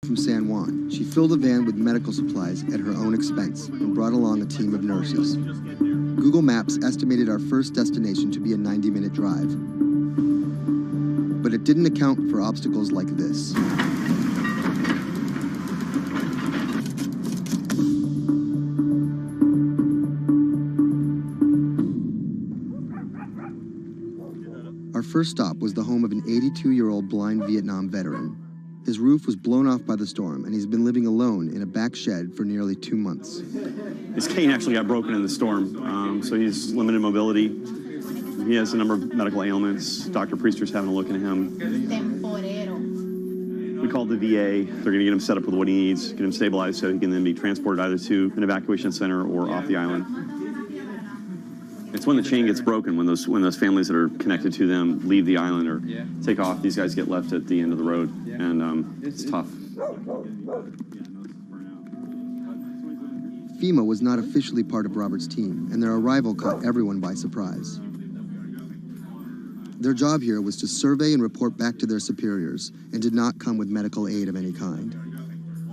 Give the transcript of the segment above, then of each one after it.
from San Juan. She filled a van with medical supplies at her own expense and brought along a team of nurses. Google Maps estimated our first destination to be a 90-minute drive. But it didn't account for obstacles like this. Our first stop was the home of an 82-year-old blind Vietnam veteran. His roof was blown off by the storm, and he's been living alone in a back shed for nearly 2 months. His cane actually got broken in the storm, so he's limited mobility. He has a number of medical ailments. Dr. Priester's having a look at him. We called the VA. They're going to get him set up with what he needs, get him stabilized so he can then be transported either to an evacuation center or off the island. It's when the chain gets broken, when those families that are connected to them leave the island or take off, these guys get left at the end of the road, and it's tough. FEMA was not officially part of Robert's team, and their arrival caught everyone by surprise. Their job here was to survey and report back to their superiors, and did not come with medical aid of any kind.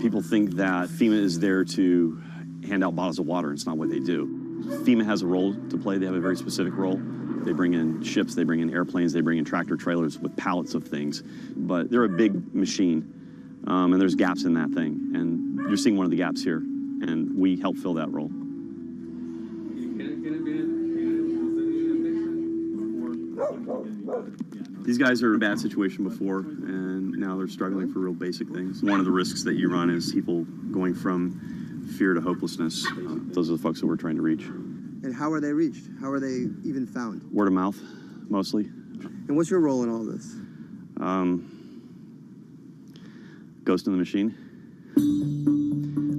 People think that FEMA is there to hand out bottles of water, and it's not what they do. FEMA has a role to play. They have a very specific role. They bring in ships, they bring in airplanes, they bring in tractor trailers with pallets of things. But they're a big machine, and there's gaps in that thing. And you're seeing one of the gaps here, and we help fill that role. These guys are in a bad situation before, and now they're struggling for real basic things. One of the risks that you run is people going from fear to hopelessness. Those are the folks that we're trying to reach. And how are they reached? How are they even found? Word of mouth, mostly. And what's your role in all this? Ghost in the machine.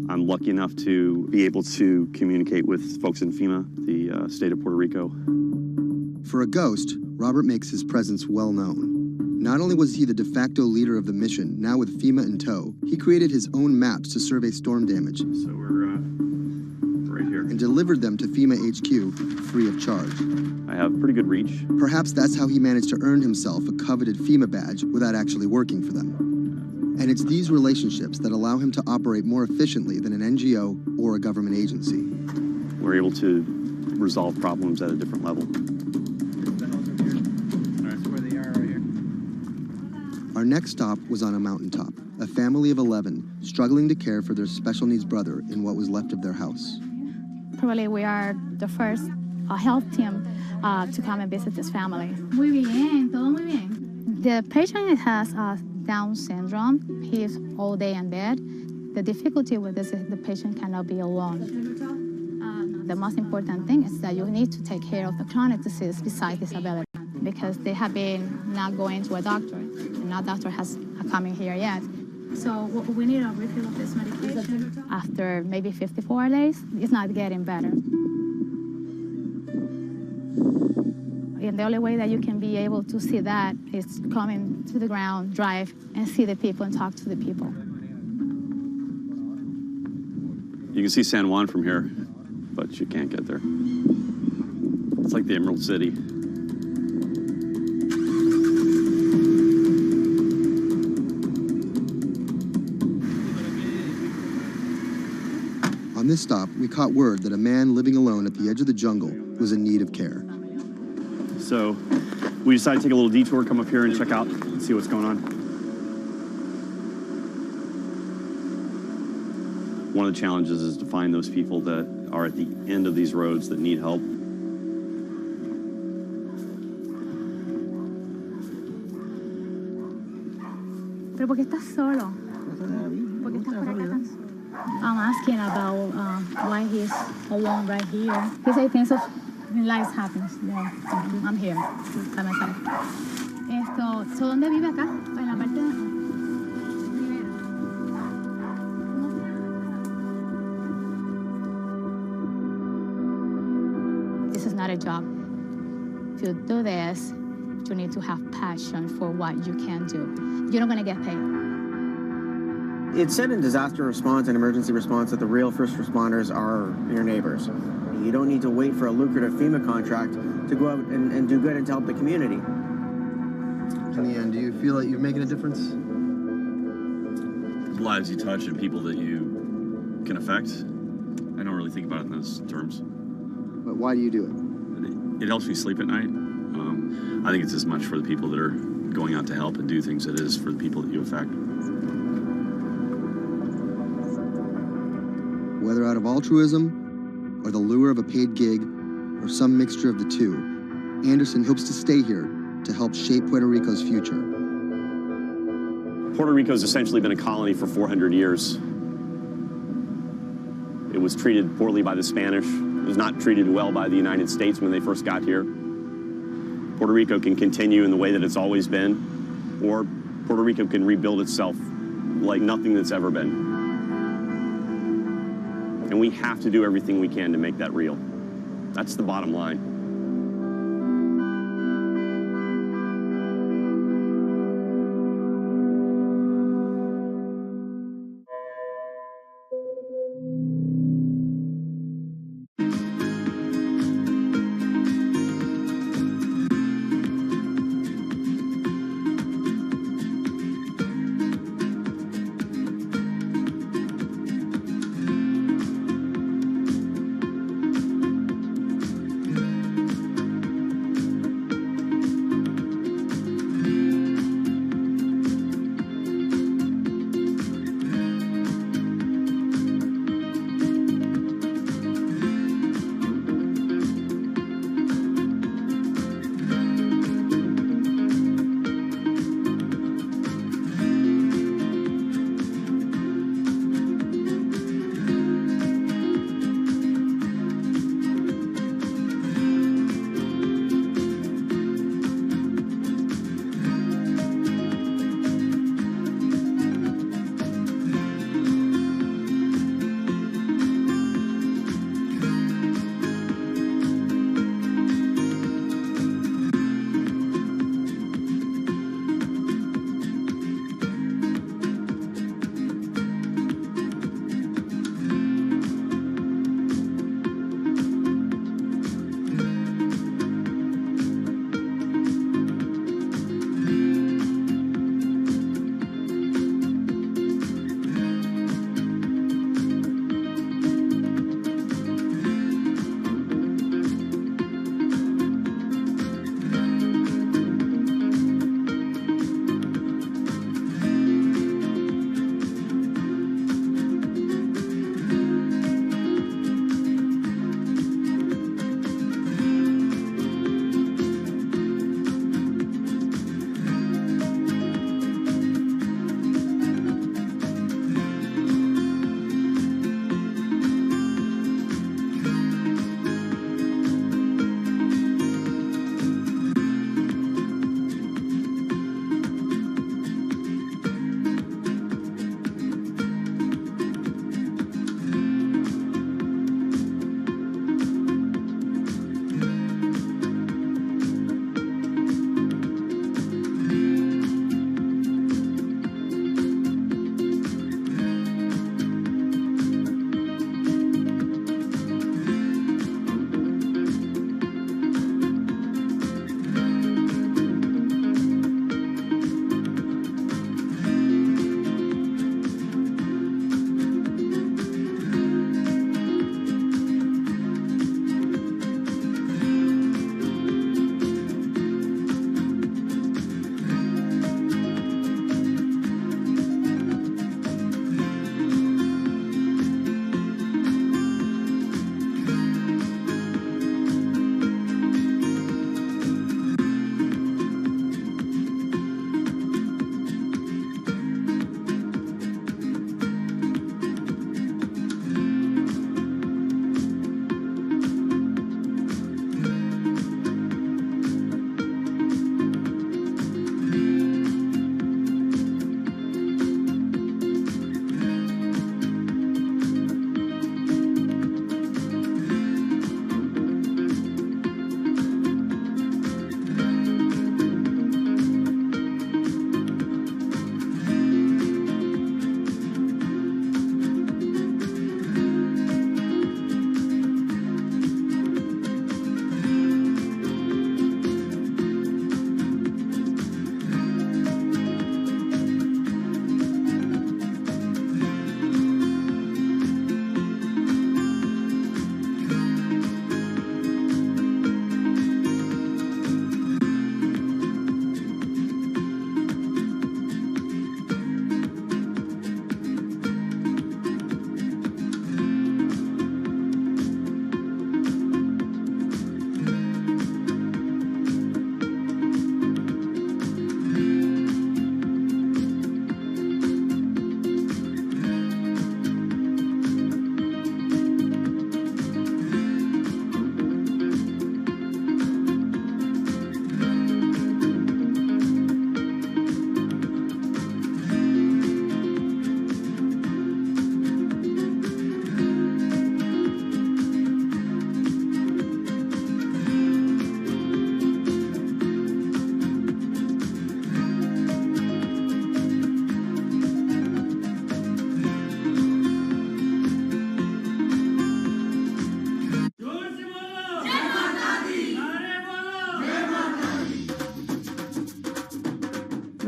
I'm lucky enough to be able to communicate with folks in FEMA, the state of Puerto Rico. For a ghost, Robert makes his presence well known. Not only was he the de facto leader of the mission, now with FEMA in tow, he created his own maps to survey storm damage. So we're right here. And delivered them to FEMA HQ free of charge. I have pretty good reach. Perhaps that's how he managed to earn himself a coveted FEMA badge without actually working for them. And it's these relationships that allow him to operate more efficiently than an NGO or a government agency. We're able to resolve problems at a different level. Our next stop was on a mountaintop, a family of 11 struggling to care for their special needs brother in what was left of their house. Probably we are the first health team to come and visit this family. Muy bien, todo muy bien. The patient has Down syndrome. He is all day in bed. The difficulty with this is the patient cannot be alone. The most important thing is that you need to take care of the chronic disease besides disability, because they have been not going to a doctor, and no doctor has come in here yet. So we need a refill of this medication. After maybe 54 days, it's not getting better. And the only way that you can be able to see that is coming to the ground, drive, and see the people and talk to the people. You can see San Juan from here, but you can't get there. It's like the Emerald City. On this stop, we caught word that a man living alone at the edge of the jungle was in need of care. So we decided to take a little detour, come up here and check out and see what's going on. One of the challenges is to find those people that are at the end of these roads that need help. ¿Pero por qué estás solo? ¿Por qué estás por acá tan solo? I'm asking about why he's alone right here. He said things of life happens. Yeah, I'm here by myself. So ¿dónde vive acá? En la parte de... This is not a job. To do this, you need to have passion for what you can do. You're not going to get paid. It's said in disaster response and emergency response that the real first responders are your neighbors. You don't need to wait for a lucrative FEMA contract to go out and do good and to help the community. In the end, do you feel like you're making a difference? lives you touch and people that you can affect, I don't really think about it in those terms. But why do you do it? It helps me sleep at night. I think it's as much for the people that are going out to help and do things as it is for the people that you affect. Whether out of altruism, or the lure of a paid gig, or some mixture of the two, Anderson hopes to stay here to help shape Puerto Rico's future. Puerto Rico's essentially been a colony for 400 years. It was treated poorly by the Spanish. It was not treated well by the United States when they first got here. Puerto Rico can continue in the way that it's always been, or Puerto Rico can rebuild itself like nothing that's ever been. And we have to do everything we can to make that real. That's the bottom line.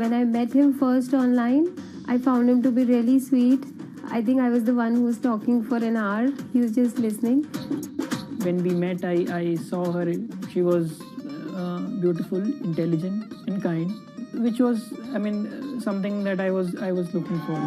When I met him first online, I found him to be really sweet. I think I was the one who was talking for an hour. He was just listening. When we met, I saw her. She was beautiful, intelligent, and kind, which was, something that I was looking for.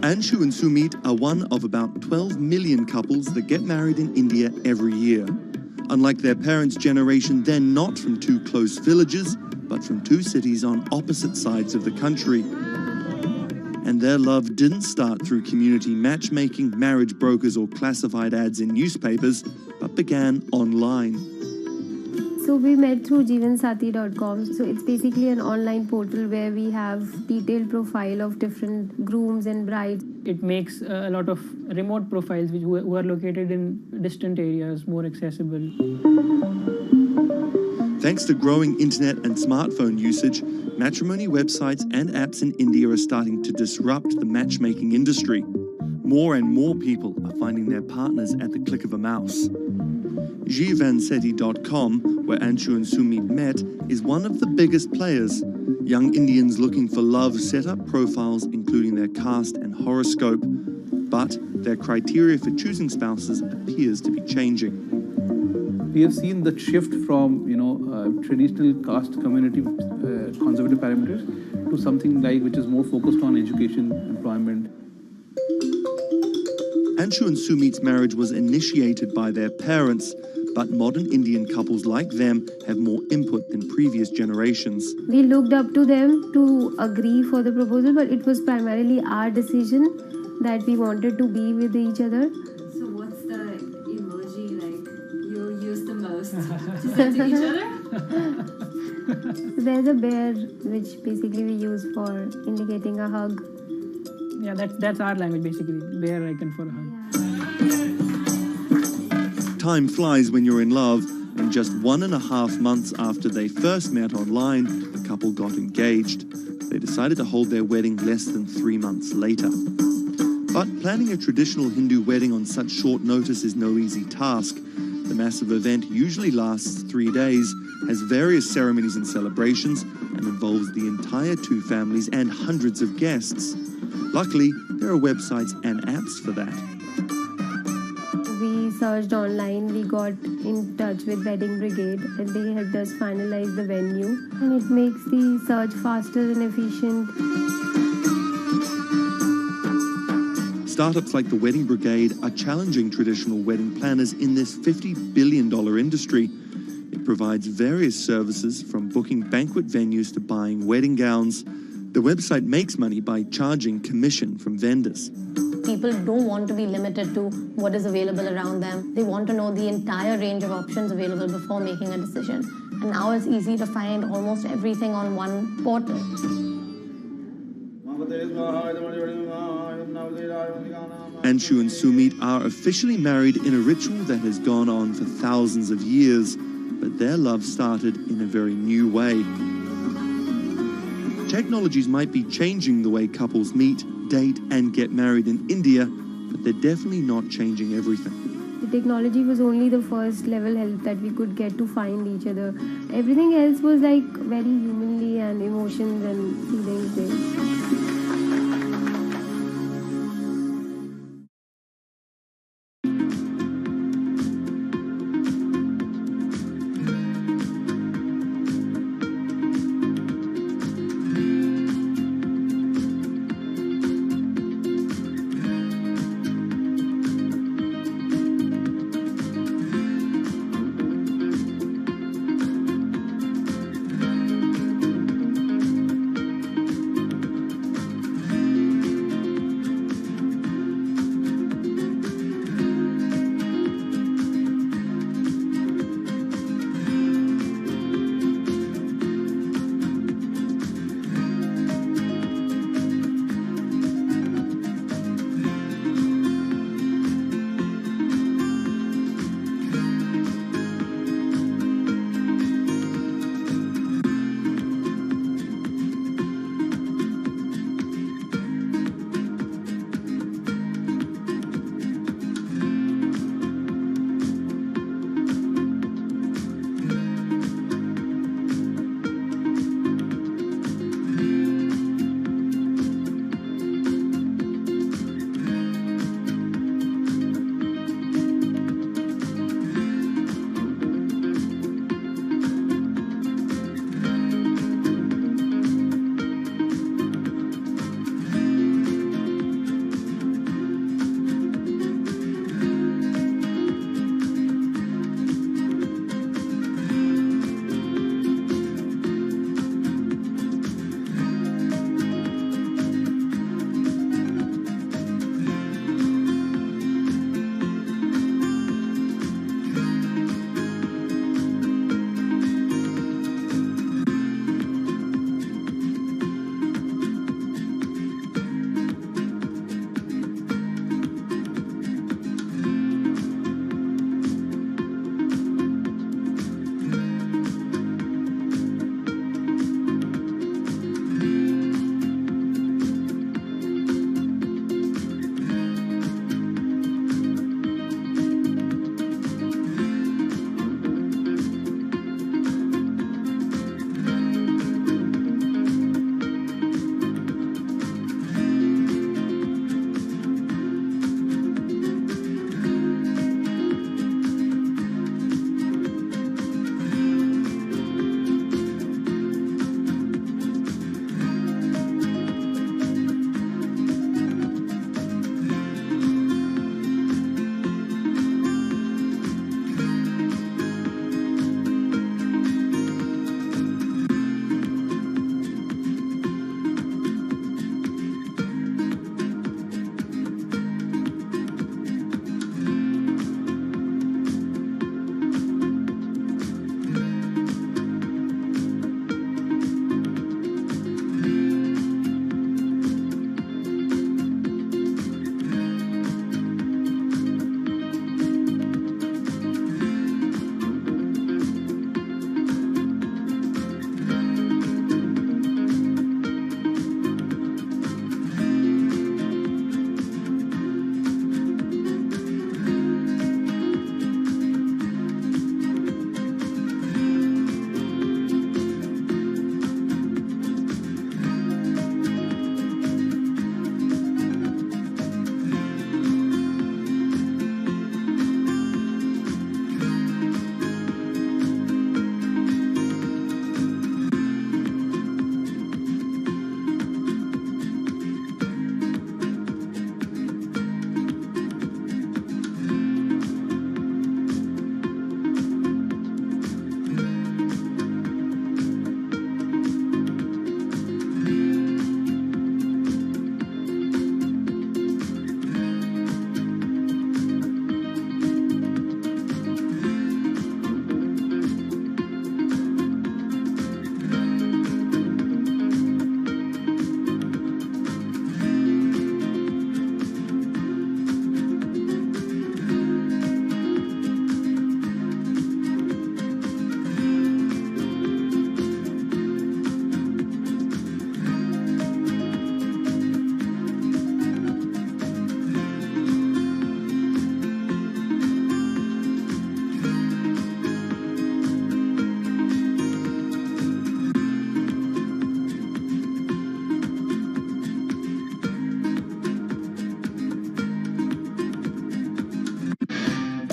Anshu and Sumit are one of about 12 million couples that get married in India every year. Unlike their parents' generation, they're not from two close villages, but from two cities on opposite sides of the country. And their love didn't start through community matchmaking, marriage brokers, or classified ads in newspapers, but began online. So we met through jeevansati.com. So it's basically an online portal where we have detailed profile of different grooms and brides. It makes a lot of remote profiles who are located in distant areas more accessible. Thanks to growing internet and smartphone usage, matrimony websites and apps in India are starting to disrupt the matchmaking industry. More and more people are finding their partners at the click of a mouse. jeevansati.com, where Anshu and Sumit met, is one of the biggest players. Young Indians looking for love set up profiles including their caste and horoscope, but their criteria for choosing spouses appears to be changing. We have seen the shift from, traditional caste community conservative parameters to something like which is more focused on education, employment. Anshu and Sumit's marriage was initiated by their parents, but modern Indian couples like them have more input than previous generations. We looked up to them to agree for the proposal, but it was primarily our decision that we wanted to be with each other. So what's the emoji like you use the most to send to each other? There's a bear which basically we use for indicating a hug. Yeah, that's our language basically. Bear icon for a hug. Time flies when you're in love, and just 1.5 months after they first met online, the couple got engaged. They decided to hold their wedding less than 3 months later. But planning a traditional Hindu wedding on such short notice is no easy task. The massive event usually lasts 3 days, has various ceremonies and celebrations, and involves the entire two families and hundreds of guests. Luckily, there are websites and apps for that. We searched online, we got in touch with Wedding Brigade, and they helped us finalize the venue. And it makes the search faster and efficient. Startups like the Wedding Brigade are challenging traditional wedding planners in this $50 billion industry. It provides various services from booking banquet venues to buying wedding gowns. The website makes money by charging commission from vendors. People don't want to be limited to what is available around them. They want to know the entire range of options available before making a decision. And now it's easy to find almost everything on one portal. Anshu and Sumit are officially married in a ritual that has gone on for thousands of years, but their love started in a very new way. Technologies might be changing the way couples meet, date, and get married in India, but they're definitely not changing everything. The technology was only the first level help that we could get to find each other. Everything else was like very humanly and emotions and feelings based.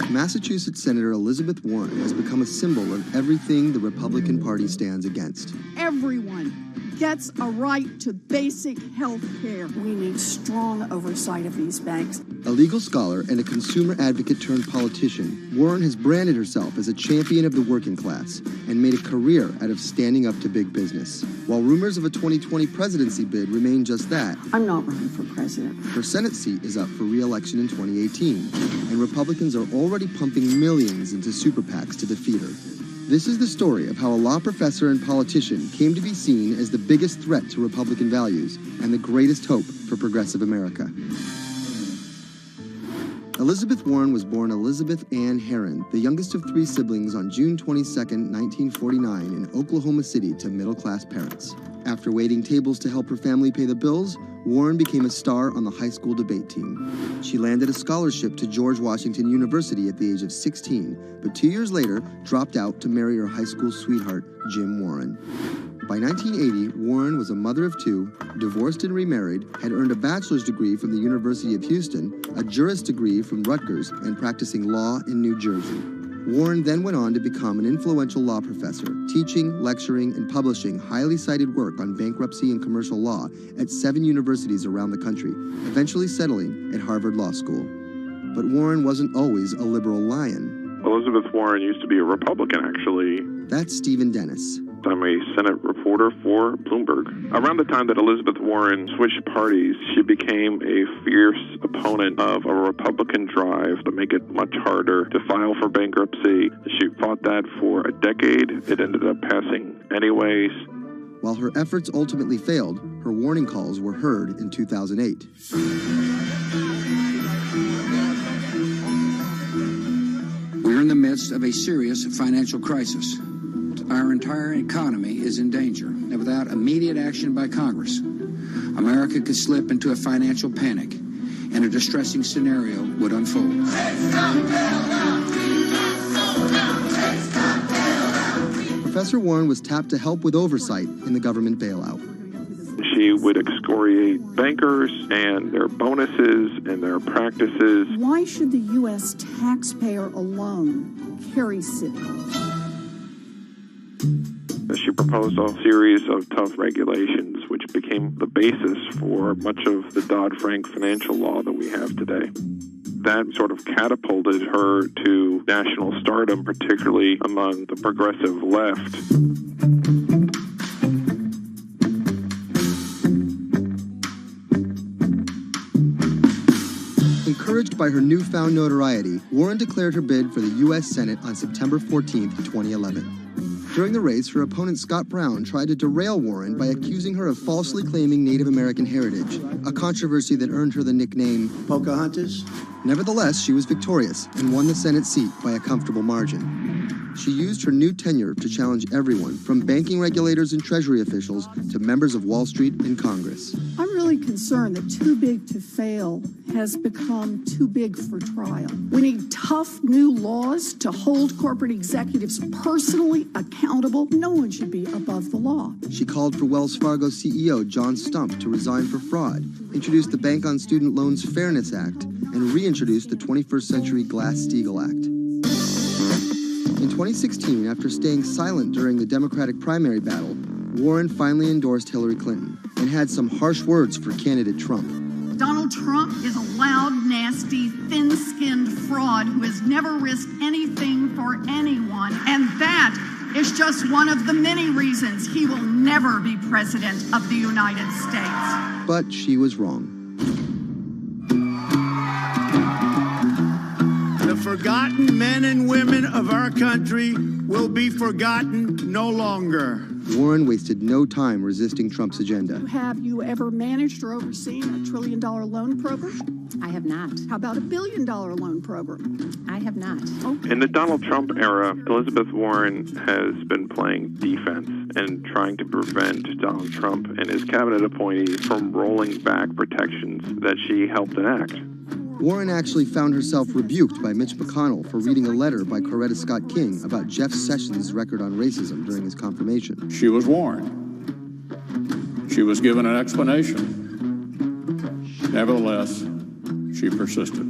Massachusetts Senator Elizabeth Warren has become a symbol of everything the Republican Party stands against. Everyone gets a right to basic health care. We need strong oversight of these banks. A legal scholar and a consumer advocate turned politician, Warren has branded herself as a champion of the working class and made a career out of standing up to big business. While rumors of a 2020 presidency bid remain just that, I'm not running for president. her Senate seat is up for re-election in 2018, and Republicans are already pumping millions into super PACs to defeat her. This is the story of how a law professor and politician came to be seen as the biggest threat to Republican values and the greatest hope for progressive America. Elizabeth Warren was born Elizabeth Ann Herron, the youngest of 3 siblings, on June 22, 1949 in Oklahoma City to middle-class parents. After waiting tables to help her family pay the bills, Warren became a star on the high school debate team. She landed a scholarship to George Washington University at the age of 16, but 2 years later dropped out to marry her high school sweetheart, Jim Warren. By 1980, Warren was a mother of 2, divorced and remarried, had earned a bachelor's degree from the University of Houston, a juris degree from Rutgers, and practicing law in New Jersey. Warren then went on to become an influential law professor, teaching, lecturing, and publishing highly cited work on bankruptcy and commercial law at 7 universities around the country, eventually settling at Harvard Law School. But Warren wasn't always a liberal lion. Elizabeth Warren used to be a Republican, actually. That's Stephen Dennis. I'm a Senate reporter for Bloomberg. Around the time that Elizabeth Warren switched parties, she became a fierce opponent of a Republican drive to make it much harder to file for bankruptcy. She fought that for a decade. It ended up passing anyways. While her efforts ultimately failed, her warning calls were heard in 2008. We're in the midst of a serious financial crisis. Our entire economy is in danger, and without immediate action by Congress, America could slip into a financial panic, and a distressing scenario would unfold. Professor Warren was tapped to help with oversight in the government bailout. She would excoriate bankers and their bonuses and their practices. Why should the U.S. taxpayer alone carry Citi? She proposed a series of tough regulations, which became the basis for much of the Dodd-Frank financial law that we have today. That sort of catapulted her to national stardom, particularly among the progressive left. Encouraged by her newfound notoriety, Warren declared her bid for the U.S. Senate on September 14, 2011. During the race, her opponent Scott Brown tried to derail Warren by accusing her of falsely claiming Native American heritage, a controversy that earned her the nickname Pocahontas. Nevertheless, she was victorious and won the Senate seat by a comfortable margin. She used her new tenure to challenge everyone, from banking regulators and Treasury officials to members of Wall Street and Congress. I'm really concerned that too big to fail has become too big for trial. We need tough new laws to hold corporate executives personally accountable. No one should be above the law. She called for Wells Fargo CEO John Stump to resign for fraud, introduced the Bank on Student Loans Fairness Act, and reintroduced the 21st Century Glass-Steagall Act. In 2016, after staying silent during the Democratic primary battle, Warren finally endorsed Hillary Clinton and had some harsh words for candidate Trump. Donald Trump is a loud, nasty, thin-skinned fraud who has never risked anything for anyone, and that is just one of the many reasons he will never be president of the United States. But she was wrong. The forgotten men and women of our country will be forgotten no longer. Warren wasted no time resisting Trump's agenda. Have you ever managed or overseen a $1 trillion loan program? I have not. How about a $1 billion loan program? I have not. Okay. In the Donald Trump era, Elizabeth Warren has been playing defense and trying to prevent Donald Trump and his cabinet appointees from rolling back protections that she helped enact. Warren actually found herself rebuked by Mitch McConnell for reading a letter by Coretta Scott King about Jeff Sessions' record on racism during his confirmation. She was warned. She was given an explanation. Nevertheless, she persisted.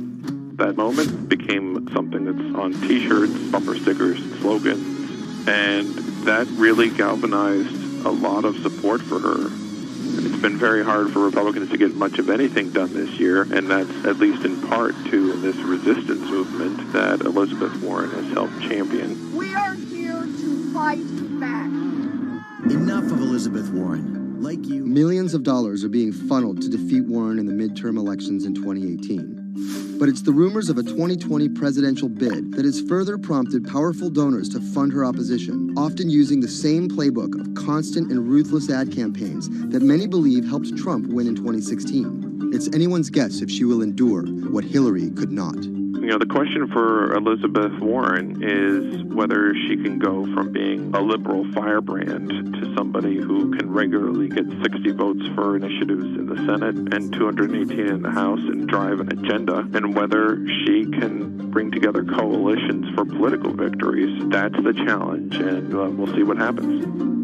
That moment became something that's on T-shirts, bumper stickers, slogans, and that really galvanized a lot of support for her. It's been very hard for Republicans to get much of anything done this year, and that's at least in part to this resistance movement that Elizabeth Warren has helped champion. We are here to fight back. Enough of Elizabeth Warren. Like you, millions of dollars are being funneled to defeat Warren in the midterm elections in 2018. But it's the rumors of a 2020 presidential bid that has further prompted powerful donors to fund her opposition, often using the same playbook of constant and ruthless ad campaigns that many believe helped Trump win in 2016. It's anyone's guess if she will endure what Hillary could not. You know, the question for Elizabeth Warren is whether she can go from being a liberal firebrand to somebody who can regularly get 60 votes for initiatives in the Senate and 218 in the House and drive an agenda, and whether she can bring together coalitions for political victories. That's the challenge, and we'll see what happens.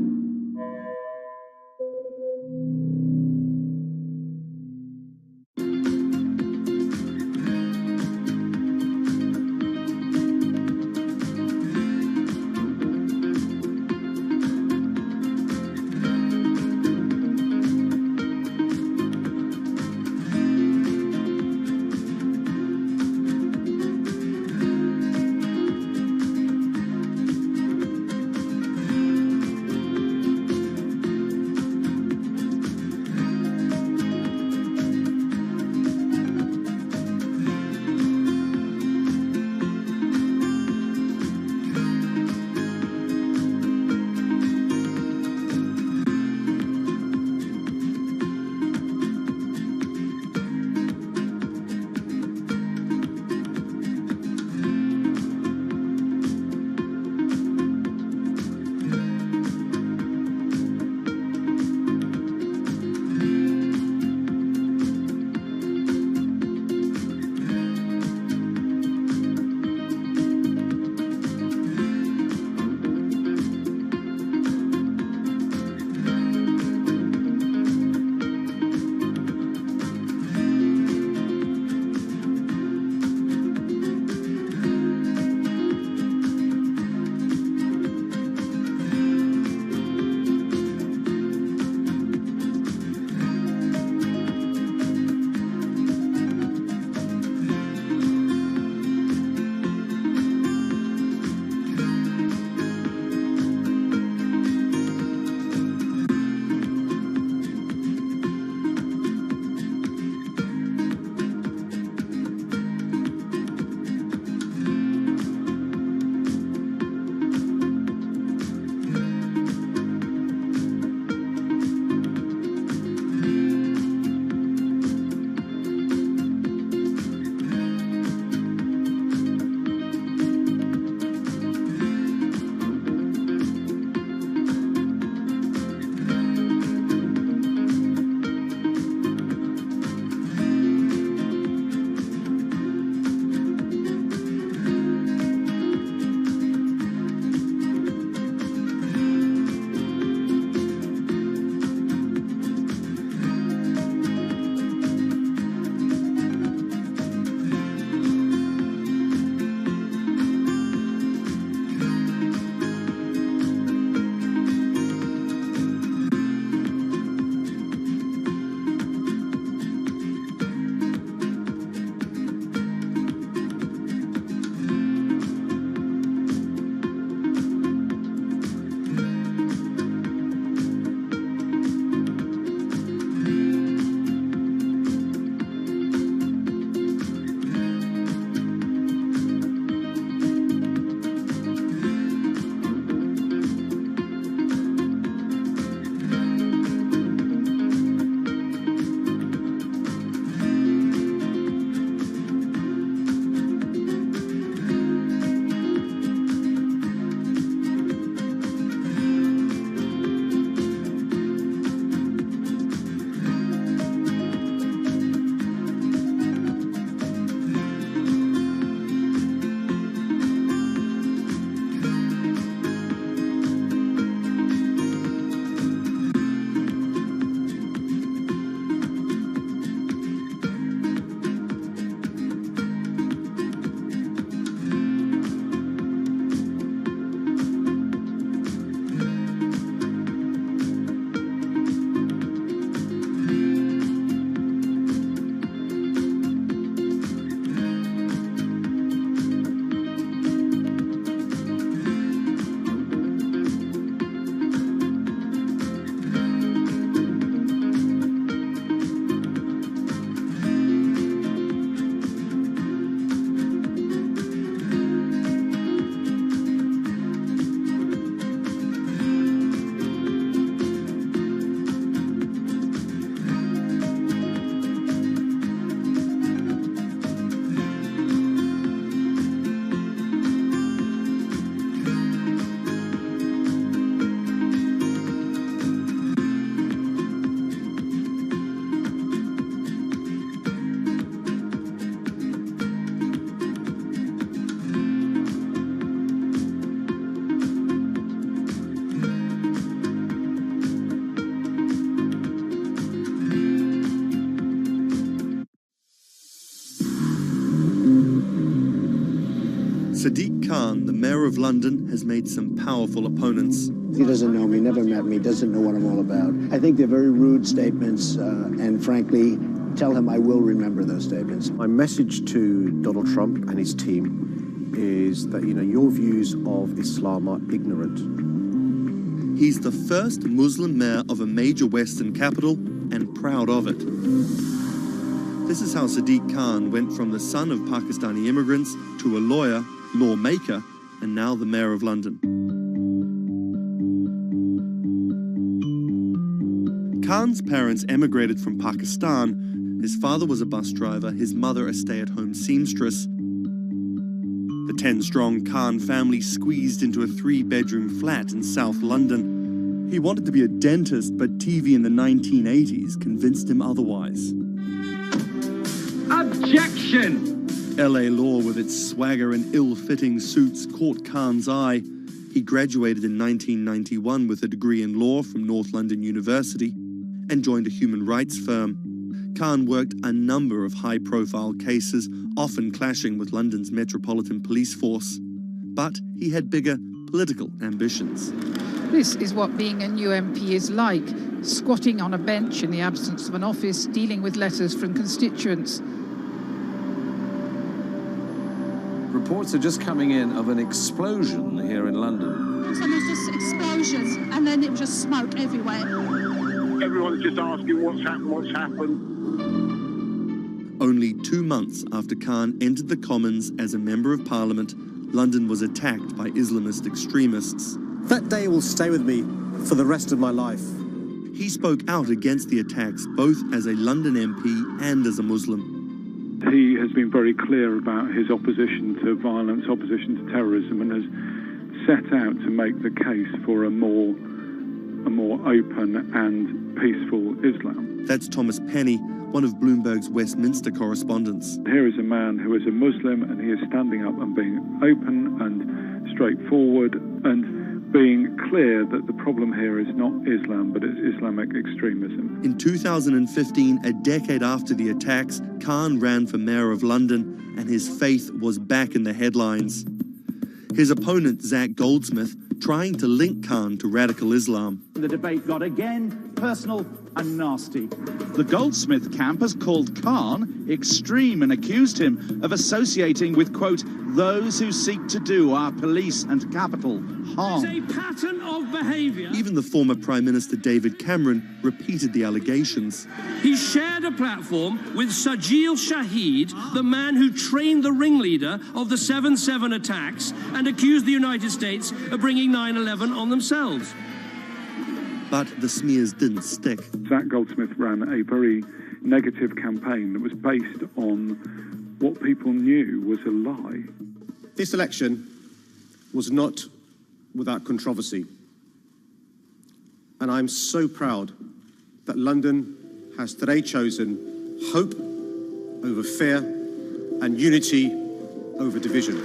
Sadiq Khan, the mayor of London, has made some powerful opponents. He doesn't know me, never met me, doesn't know what I'm all about. I think they're very rude statements, and frankly, tell him I will remember those statements. My message to Donald Trump and his team is that, your views of Islam are ignorant. He's the first Muslim mayor of a major Western capital and proud of it. This is how Sadiq Khan went from the son of Pakistani immigrants to a lawyer, lawmaker, and now the mayor of London. Khan's parents emigrated from Pakistan. His father was a bus driver, his mother a stay-at-home seamstress. The 10-strong Khan family squeezed into a 3-bedroom flat in South London. He wanted to be a dentist, but TV in the 1980s convinced him otherwise. Objection! LA law with its swagger and ill-fitting suits caught Khan's eye. He graduated in 1991 with a degree in law from North London University and joined a human rights firm. Khan worked a number of high-profile cases, often clashing with London's Metropolitan Police Force. But he had bigger political ambitions. This is what being a new MP is like, squatting on a bench in the absence of an office, dealing with letters from constituents. Reports are just coming in of an explosion here in London. So there's just explosions, and then it was just smoke everywhere. Everyone's just asking what's happened. Only 2 months after Khan entered the Commons as a Member of Parliament, London was attacked by Islamist extremists. That day will stay with me for the rest of my life. He spoke out against the attacks both as a London MP and as a Muslim. He has been very clear about his opposition to violence, opposition to terrorism, and has set out to make the case for a more open and peaceful Islam. That's Thomas Penny, one of Bloomberg's Westminster correspondents. Here is a man who is a Muslim, and he is standing up and being open and straightforward and being clear that the problem here is not Islam, but it's Islamic extremism. In 2015, a decade after the attacks, Khan ran for mayor of London, and his faith was back in the headlines. His opponent, Zach Goldsmith, trying to link Khan to radical Islam. The debate got again personal and nasty. The Goldsmith camp has called Khan extreme and accused him of associating with, quote, those who seek to do our police and capital harm. It's a pattern of behaviour. Even the former Prime Minister David Cameron repeated the allegations. He shared a platform with Sajil Shahid, the man who trained the ringleader of the 7/7 attacks and accused the United States of bringing 9/11 on themselves. But the smears didn't stick. Zach Goldsmith ran a very negative campaign that was based on what people knew was a lie. This election was not without controversy. And I'm so proud that London has today chosen hope over fear and unity over division.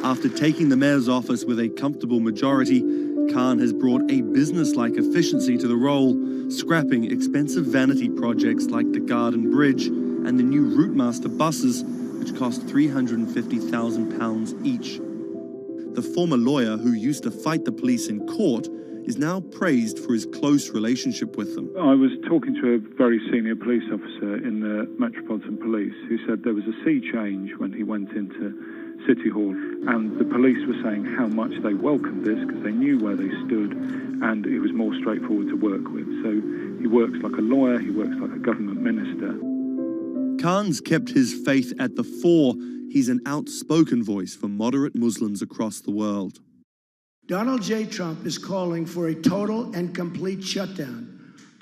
After taking the mayor's office with a comfortable majority, Khan has brought a business-like efficiency to the role, scrapping expensive vanity projects like the Garden Bridge and the new Routemaster buses, which cost £350,000 each. The former lawyer who used to fight the police in court is now praised for his close relationship with them. I was talking to a very senior police officer in the Metropolitan Police who said there was a sea change when he went into City Hall, and the police were saying how much they welcomed this because they knew where they stood and it was more straightforward to work with. So he works like a lawyer, he works like a government minister. Khan's kept his faith at the fore. He's an outspoken voice for moderate Muslims across the world. Donald J. Trump is calling for a total and complete shutdown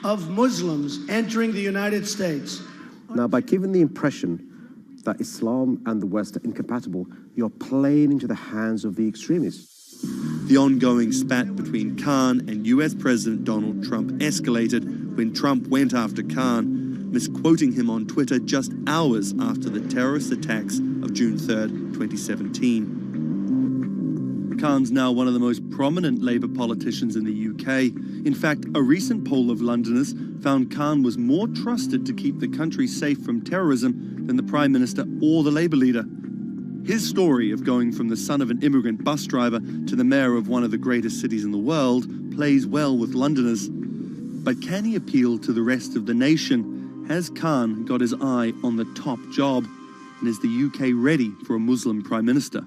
of Muslims entering the United States. Now, by giving the impression that Islam and the West are incompatible, you're playing into the hands of the extremists. The ongoing spat between Khan and US President Donald Trump escalated when Trump went after Khan, misquoting him on Twitter just hours after the terrorist attacks of June 3rd, 2017. Khan's now one of the most prominent Labour politicians in the UK. In fact, a recent poll of Londoners found Khan was more trusted to keep the country safe from terrorism than the Prime Minister or the Labour leader. His story of going from the son of an immigrant bus driver to the mayor of one of the greatest cities in the world plays well with Londoners. But can he appeal to the rest of the nation? Has Khan got his eye on the top job? And is the UK ready for a Muslim Prime Minister?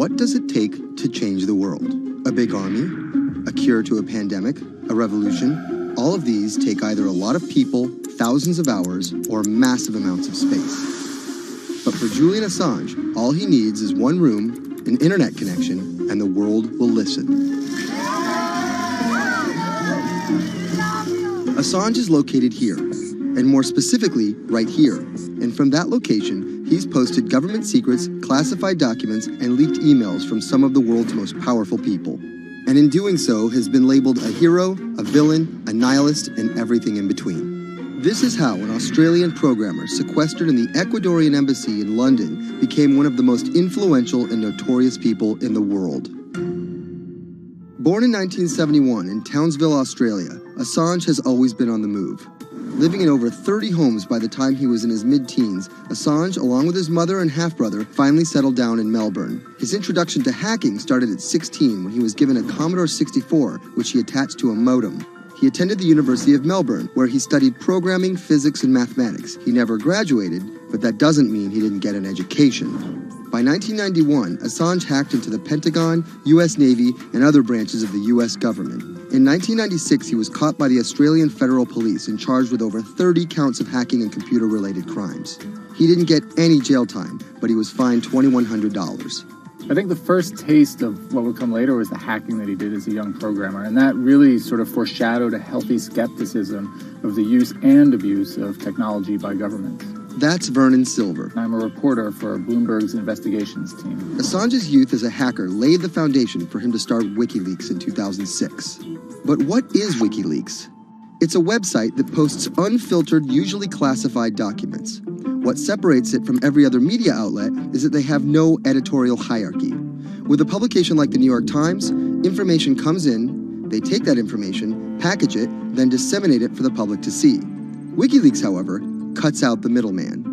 What does it take to change the world? A big army? A cure to a pandemic? A revolution? All of these take either a lot of people, thousands of hours, or massive amounts of space. But for Julian Assange, all he needs is one room, an internet connection, and the world will listen. Assange is located here, and more specifically, right here. And from that location, he's posted government secrets, classified documents, and leaked emails from some of the world's most powerful people. And in doing so, has been labeled a hero, a villain, a nihilist, and everything in between. This is how an Australian programmer sequestered in the Ecuadorian embassy in London became one of the most influential and notorious people in the world. Born in 1971 in Townsville, Australia, Assange has always been on the move. Living in over 30 homes by the time he was in his mid-teens, Assange, along with his mother and half-brother, finally settled down in Melbourne. His introduction to hacking started at 16 when he was given a Commodore 64, which he attached to a modem. He attended the University of Melbourne, where he studied programming, physics, and mathematics. He never graduated, but that doesn't mean he didn't get an education. By 1991, Assange hacked into the Pentagon, U.S. Navy, and other branches of the U.S. government. In 1996, he was caught by the Australian Federal Police and charged with over 30 counts of hacking and computer-related crimes. He didn't get any jail time, but he was fined $2,100. I think the first taste of what would come later was the hacking that he did as a young programmer, and that really sort of foreshadowed a healthy skepticism of the use and abuse of technology by governments. That's Vernon Silver. I'm a reporter for Bloomberg's investigations team. Assange's youth as a hacker laid the foundation for him to start WikiLeaks in 2006. But what is WikiLeaks? It's a website that posts unfiltered, usually classified documents. What separates it from every other media outlet is that they have no editorial hierarchy. With a publication like the New York Times, information comes in, they take that information, package it, then disseminate it for the public to see. WikiLeaks, however, cuts out the middleman.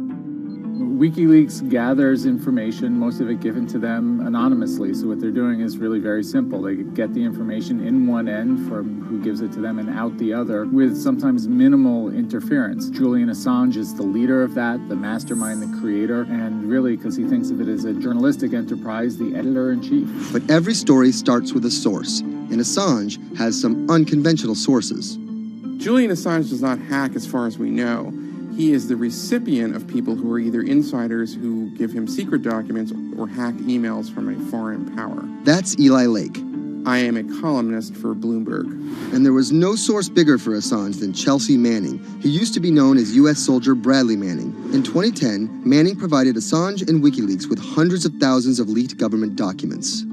WikiLeaks gathers information, most of it given to them anonymously. So what they're doing is really very simple. They get the information in one end from who gives it to them and out the other with sometimes minimal interference. Julian Assange is the leader of that, the mastermind, the creator, and really, because he thinks of it as a journalistic enterprise, the editor-in-chief. But every story starts with a source, and Assange has some unconventional sources. Julian Assange does not hack as far as we know. He is the recipient of people who are either insiders who give him secret documents or hack emails from a foreign power. That's Eli Lake. I am a columnist for Bloomberg. And there was no source bigger for Assange than Chelsea Manning. He used to be known as U.S. soldier Bradley Manning. In 2010, Manning provided Assange and WikiLeaks with hundreds of thousands of leaked government documents.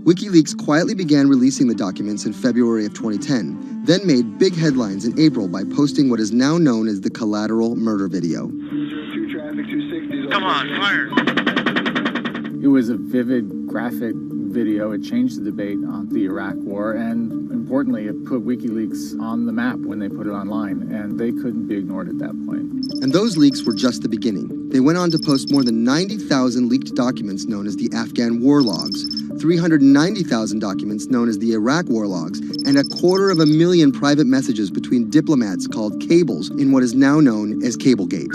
WikiLeaks quietly began releasing the documents in February of 2010, then made big headlines in April by posting what is now known as the Collateral murder video. Come on, fire! It was a vivid, graphic video. It changed the debate on the Iraq War, and importantly, it put WikiLeaks on the map when they put it online, and they couldn't be ignored at that point. And those leaks were just the beginning. They went on to post more than 90,000 leaked documents known as the Afghan war logs, 390,000 documents known as the Iraq war logs, and 250,000 private messages between diplomats called cables in what is now known as Cablegate.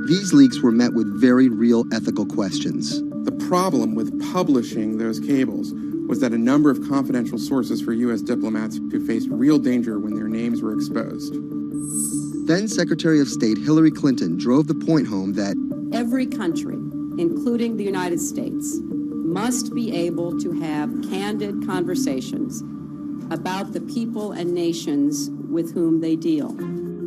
These leaks were met with very real ethical questions. The problem with publishing those cables was that a number of confidential sources for U.S. diplomats who faced real danger when their names were exposed. Then Secretary of State Hillary Clinton drove the point home that every country, including the United States, must be able to have candid conversations about the people and nations with whom they deal.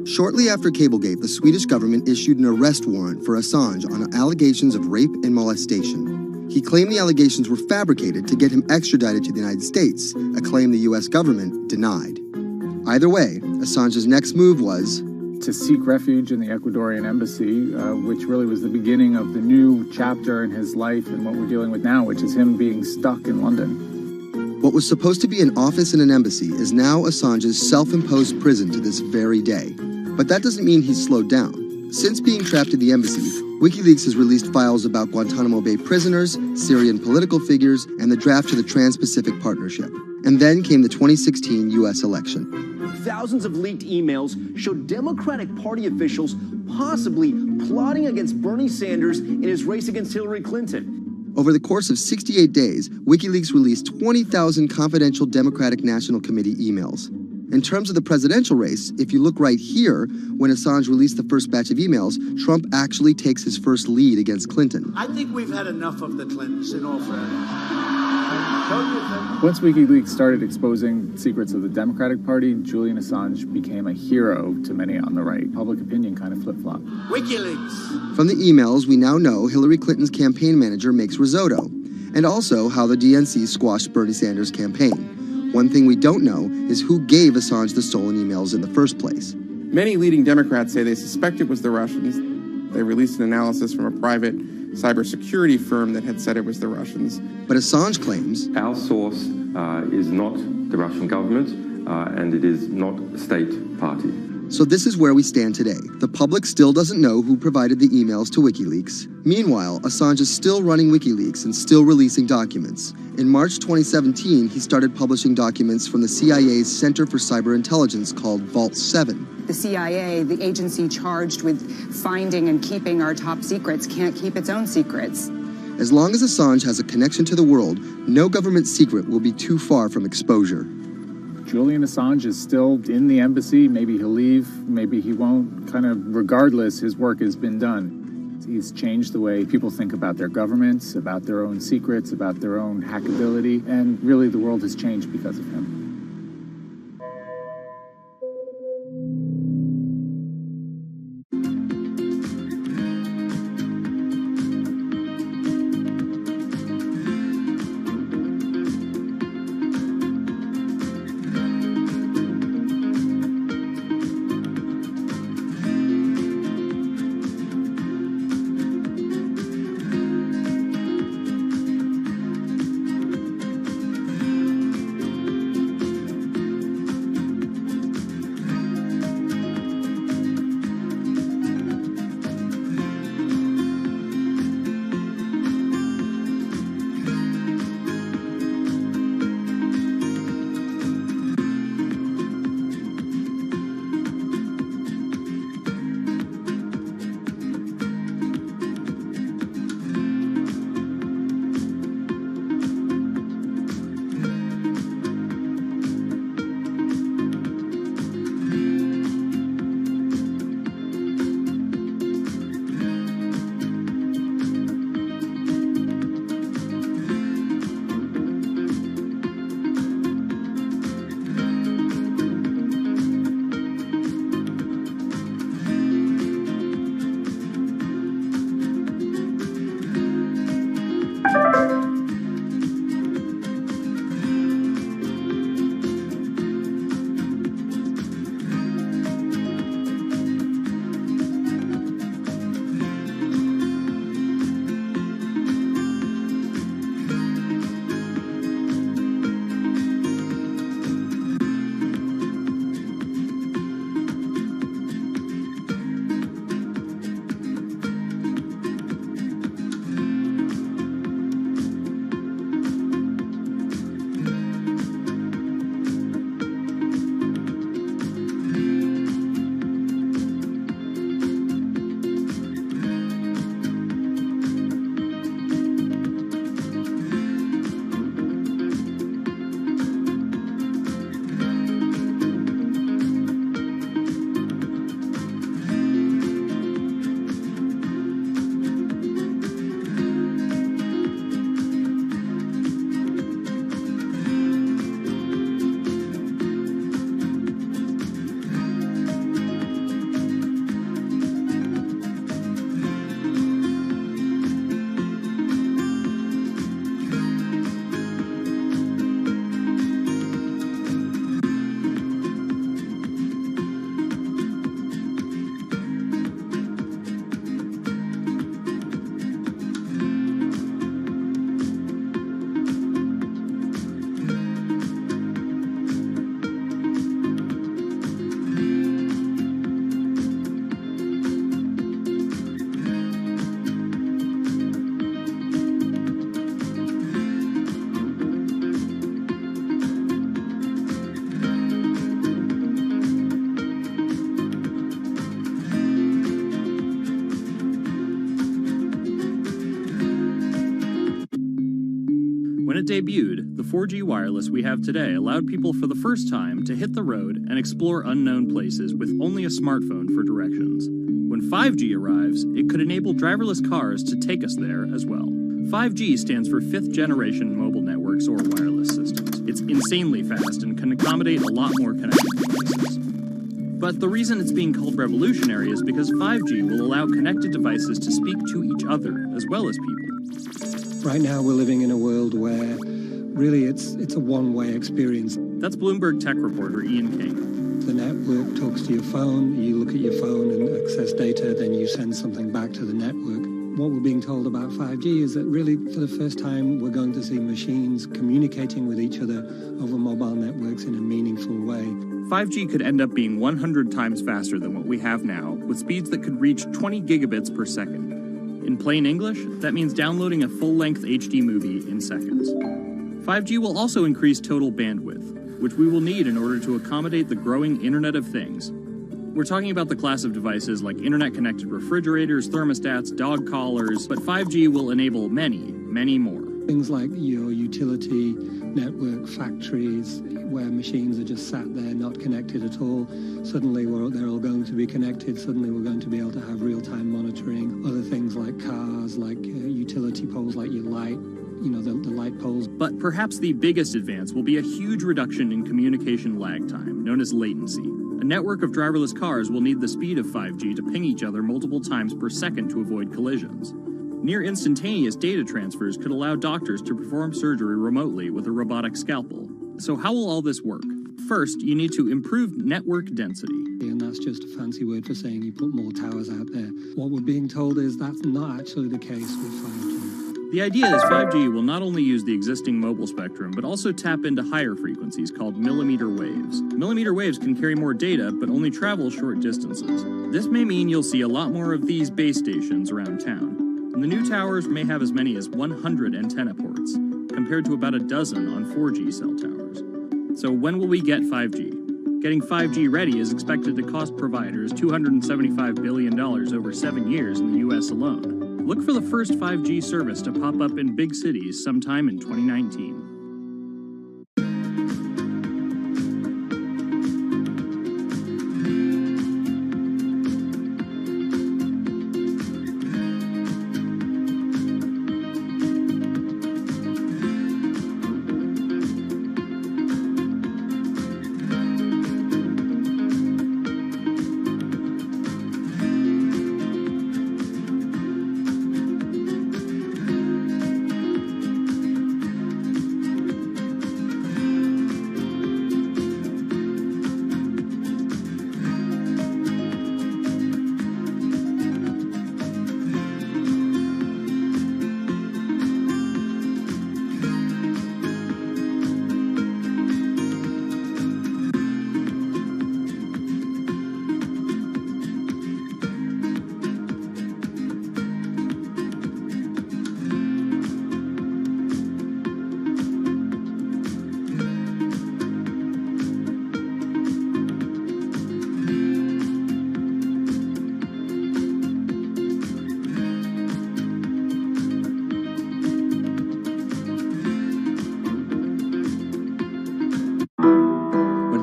Shortly after Cablegate, the Swedish government issued an arrest warrant for Assange on allegations of rape and molestation. He claimed the allegations were fabricated to get him extradited to the United States, a claim the U.S. government denied. Either way, Assange's next move was to seek refuge in the Ecuadorian embassy, which really was the beginning of the new chapter in his life and what we're dealing with now, which is him being stuck in London. What was supposed to be an office in an embassy is now Assange's self-imposed prison to this very day. But that doesn't mean he's slowed down. Since being trapped in the embassy, WikiLeaks has released files about Guantanamo Bay prisoners, Syrian political figures, and the draft to the Trans-Pacific Partnership. And then came the 2016 U.S. election. Thousands of leaked emails showed Democratic Party officials possibly plotting against Bernie Sanders in his race against Hillary Clinton. Over the course of 68 days, WikiLeaks released 20,000 confidential Democratic National Committee emails. In terms of the presidential race, if you look right here, when Assange released the first batch of emails, Trump actually takes his first lead against Clinton. I think we've had enough of the Clintons, in all fairness. Once WikiLeaks started exposing secrets of the Democratic Party, Julian Assange became a hero to many on the right. Public opinion kind of flip-flopped. WikiLeaks. From the emails, we now know Hillary Clinton's campaign manager makes risotto, and also how the DNC squashed Bernie Sanders' campaign. One thing we don't know is who gave Assange the stolen emails in the first place. Many leading Democrats say they suspect it was the Russians. They released an analysis from a private cybersecurity firm that had said it was the Russians. But Assange claims our source is not the Russian government, and it is not a state party. So this is where we stand today. The public still doesn't know who provided the emails to WikiLeaks. Meanwhile, Assange is still running WikiLeaks and still releasing documents. In March 2017, he started publishing documents from the CIA's Center for Cyber Intelligence called Vault 7. The CIA, the agency charged with finding and keeping our top secrets, can't keep its own secrets. As long as Assange has a connection to the world, no government secret will be too far from exposure. Julian Assange is still in the embassy. Maybe he'll leave, maybe he won't. Kind of regardless, his work has been done. He's changed the way people think about their governments, about their own secrets, about their own hackability, and really the world has changed because of him. it debuted, the 4G wireless we have today allowed people for the first time to hit the road and explore unknown places with only a smartphone for directions. When 5G arrives, it could enable driverless cars to take us there as well. 5G stands for 5th generation mobile networks or wireless systems. It's insanely fast and can accommodate a lot more connected devices. But the reason it's being called revolutionary is because 5G will allow connected devices to speak to each other as well as people. Right now we're living in a world where really it's a one-way experience. That's Bloomberg tech reporter Ian King. The network talks to your phone, you look at your phone and access data, then you send something back to the network. What we're being told about 5G is that really for the first time we're going to see machines communicating with each other over mobile networks in a meaningful way. 5G could end up being 100 times faster than what we have now, with speeds that could reach 20 gigabits per second. In plain English, that means downloading a full-length HD movie in seconds. 5G will also increase total bandwidth, which we will need in order to accommodate the growing Internet of Things. We're talking about the class of devices like internet-connected refrigerators, thermostats, dog collars, but 5G will enable many, many more. Things like your utility network factories where machines are just sat there not connected at all. Suddenly they're all going to be connected. Suddenly we're going to be able to have real-time monitoring. Other things like cars, like utility poles, like your light, the light poles. But perhaps the biggest advance will be a huge reduction in communication lag time, known as latency. A network of driverless cars will need the speed of 5G to ping each other multiple times per second to avoid collisions. Near instantaneous data transfers could allow doctors to perform surgery remotely with a robotic scalpel. So how will all this work? First, you need to improve network density. And that's just a fancy word for saying you put more towers out there. What we're being told is that's not actually the case with 5G. The idea is 5G will not only use the existing mobile spectrum, but also tap into higher frequencies called millimeter waves. Millimeter waves can carry more data, but only travel short distances. This may mean you'll see a lot more of these base stations around town. And the new towers may have as many as 100 antenna ports, compared to about a dozen on 4G cell towers. So when will we get 5G? Getting 5G ready is expected to cost providers $275 billion over 7 years in the US alone. Look for the first 5G service to pop up in big cities sometime in 2019.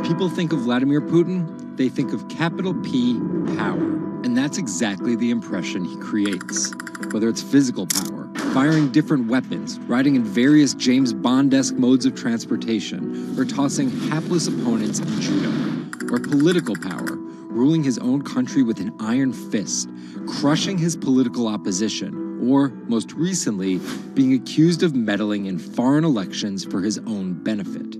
People think of Vladimir Putin, they think of capital P, power. And that's exactly the impression he creates. Whether it's physical power, firing different weapons, riding in various James Bond-esque modes of transportation, or tossing hapless opponents in judo. Or political power, ruling his own country with an iron fist, crushing his political opposition, or, most recently, being accused of meddling in foreign elections for his own benefit.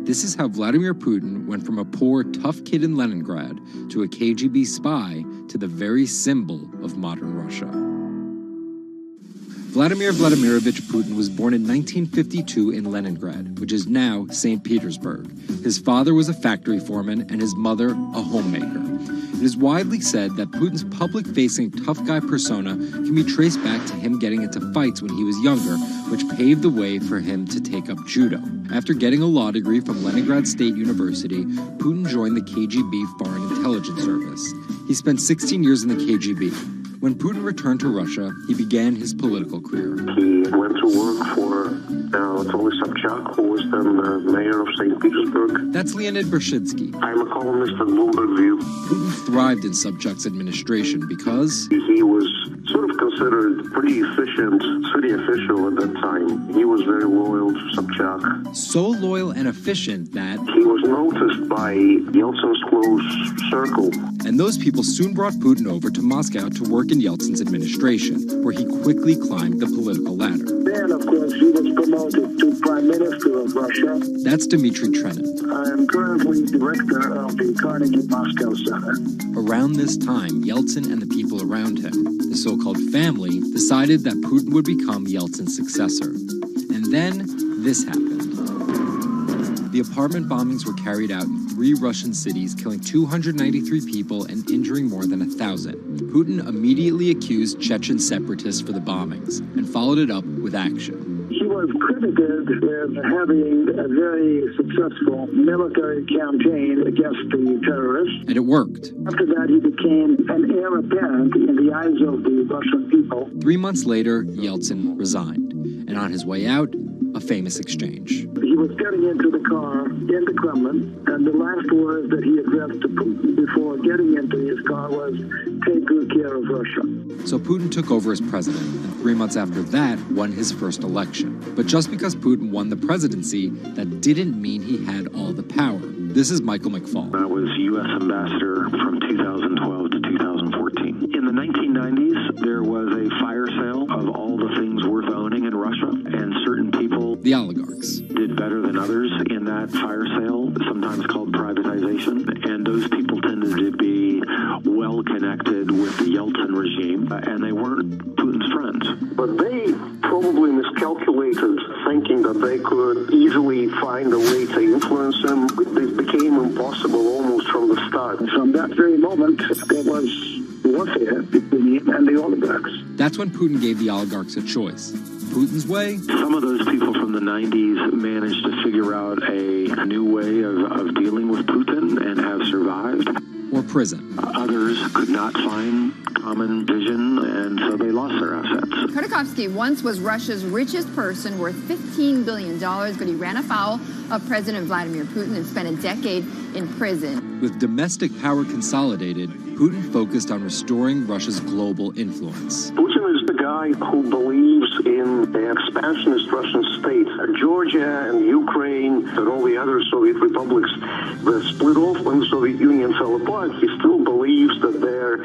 This is how Vladimir Putin went from a poor, tough kid in Leningrad to a KGB spy to the very symbol of modern Russia. Vladimir Vladimirovich Putin was born in 1952 in Leningrad, which is now St. Petersburg. His father was a factory foreman and his mother a homemaker. It is widely said that Putin's public-facing tough guy persona can be traced back to him getting into fights when he was younger, which paved the way for him to take up judo. After getting a law degree from Leningrad State University, Putin joined the KGB Foreign Intelligence Service. He spent 16 years in the KGB. When Putin returned to Russia, he began his political career. He went to work for Anatoly Sobchak, who was then the mayor of St. Petersburg. That's Leonid Bershidsky. I'm a columnist at Bloomberg View. Putin thrived in Sobchak's administration because he was sort of considered pretty efficient city official at that time. He was very loyal to Sobchak. So loyal and efficient that he was noticed by Yeltsin's close circle. And those people soon brought Putin over to Moscow to work in Yeltsin's administration, where he quickly climbed the political ladder. Then, of course, he was promoted to Prime Minister of Russia. That's Dmitry Trenin. I am currently director of the Carnegie Moscow Center. Around this time, Yeltsin and the people around him, the so-called family, decided that Putin would become Yeltsin's successor. And then this happened. The apartment bombings were carried out in 3 Russian cities, killing 293 people and injuring more than 1,000. Putin immediately accused Chechen separatists for the bombings and followed it up with action. He was credited with having a very successful military campaign against the terrorists. And it worked. After that, he became an heir apparent in the eyes of the Russian people. 3 months later, Yeltsin resigned. And on his way out, a famous exchange. He was getting into the car in the Kremlin, and the last words that he addressed to Putin before getting into his car was, "Take good care of Russia." So Putin took over as president, and 3 months after that, won his first election. But just because Putin won the presidency, that didn't mean he had all the power. This is Michael McFall. I was U.S. ambassador from 2012 to 2014. In the 1990s, there was a fire sale of all the things worth owning in Russia, and certain people, the oligarchs, did better than others in that fire sale, sometimes called privatization, and those people tended to be well connected with the Yeltsin regime, and they weren't Putin's friends. But they probably miscalculated, thinking that they could easily find a way to influence him. It became impossible almost from the start. From that very moment, there was warfare between him and the oligarchs. That's when Putin gave the oligarchs a choice. Putin's way? Some of those people from the 90s managed to figure out a new way of dealing with Putin and have survived. Or prison. Others could not find common vision, and so they lost their assets. Khodorkovsky once was Russia's richest person, worth $15 billion, but he ran afoul of President Vladimir Putin and spent a decade in prison. With domestic power consolidated, Putin focused on restoring Russia's global influence. Putin is the guy who believes in the expansionist Russian state. Georgia and Ukraine and all the other Soviet republics that split off when the Soviet Union fell apart, he still believes that they're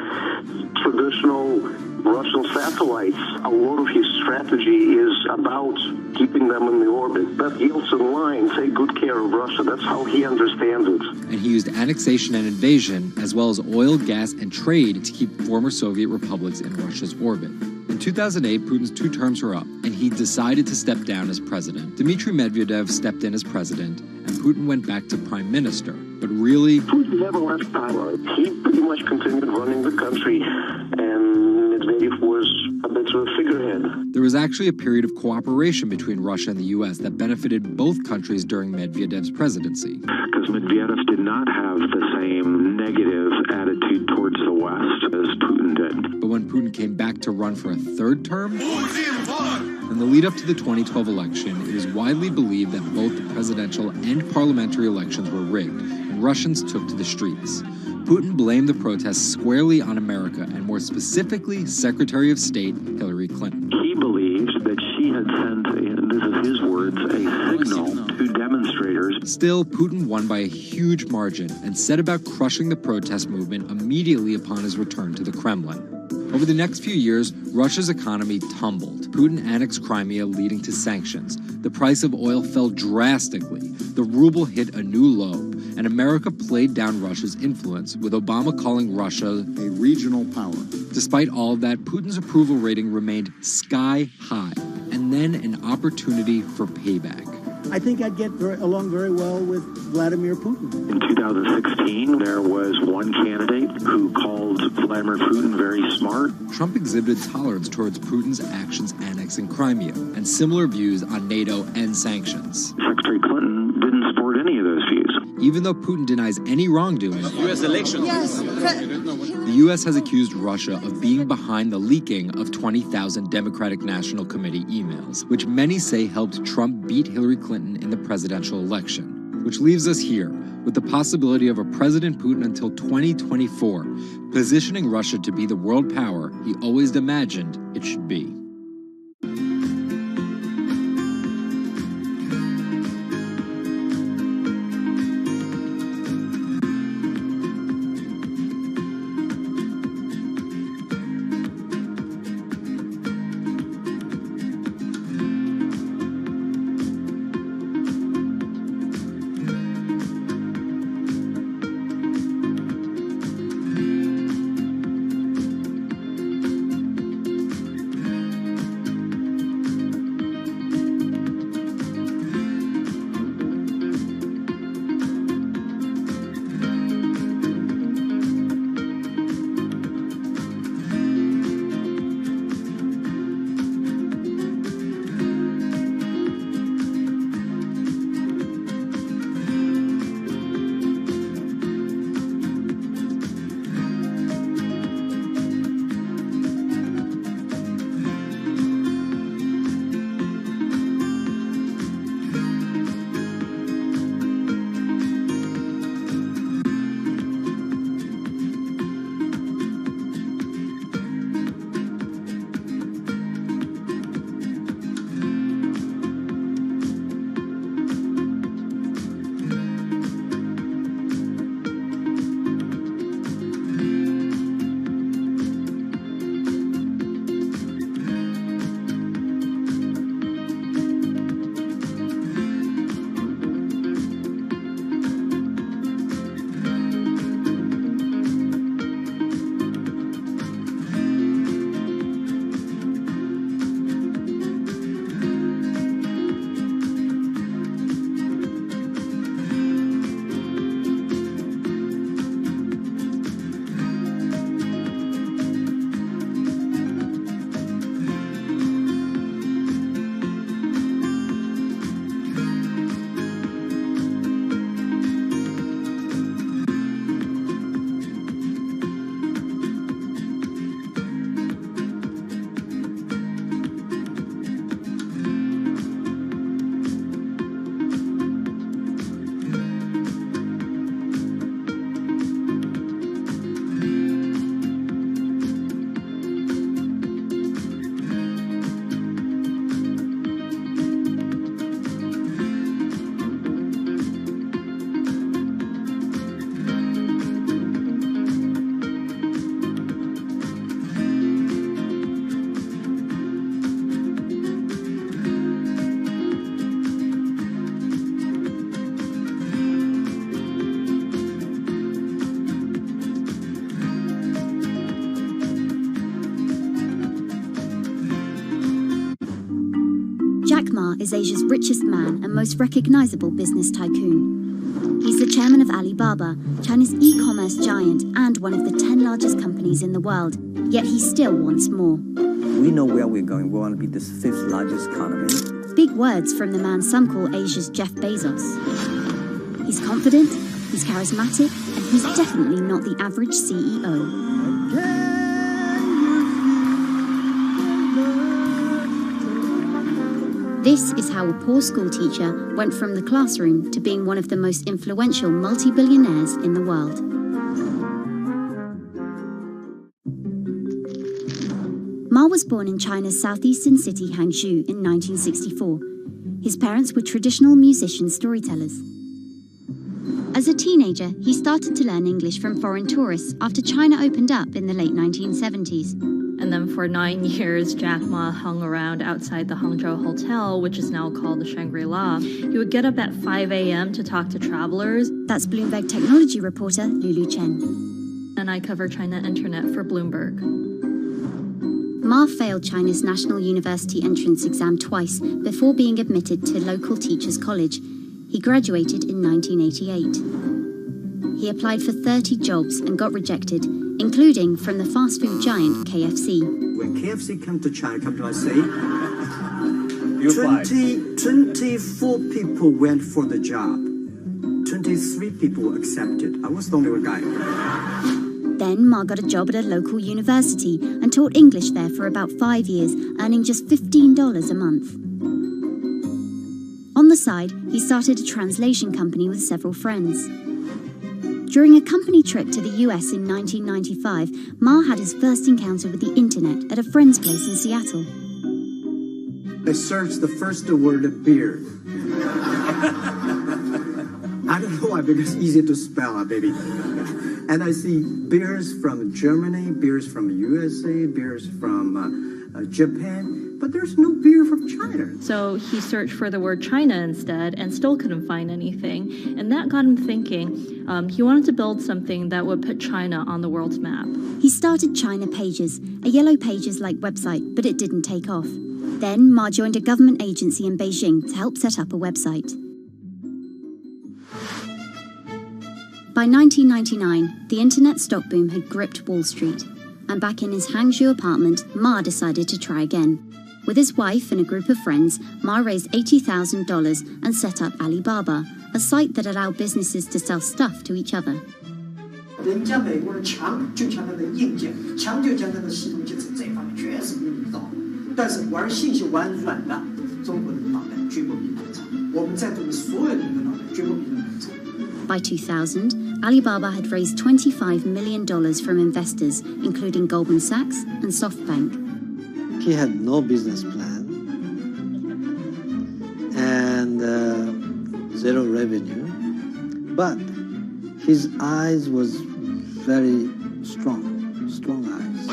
traditional Russian satellites. A lot of his strategy is about keeping them in the orbit. That Yeltsin line, take good care of Russia, that's how he understands it. And he used annexation and invasion, as well as oil, gas, and trade to keep former Soviet republics in Russia's orbit. In 2008, Putin's 2 terms were up, and he decided to step down as president. Dmitry Medvedev stepped in as president, and Putin went back to prime minister. But really, Putin never left power. He pretty much continued running the country, and Medvedev was a bit of a figurehead. There was actually a period of cooperation between Russia and the U.S. that benefited both countries during Medvedev's presidency. Because Medvedev did not have the same negative attitude towards the West as Putin did. But when Putin came back to run for a 3rd term, in the lead up to the 2012 election, it was widely believed that both the presidential and parliamentary elections were rigged, and Russians took to the streets. Putin blamed the protests squarely on America, and more specifically, Secretary of State Hillary Clinton. He believed that she had sent, and this is his words, a signal to demonstrators. Still, Putin won by a huge margin and set about crushing the protest movement immediately upon his return to the Kremlin. Over the next few years, Russia's economy tumbled. Putin annexed Crimea, leading to sanctions. The price of oil fell drastically. The ruble hit a new low, and America played down Russia's influence, with Obama calling Russia a regional power. Despite all of that, Putin's approval rating remained sky high, and then an opportunity for payback. I think I'd get along very well with Vladimir Putin. In 2016, there was one candidate who called Vladimir Putin very smart. Trump exhibited tolerance towards Putin's actions annexing Crimea, and similar views on NATO and sanctions. Secretary Clinton didn't support any of those views. Even though Putin denies any wrongdoing, U.S. elections. Yes. the U.S. has accused Russia of being behind the leaking of 20,000 Democratic National Committee emails, which many say helped Trump beat Hillary Clinton in the presidential election. Which leaves us here, with the possibility of a President Putin until 2024, positioning Russia to be the world power he always imagined it should be. Jack Ma is Asia's richest man and most recognizable business tycoon. He's the chairman of Alibaba, China's e-commerce giant and one of the 10 largest companies in the world. Yet he still wants more. We know where we're going. We want to be the 5th largest economy. Big words from the man some call Asia's Jeff Bezos. He's confident, he's charismatic, and he's definitely not the average CEO. This is how a poor school teacher went from the classroom to being one of the most influential multi-billionaires in the world. Ma was born in China's southeastern city Hangzhou in 1964. His parents were traditional musician storytellers. As a teenager, he started to learn English from foreign tourists after China opened up in the late 1970s. And then for 9 years, Jack Ma hung around outside the Hangzhou Hotel, which is now called the Shangri-La. He would get up at 5 a.m. to talk to travelers. That's Bloomberg technology reporter Lulu Chen. And I cover China Internet for Bloomberg. Ma failed China's National University entrance exam twice before being admitted to local teachers' college. He graduated in 1988. He applied for 30 jobs and got rejected, including from the fast food giant KFC. When KFC came to China, come to us say, 24 people went for the job. 23 people accepted. I was the only one guy. Then Then Ma got a job at a local university and taught English there for about 5 years, earning just $15 a month. On the side, he started a translation company with several friends. During a company trip to the US in 1995, Ma had his first encounter with the internet at a friend's place in Seattle. I searched the first word beer. I don't know why, because it's easy to spell, baby. And I see beers from Germany, beers from USA, beers from Japan, but there's no beer from China. So he searched for the word China instead and still couldn't find anything. And that got him thinking. He wanted to build something that would put China on the world's map. He started China Pages, a Yellow Pages-like website, but it didn't take off. Then Ma joined a government agency in Beijing to help set up a website. By 1999, the internet stock boom had gripped Wall Street, and back in his Hangzhou apartment, Ma decided to try again. With his wife and a group of friends, Ma raised $80,000 and set up Alibaba, a site that allowed businesses to sell stuff to each other. 人家美国人强就强它的硬件，强就强它的系统建设，这方面确实比你早。但是玩信息玩软的，中国人的脑袋绝不比他们差。我们在座的所有人的脑袋绝不比他们差。By 2000, Alibaba had raised $25 million from investors, including Goldman Sachs and SoftBank. He had no business plan and zero revenue, but his eyes was very strong eyes.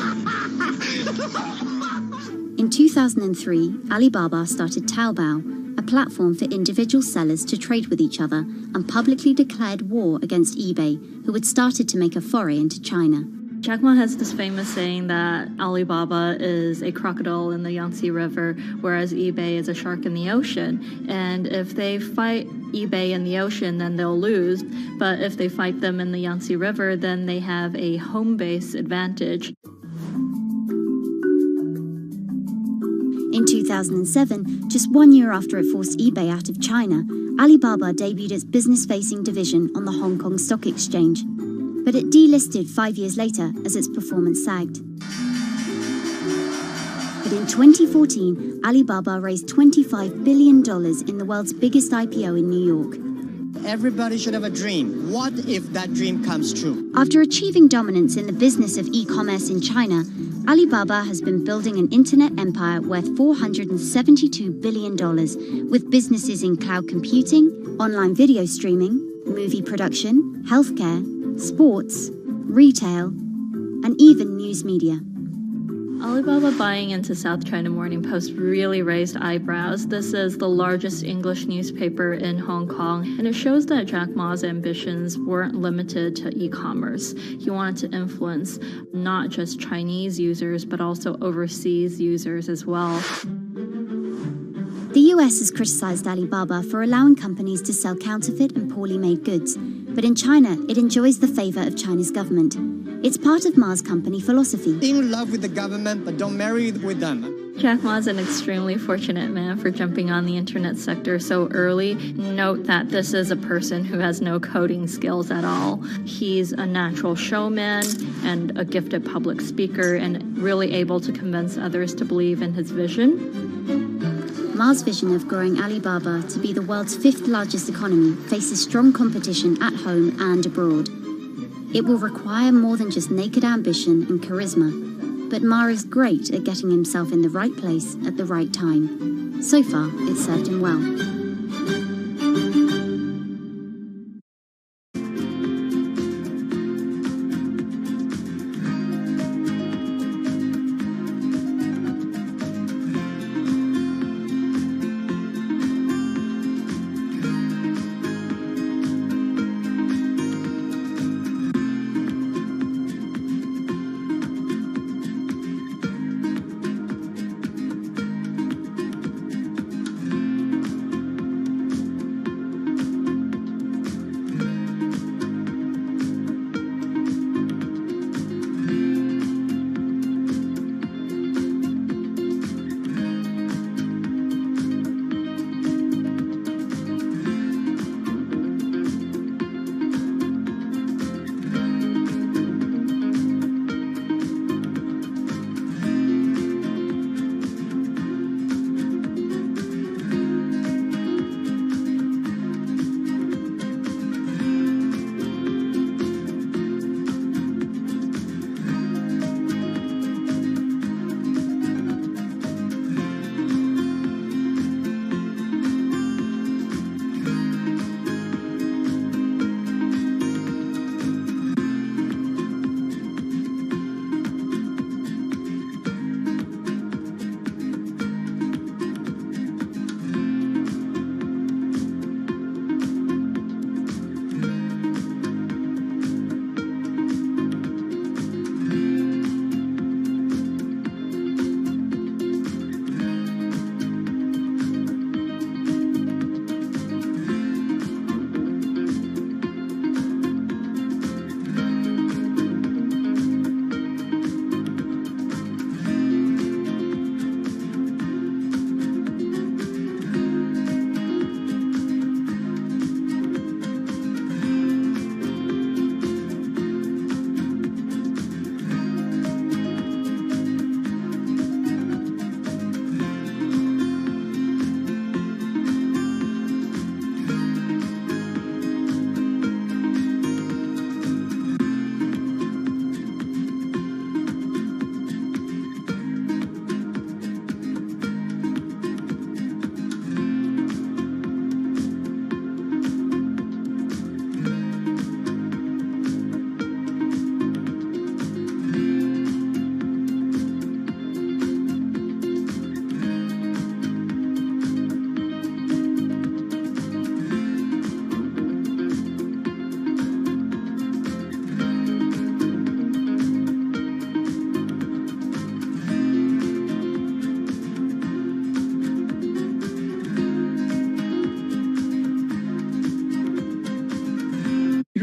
In 2003, Alibaba started Taobao, a platform for individual sellers to trade with each other, and publicly declared war against eBay, who had started to make a foray into China. Jack Ma has this famous saying that Alibaba is a crocodile in the Yangtze River, whereas eBay is a shark in the ocean. And if they fight eBay in the ocean, then they'll lose. But if they fight them in the Yangtze River, then they have a home base advantage. In 2007, just 1 year after it forced eBay out of China, Alibaba debuted its business-facing division on the Hong Kong Stock Exchange. But it delisted 5 years later as its performance sagged. But in 2014, Alibaba raised $25 billion in the world's biggest IPO in New York. Everybody should have a dream. What if that dream comes true? After achieving dominance in the business of e-commerce in China, Alibaba has been building an internet empire worth $472 billion, with businesses in cloud computing, online video streaming, movie production, healthcare, sports, retail, and even news media. Alibaba buying into South China Morning Post really raised eyebrows. This is the largest English newspaper in Hong Kong, and it shows that Jack Ma's ambitions weren't limited to e-commerce. He wanted to influence not just Chinese users, but also overseas users as well. The US has criticized Alibaba for allowing companies to sell counterfeit and poorly made goods, but in China, it enjoys the favor of China's government. It's part of Ma's company philosophy. In love with the government, but don't marry with them. Jack Ma is an extremely fortunate man for jumping on the internet sector so early. Note that this is a person who has no coding skills at all. He's a natural showman and a gifted public speaker and really able to convince others to believe in his vision. Ma's vision of growing Alibaba to be the world's 5th largest economy faces strong competition at home and abroad. It will require more than just naked ambition and charisma, but Ma is great at getting himself in the right place at the right time. So far, it's served him well.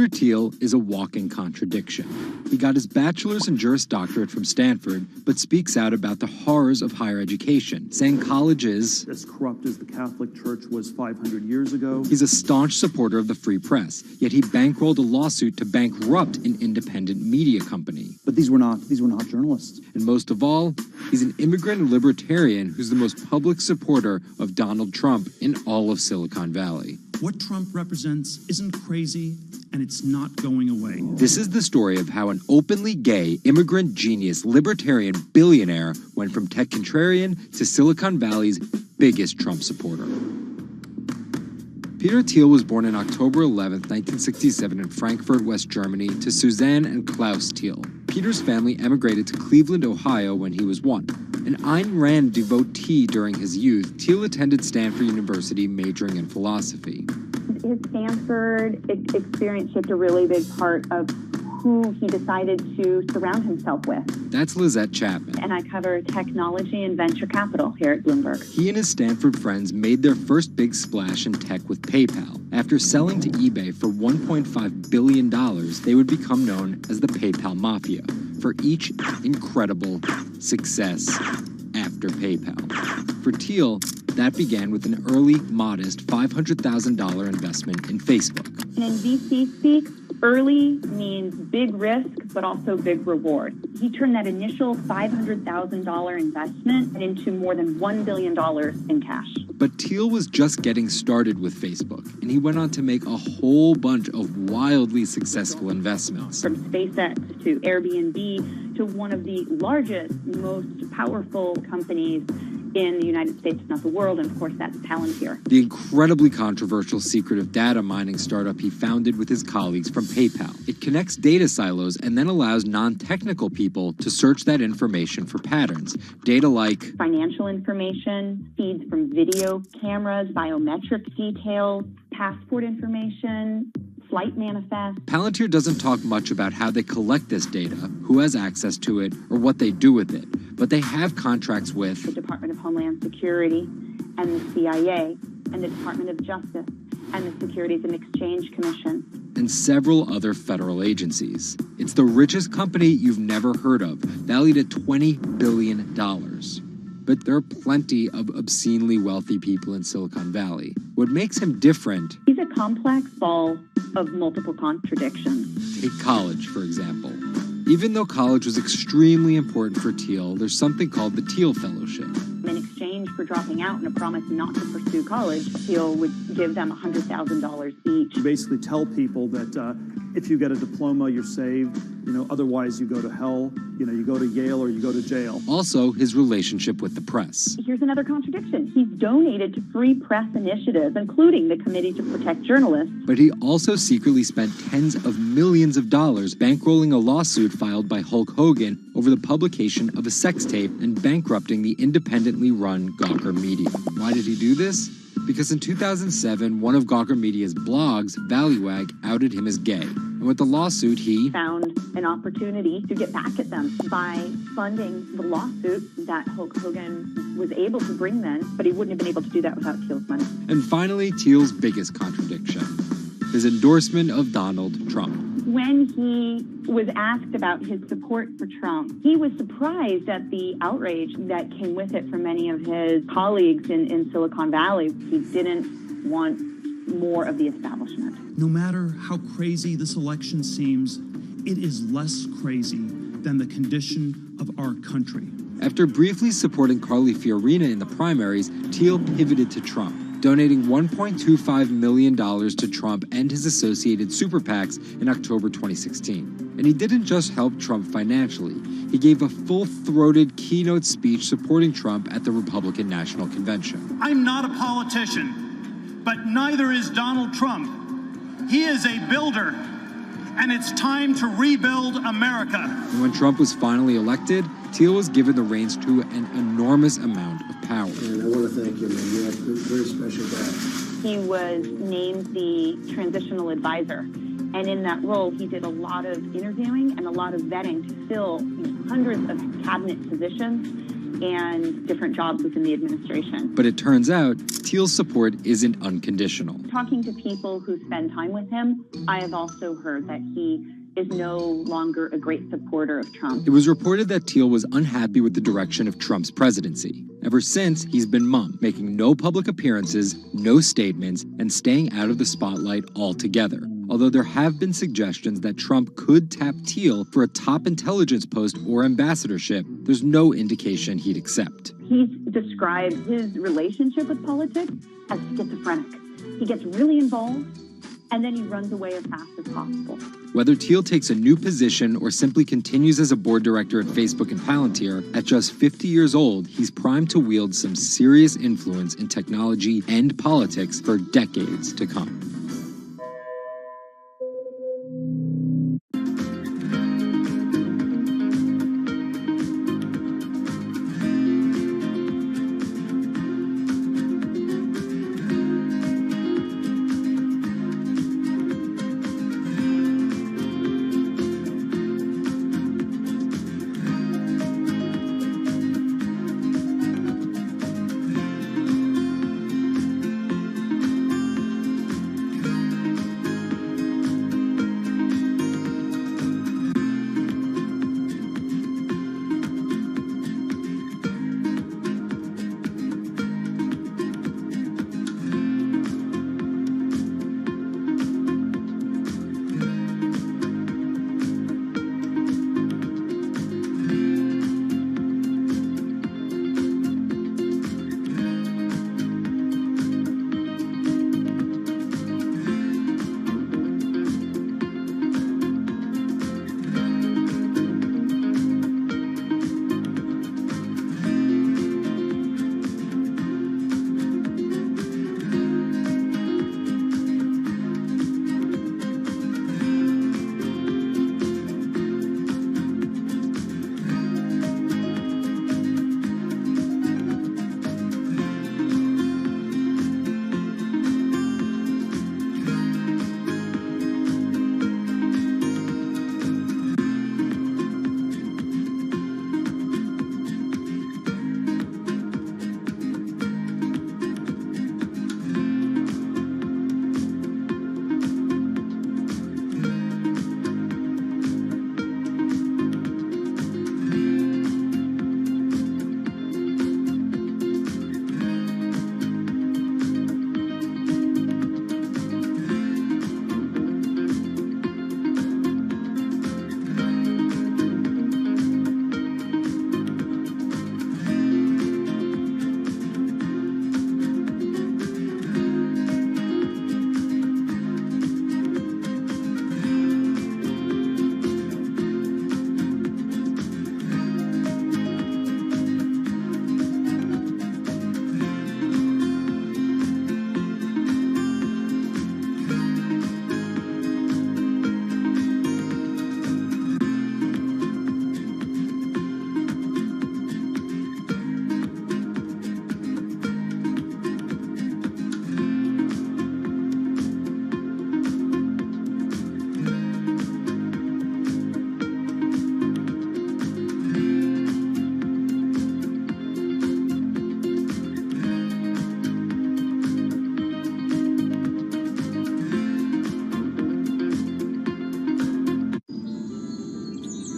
Peter Thiel is a walking contradiction. He got his bachelor's and Juris Doctorate from Stanford, but speaks out about the horrors of higher education, saying college is as corrupt as the Catholic Church was 500 years ago. He's a staunch supporter of the free press, yet he bankrolled a lawsuit to bankrupt an independent media company. But these were not journalists. And most of all, he's an immigrant libertarian who's the most public supporter of Donald Trump in all of Silicon Valley. What Trump represents isn't crazy, and it's not going away. This is the story of how an openly gay, immigrant genius, libertarian billionaire went from tech contrarian to Silicon Valley's biggest Trump supporter. Peter Thiel was born on October 11, 1967 in Frankfurt, West Germany, to Suzanne and Klaus Thiel. Peter's family emigrated to Cleveland, Ohio when he was 1. An Ayn Rand devotee during his youth, Thiel attended Stanford University majoring in philosophy. His Stanford experience shaped a really big part of who he decided to surround himself with. That's Lizette Chapman. And I cover technology and venture capital here at Bloomberg. He and his Stanford friends made their first big splash in tech with PayPal. After selling to eBay for $1.5 billion, they would become known as the PayPal Mafia for each incredible success after PayPal. For Thiel, that began with an early, modest $500,000 investment in Facebook. And in VC speak, early means big risk, but also big reward. He turned that initial $500,000 investment into more than $1 billion in cash. But Thiel was just getting started with Facebook, and he went on to make a whole bunch of wildly successful investments. From SpaceX to Airbnb to one of the largest, most powerful companies in the United States, if not the world, and of course that's Palantir. The incredibly controversial secretive data mining startup he founded with his colleagues from PayPal. It connects data silos and then allows non-technical people to search that information for patterns. Data like financial information, feeds from video cameras, biometric details, passport information, flight manifest. Palantir doesn't talk much about how they collect this data, who has access to it, or what they do with it. But they have contracts with the Department of Homeland Security and the CIA and the Department of Justice and the Securities and Exchange Commission and several other federal agencies. It's the richest company you've never heard of, valued at $20 billion. But there are plenty of obscenely wealthy people in Silicon Valley. What makes him different... He's a complex ball of multiple contradictions. Take college, for example. Even though college was extremely important for Thiel, there's something called the Thiel Fellowship. In exchange for dropping out and a promise not to pursue college, Thiel would give them $100,000 each. You basically tell people that if you get a diploma, you're saved. Otherwise you go to hell. You go to Yale or you go to jail. Also, his relationship with the press. Here's another contradiction. He's donated to free press initiatives, including the Committee to Protect Journalists. But he also secretly spent tens of millions of dollars bankrolling a lawsuit filed by Hulk Hogan over the publication of a sex tape and bankrupting the independently run Gawker Media. Why did he do this? Because in 2007, one of Gawker Media's blogs, ValueAg, outed him as gay. And with the lawsuit, he found an opportunity to get back at them by funding the lawsuit that Hulk Hogan was able to bring then, but he wouldn't have been able to do that without Thiel's money. And finally, Thiel's biggest contradiction, his endorsement of Donald Trump. When he was asked about his support for Trump, he was surprised at the outrage that came with it from many of his colleagues in Silicon Valley. He didn't want more of the establishment. No matter how crazy this election seems, it is less crazy than the condition of our country. After briefly supporting Carly Fiorina in the primaries, Thiel pivoted to Trump, donating $1.25 million to Trump and his associated super PACs in October 2016. And he didn't just help Trump financially. He gave a full-throated keynote speech supporting Trump at the Republican National Convention. I'm not a politician, but neither is Donald Trump. He is a builder, and it's time to rebuild America. And when Trump was finally elected, Thiel was given the reins to an enormous amount of power. And I want to thank you, man. You have a very special guy. He was named the transitional advisor. And in that role, he did a lot of interviewing and a lot of vetting to fill hundreds of cabinet positions and different jobs within the administration. But it turns out Thiel's support isn't unconditional. Talking to people who spend time with him, I have also heard that he is no longer a great supporter of Trump. It was reported that Thiel was unhappy with the direction of Trump's presidency. Ever since, he's been mum, making no public appearances, no statements, and staying out of the spotlight altogether. Although there have been suggestions that Trump could tap Thiel for a top intelligence post or ambassadorship, there's no indication he'd accept. He's described his relationship with politics as schizophrenic. He gets really involved, and then he runs away as fast as possible. Whether Thiel takes a new position or simply continues as a board director at Facebook and Palantir, at just 50 years old, he's primed to wield some serious influence in technology and politics for decades to come.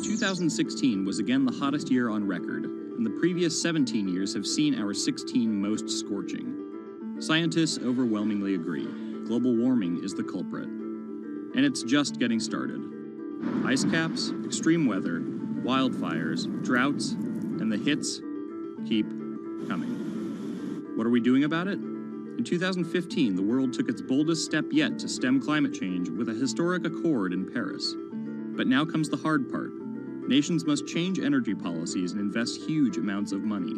Two 2016 was again the hottest year on record, and the previous 17 years have seen our 16 most scorching. Scientists overwhelmingly agree. Global warming is the culprit. And it's just getting started. Ice caps, extreme weather, wildfires, droughts, and the hits keep coming. What are we doing about it? In 2015, the world took its boldest step yet to stem climate change with a historic accord in Paris. But now comes the hard part. Nations must change energy policies and invest huge amounts of money,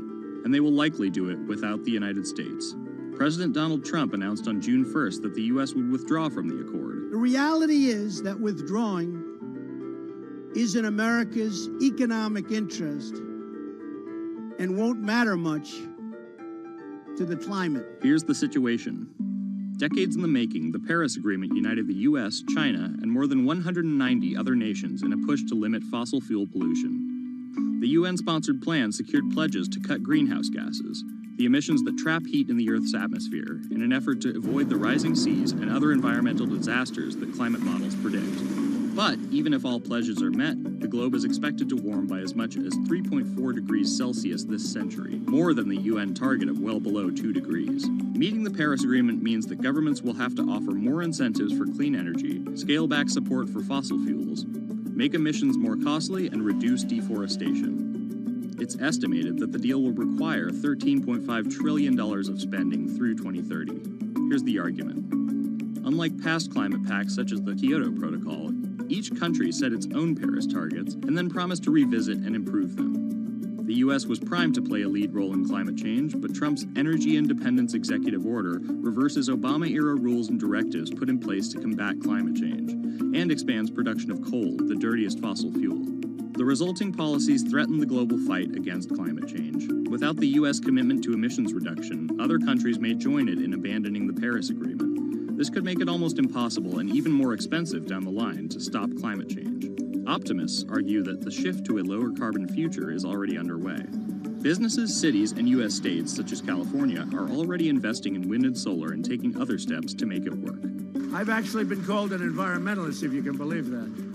and they will likely do it without the United States. President Donald Trump announced on June 1st that the U.S. would withdraw from the accord. The reality is that withdrawing is in America's economic interest and won't matter much to the climate. Here's the situation. Decades in the making, the Paris Agreement united the U.S., China, and more than 190 other nations in a push to limit fossil fuel pollution. The UN-sponsored plan secured pledges to cut greenhouse gases, the emissions that trap heat in the Earth's atmosphere, in an effort to avoid the rising seas and other environmental disasters that climate models predict. But even if all pledges are met, the globe is expected to warm by as much as 3.4 degrees Celsius this century, more than the UN target of well below 2 degrees. Meeting the Paris Agreement means that governments will have to offer more incentives for clean energy, scale back support for fossil fuels, make emissions more costly, and reduce deforestation. It's estimated that the deal will require $13.5 trillion of spending through 2030. Here's the argument. Unlike past climate pacts such as the Kyoto Protocol, each country set its own Paris targets and then promised to revisit and improve them. The U.S. was primed to play a lead role in climate change, but Trump's energy independence executive order reverses Obama-era rules and directives put in place to combat climate change, and expands production of coal, the dirtiest fossil fuel. The resulting policies threaten the global fight against climate change. Without the U.S. commitment to emissions reduction, other countries may join it in abandoning the Paris Agreement. This could make it almost impossible and even more expensive down the line to stop climate change. Optimists argue that the shift to a lower carbon future is already underway. Businesses, cities, and U.S. states, such as California, are already investing in wind and solar and taking other steps to make it work. I've actually been called an environmentalist, if you can believe that.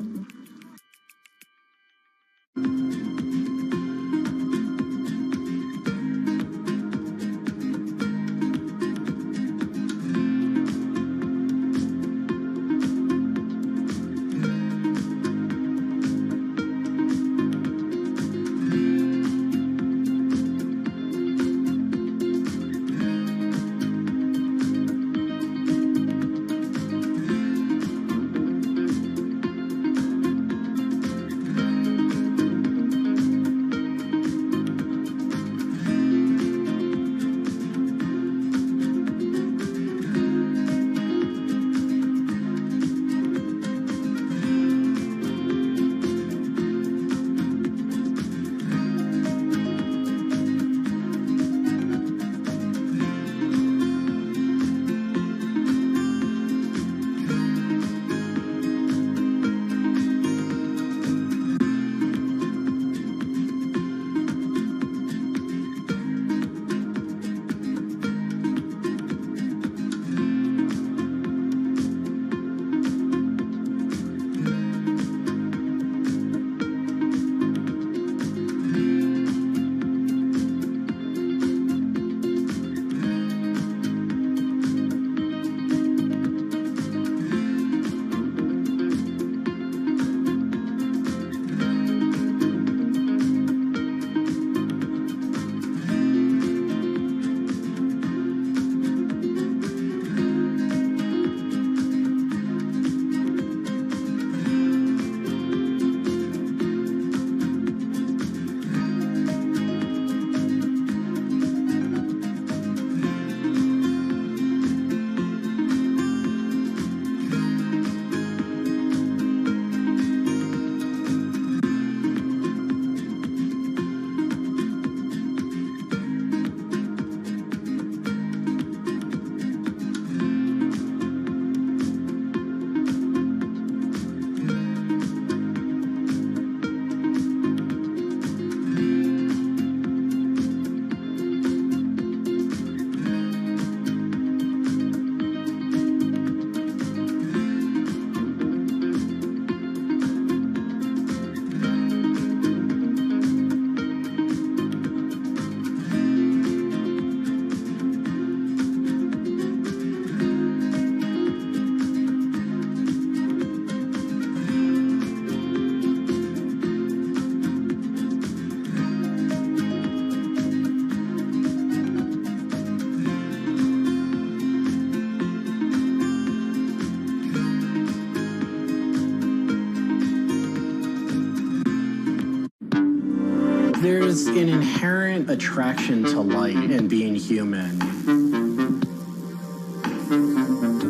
There's an inherent attraction to light and being human.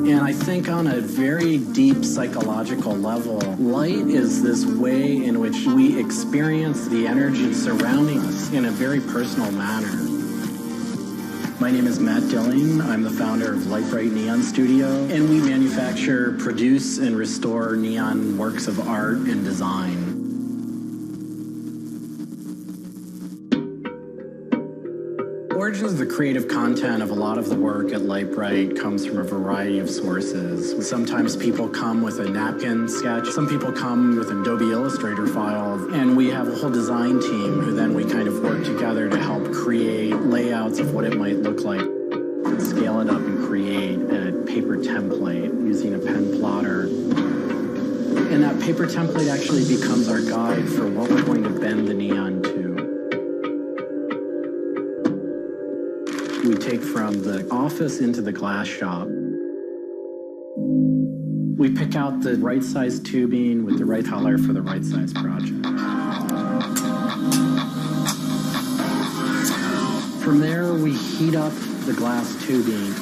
And I think on a very deep psychological level, light is this way in which we experience the energy surrounding us in a very personal manner. My name is Matt Dilling. I'm the founder of Light Bright Neon Studio, and we manufacture, produce, and restore neon works of art and design. origins of the creative content of a lot of the work at Lightbright comes from a variety of sources. Sometimes people come with a napkin sketch. Some people come with an Adobe Illustrator file. And we have a whole design team who then we kind of work together to help create layouts of what it might look like. Scale it up and create a paper template using a pen plotter. And that paper template actually becomes our guide for what we're going to bend the neon to. We take from the office into the glass shop. We pick out the right size tubing with the right color for the right size project. From there, we heat up the glass tubing.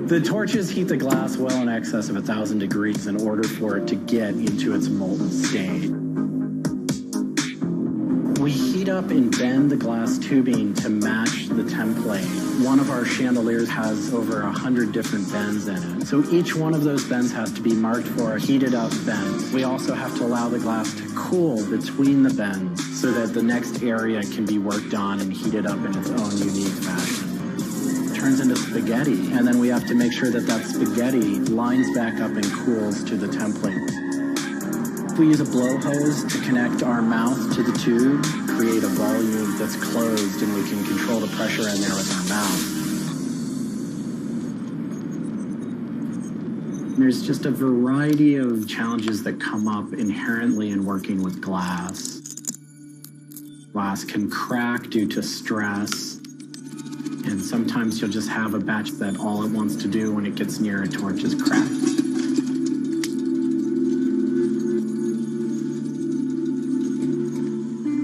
The torches heat the glass well in excess of 1,000 degrees in order for it to get into its molten state. We heat up and bend the glass tubing to match the template. One of our chandeliers has over 100 different bends in it. So each one of those bends has to be marked for a heated up bend. We also have to allow the glass to cool between the bends so that the next area can be worked on and heated up in its own unique fashion. It turns into spaghetti, and then we have to make sure that that spaghetti lines back up and cools to the template. We use a blow hose to connect our mouth to the tube, create a volume that's closed, and we can control the pressure in there with our mouth. There's just a variety of challenges that come up inherently in working with glass. Glass can crack due to stress, and sometimes you'll just have a batch that all it wants to do when it gets near a torch is crack.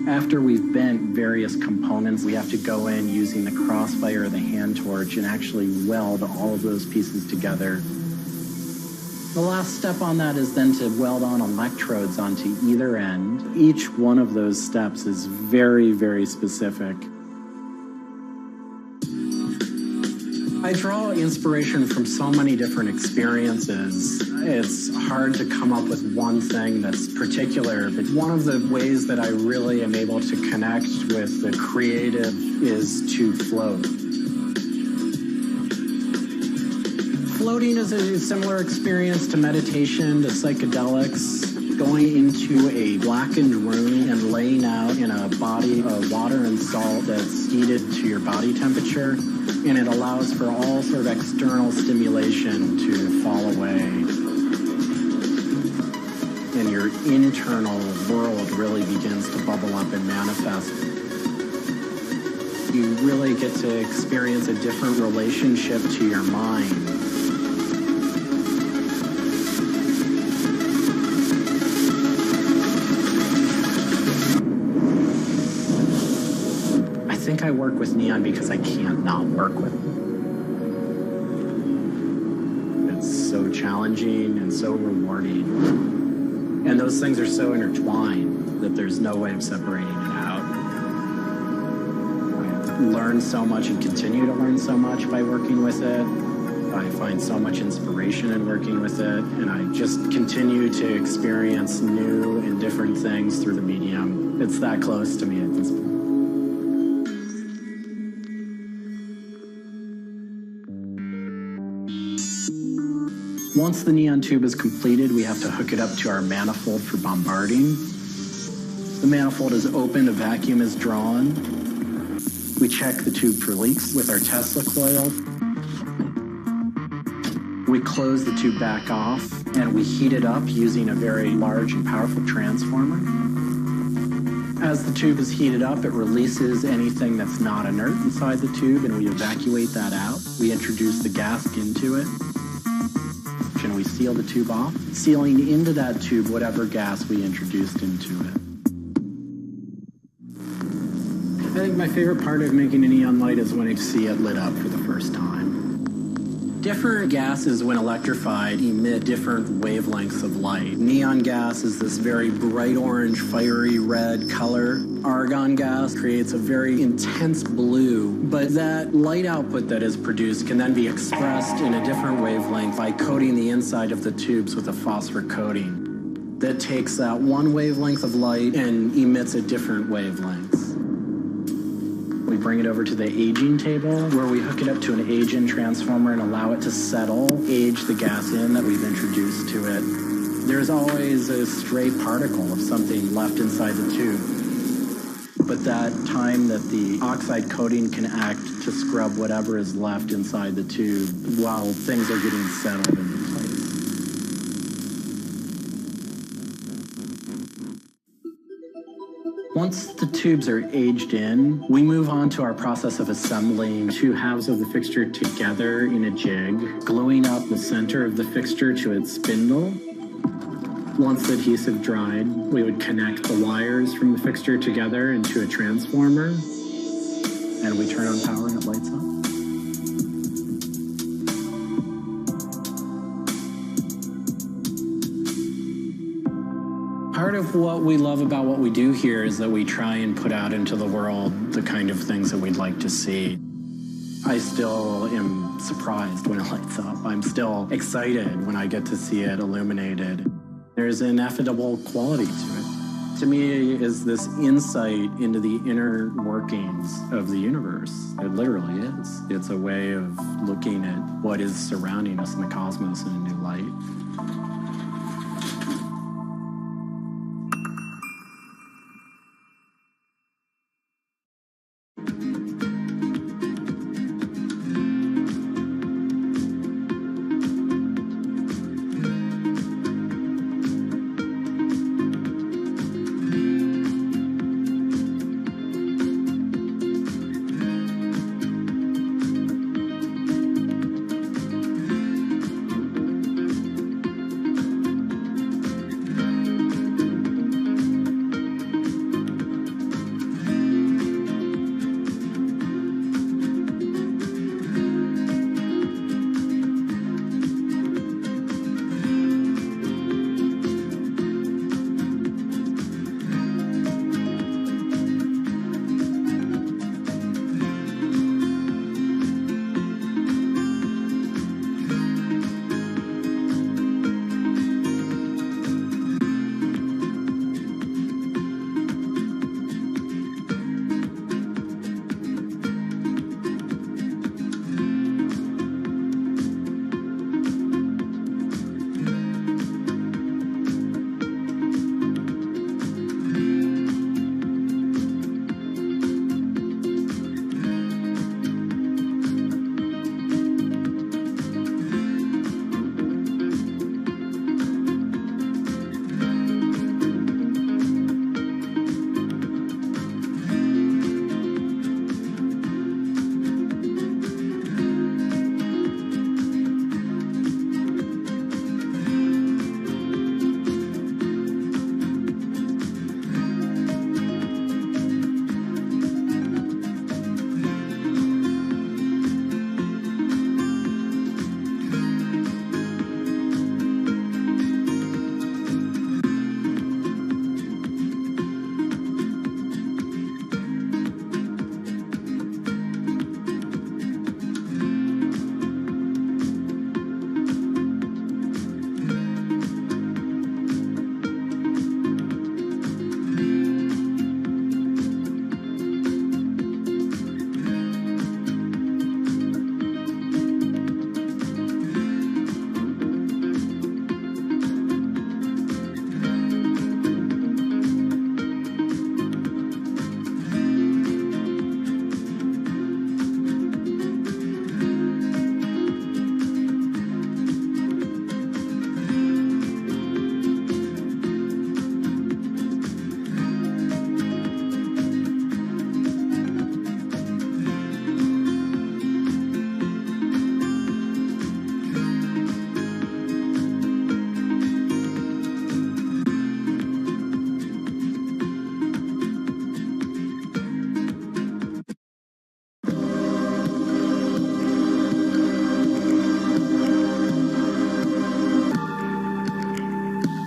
After we've bent various components, we have to go in using the crossfire or the hand torch and actually weld all of those pieces together. The last step on that is then to weld on electrodes onto either end. Each one of those steps is very, very specific. I draw inspiration from so many different experiences. It's hard to come up with one thing that's particular, but one of the ways that I really am able to connect with the creative is to float. Floating is a similar experience to meditation, to psychedelics. Going into a blackened room and laying out in a body of water and salt that's heated to your body temperature, and it allows for all sort of external stimulation to fall away. And your internal world really begins to bubble up and manifest. You really get to experience a different relationship to your mind. I think I work with neon because I can't not work with it. It's so challenging and so rewarding. And those things are so intertwined that there's no way of separating it out. I've learned so much and continue to learn so much by working with it. I find so much inspiration in working with it, and I just continue to experience new and different things through the medium. It's that close to me at this point. Once the neon tube is completed, we have to hook it up to our manifold for bombarding. The manifold is opened, a vacuum is drawn. We check the tube for leaks with our Tesla coil. We close the tube back off, and we heat it up using a very large and powerful transformer. As the tube is heated up, it releases anything that's not inert inside the tube, and we evacuate that out. We introduce the gas into it, and we seal the tube off, sealing into that tube whatever gas we introduced into it. I think my favorite part of making a neon light is when I see it lit up for the first time. Different gases, when electrified, emit different wavelengths of light. Neon gas is this very bright orange, fiery red color. Argon gas creates a very intense blue, but that light output that is produced can then be expressed in a different wavelength by coating the inside of the tubes with a phosphor coating that takes that one wavelength of light and emits a different wavelength. We bring it over to the aging table where we hook it up to an age-in transformer and allow it to settle, age the gas in that we've introduced to it. There's always a stray particle of something left inside the tube. But that time that the oxide coating can act to scrub whatever is left inside the tube while things are getting settled into place. Once the tubes are aged in, we move on to our process of assembling two halves of the fixture together in a jig, gluing up the center of the fixture to its spindle. Once the adhesive dried, we would connect the wires from the fixture together into a transformer, and we turn on power and it lights up. Part of what we love about what we do here is that we try and put out into the world the kind of things that we'd like to see. I still am surprised when it lights up. I'm still excited when I get to see it illuminated. There's an ineffable quality to it. To me, is this insight into the inner workings of the universe. It literally is. It's a way of looking at what is surrounding us in the cosmos in a new light.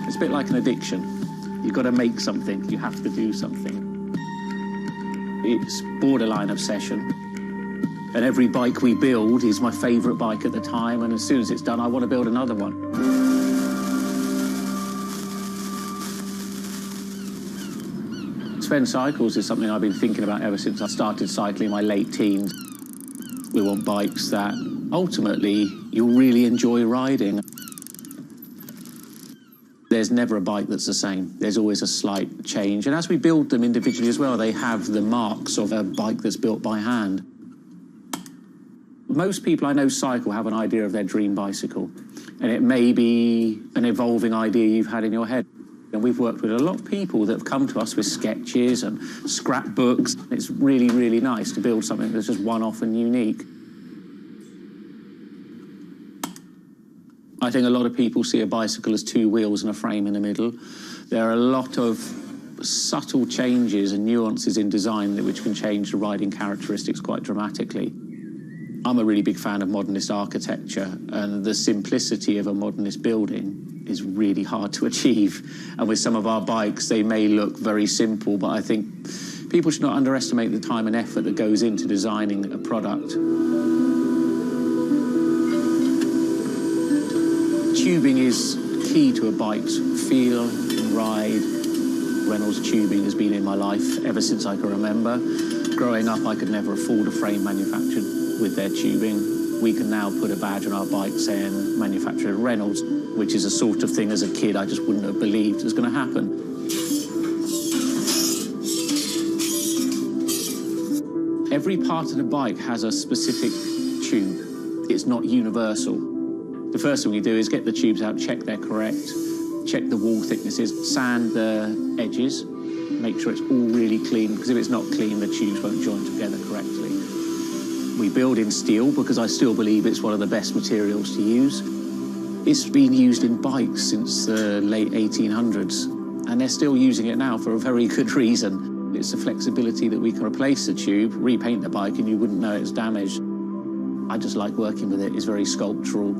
It's a bit like an addiction. You've got to make something. You have to do something. It's borderline obsession. And every bike we build is my favourite bike at the time, and as soon as it's done, I want to build another one. Sven cycles is something I've been thinking about ever since I started cycling in my late teens. We want bikes that ultimately you'll really enjoy riding. There's never a bike that's the same. There's always a slight change. And as we build them individually as well, they have the marks of a bike that's built by hand. Most people I know cycle have an idea of their dream bicycle. And it may be an evolving idea you've had in your head. And we've worked with a lot of people that have come to us with sketches and scrapbooks. It's really, really nice to build something that's just one-off and unique. I think a lot of people see a bicycle as two wheels and a frame in the middle. There are a lot of subtle changes and nuances in design which can change the riding characteristics quite dramatically. I'm a really big fan of modernist architecture, and the simplicity of a modernist building is really hard to achieve. And with some of our bikes, they may look very simple, but I think people should not underestimate the time and effort that goes into designing a product. Tubing is key to a bike's feel and ride. Reynolds tubing has been in my life ever since I can remember. Growing up, I could never afford a frame manufactured with their tubing. We can now put a badge on our bike saying manufactured at Reynolds, which is a sort of thing as a kid I just wouldn't have believed was going to happen. Every part of the bike has a specific tube. It's not universal. The first thing we do is get the tubes out, check they're correct, check the wall thicknesses, sand the edges, make sure it's all really clean, because if it's not clean, the tubes won't join together correctly. We build in steel because I still believe it's one of the best materials to use. It's been used in bikes since the late 1800s, and they're still using it now for a very good reason. It's the flexibility that we can replace the tube, repaint the bike, and you wouldn't know it's damaged. I just like working with it. It's very sculptural.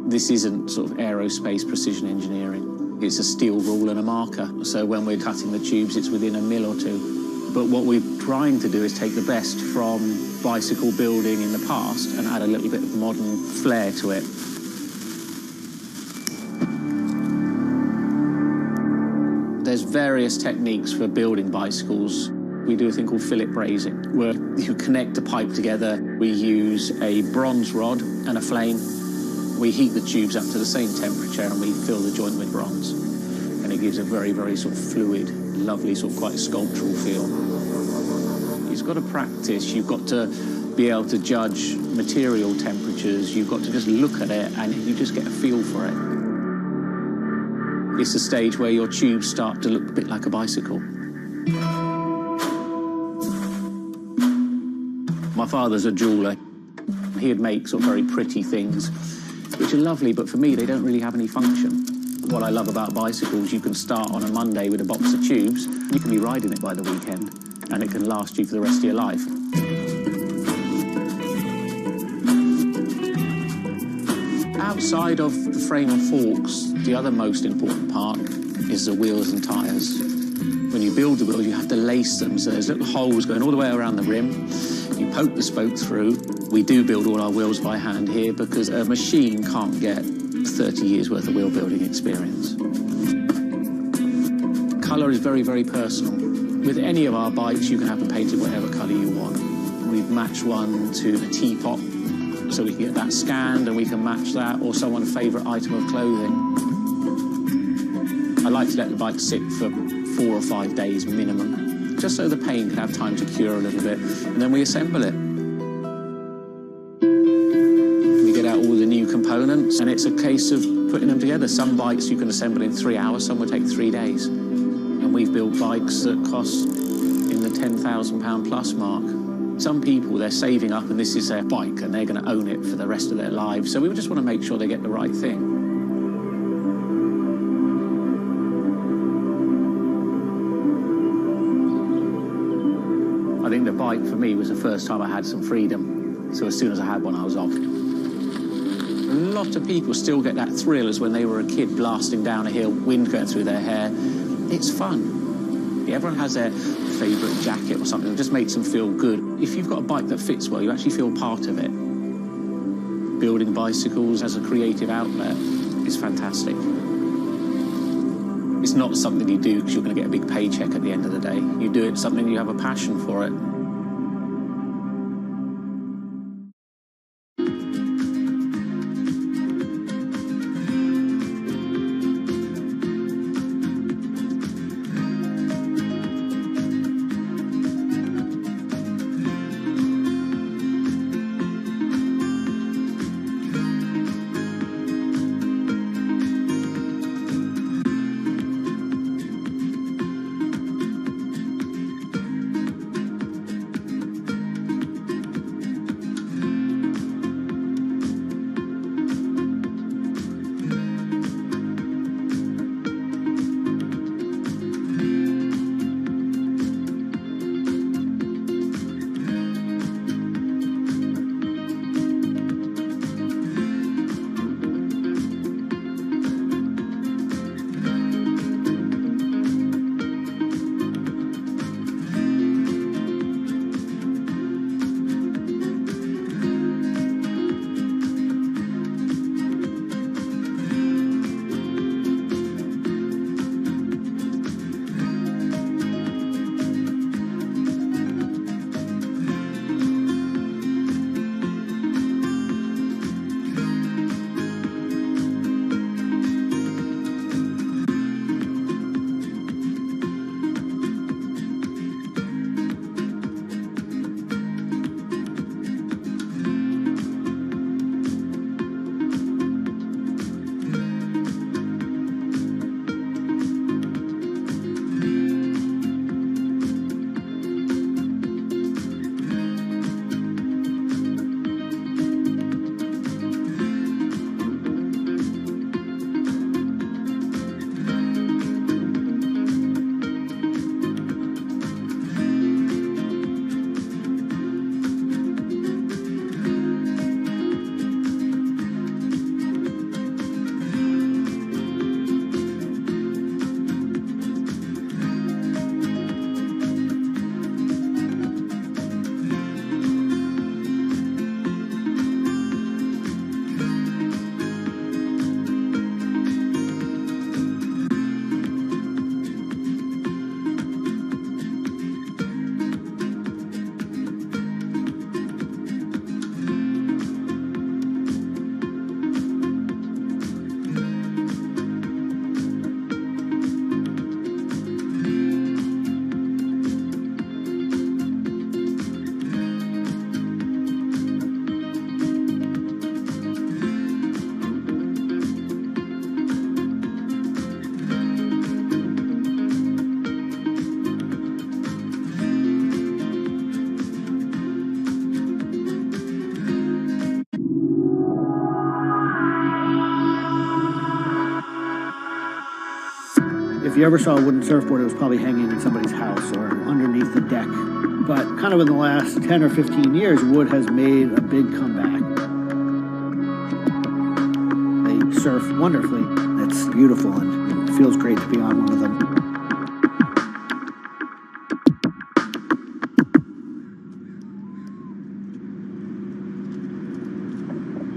This isn't sort of aerospace precision engineering. It's a steel rule and a marker. So when we're cutting the tubes, it's within a mil or two. But what we're trying to do is take the best from bicycle building in the past and add a little bit of modern flair to it. There's various techniques for building bicycles. We do a thing called fillet brazing, where you connect a pipe together. We use a bronze rod and a flame. We heat the tubes up to the same temperature and we fill the joint with bronze. And it gives a very, very sort of fluid, lovely, sort of quite sculptural feel. You've got to practice. You've got to be able to judge material temperatures. You've got to just look at it and you just get a feel for it. It's a stage where your tubes start to look a bit like a bicycle. My father's a jeweller. He'd make sort of very pretty things, which are lovely, but for me, they don't really have any function. What I love about bicycles, you can start on a Monday with a box of tubes. You can be riding it by the weekend, and it can last you for the rest of your life. Outside of the frame and forks, the other most important part is the wheels and tyres. When you build the wheels, you have to lace them, so there's little holes going all the way around the rim. You poke the spoke through. We do build all our wheels by hand here because a machine can't get 30 years worth of wheel building experience. Colour is very, very personal. With any of our bikes, you can have them painted whatever colour you want. We've matched one to a teapot, so we can get that scanned and we can match that, or someone's favourite item of clothing. I like to let the bike sit for 4 or 5 days minimum, just so the paint can have time to cure a little bit, and then we assemble it. We get out all the new components, and it's a case of putting them together. Some bikes you can assemble in 3 hours, some will take 3 days. And we've built bikes that cost in the £10,000 plus mark. Some people, they're saving up and this is their bike and they're going to own it for the rest of their lives. So we just want to make sure they get the right thing. I think the bike for me was the first time I had some freedom. So as soon as I had one, I was off. A lot of people still get that thrill as when they were a kid blasting down a hill, wind going through their hair. It's fun. Everyone has their favourite jacket or something that just makes them feel good. If you've got a bike that fits well, you actually feel part of it. Building bicycles as a creative outlet is fantastic. It's It's not something you do because you're going to get a big paycheck at the end of the day. You do it something you have a passion for it. If you ever saw a wooden surfboard, it was probably hanging in somebody's house or underneath the deck. But kind of in the last 10 or 15 years, wood has made a big comeback. They surf wonderfully. It's beautiful and it feels great to be on one of them.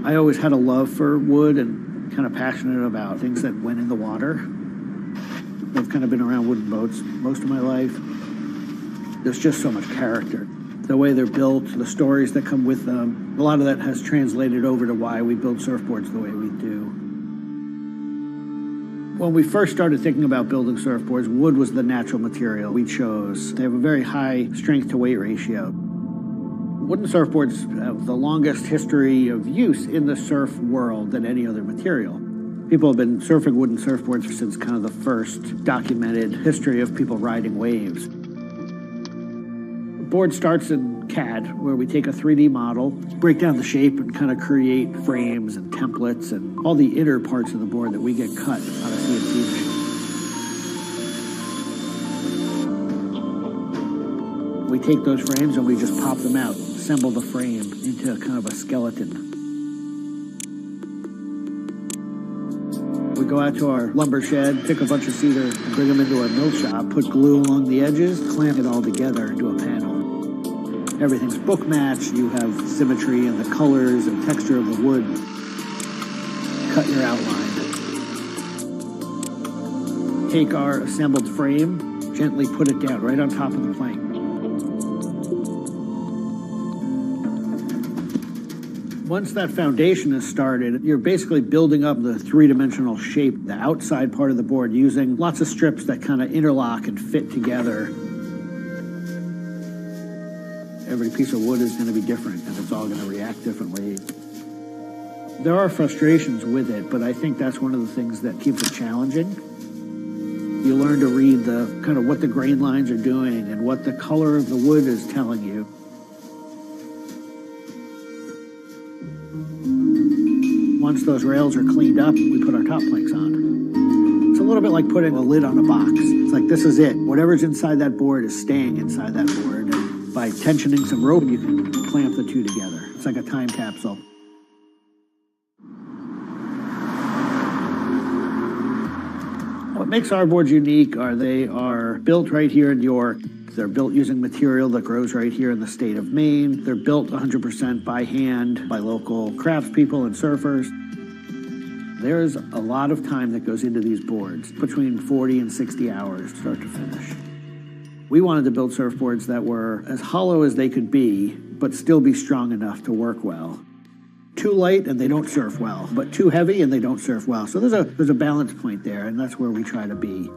I always had a love for wood and kind of passionate about things that went in the water. I've kind of been around wooden boats most of my life. There's just so much character. The way they're built, the stories that come with them, a lot of that has translated over to why we build surfboards the way we do. When we first started thinking about building surfboards, wood was the natural material we chose. They have a very high strength to weight ratio. Wooden surfboards have the longest history of use in the surf world than any other material. People have been surfing wooden surfboards since kind of the first documented history of people riding waves. The board starts in CAD, where we take a 3D model, break down the shape, and kind of create frames and templates and all the inner parts of the board that we get cut on a CNC machine. We take those frames and we just pop them out, assemble the frame into kind of a skeleton. We go out to our lumber shed, pick a bunch of cedar, and bring them into our mill shop, put glue along the edges, clamp it all together into a panel. Everything's book matched, you have symmetry in the colors and texture of the wood. Cut your outline. Take our assembled frame, gently put it down right on top of the plank. Once that foundation is started, you're basically building up the three-dimensional shape, the outside part of the board, using lots of strips that kind of interlock and fit together. Every piece of wood is going to be different, and it's all going to react differently. There are frustrations with it, but I think that's one of the things that keeps it challenging. You learn to read the kind of what the grain lines are doing and what the color of the wood is telling you. Once those rails are cleaned up, we put our top planks on. It's a little bit like putting a lid on a box. It's like, this is it. Whatever's inside that board is staying inside that board. And by tensioning some rope, you can clamp the two together. It's like a time capsule. What makes our boards unique are they are built right here in York. They're built using material that grows right here in the state of Maine. They're built 100% by hand by local craftspeople and surfers. There's a lot of time that goes into these boards, between 40 and 60 hours, start to finish. We wanted to build surfboards that were as hollow as they could be, but still be strong enough to work well. Too light and they don't surf well, but too heavy and they don't surf well. So there's a balance point there, and that's where we try to be.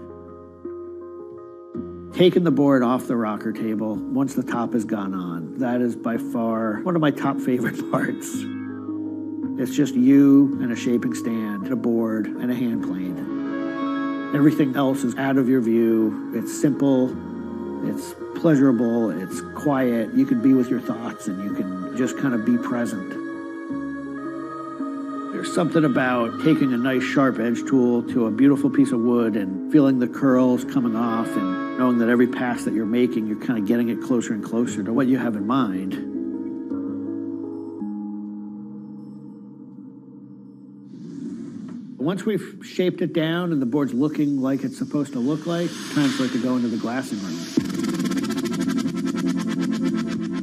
Taking the board off the rocker table once the top has gone on, that is by far one of my top favorite parts. It's just you and a shaping stand, a board, and a hand plane. Everything else is out of your view. It's simple, it's pleasurable, it's quiet. You can be with your thoughts and you can just kind of be present. There's something about taking a nice sharp edge tool to a beautiful piece of wood and feeling the curls coming off and knowing that every pass that you're making, you're kind of getting it closer and closer to what you have in mind. Once we've shaped it down and the board's looking like it's supposed to look like, time for it to go into the glassing room.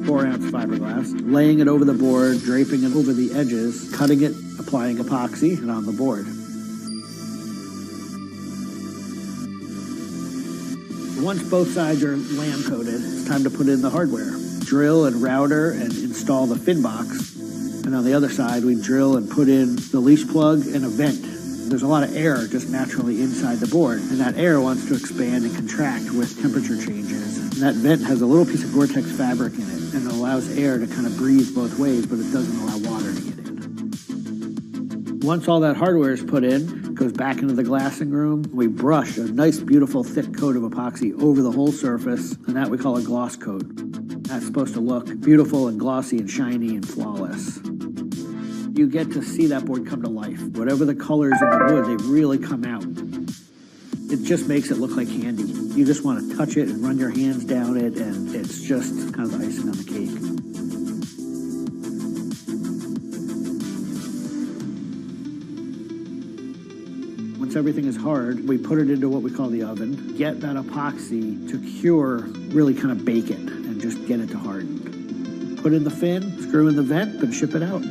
4-ounce fiberglass, laying it over the board, draping it over the edges, cutting it, applying epoxy, and on the board. Once both sides are lamb coated, it's time to put in the hardware. Drill and router and install the fin box. And on the other side, we drill and put in the leash plug and a vent. There's a lot of air just naturally inside the board, and that air wants to expand and contract with temperature changes. And that vent has a little piece of Gore-Tex fabric in it, and it allows air to kind of breathe both ways, but it doesn't allow water to get in. Once all that hardware is put in, it goes back into the glassing room. We brush a nice, beautiful, thick coat of epoxy over the whole surface, and that we call a gloss coat. That's supposed to look beautiful and glossy and shiny and flawless. You get to see that board come to life. Whatever the colors in the wood, they really come out. It just makes it look like candy. You just want to touch it and run your hands down it, and it's just kind of the icing on the cake. Once everything is hard, we put it into what we call the oven, get that epoxy to cure, really kind of bake it, and just get it to harden. Put in the fin, screw in the vent, and ship it out.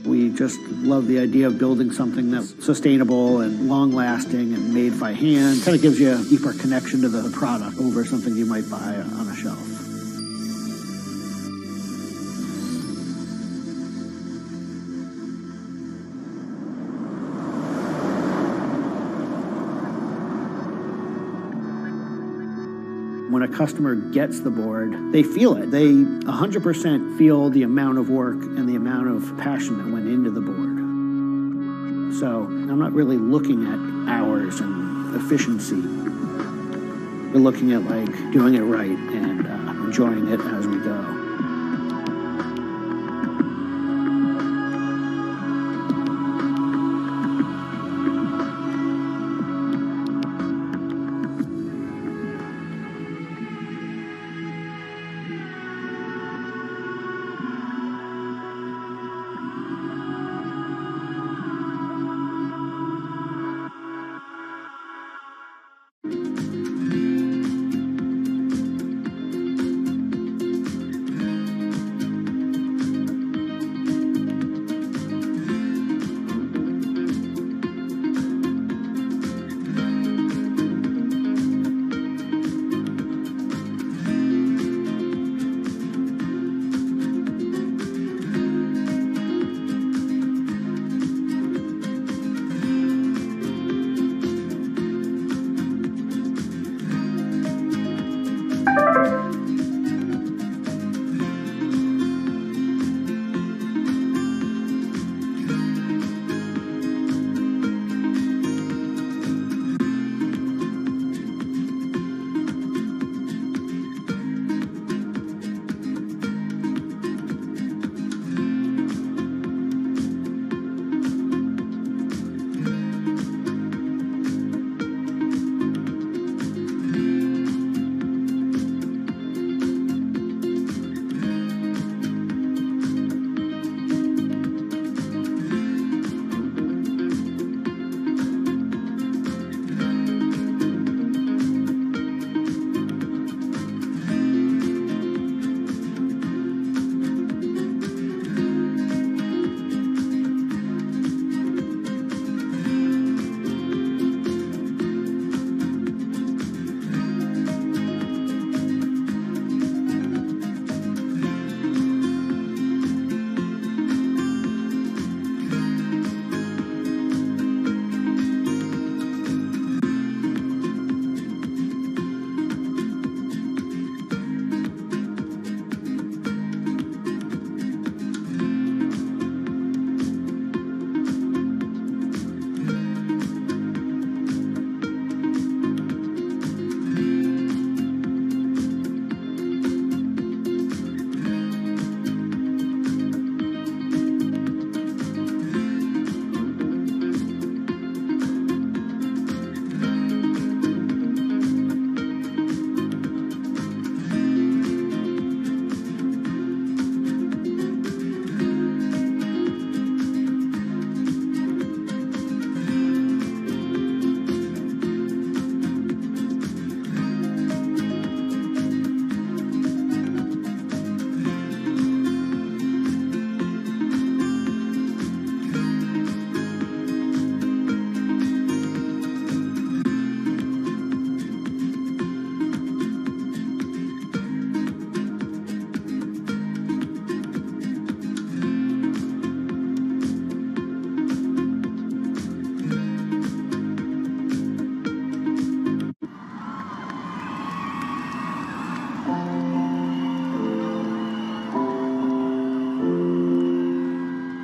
We just love the idea of building something that's sustainable and long-lasting and made by hand. Kind of gives you a deeper connection to the product over something you might buy on a shelf. When a customer gets the board, they feel it. They 100% feel the amount of work and the amount of passion that went into the board. So I'm not really looking at hours and efficiency. We're looking at like doing it right and enjoying it as we go.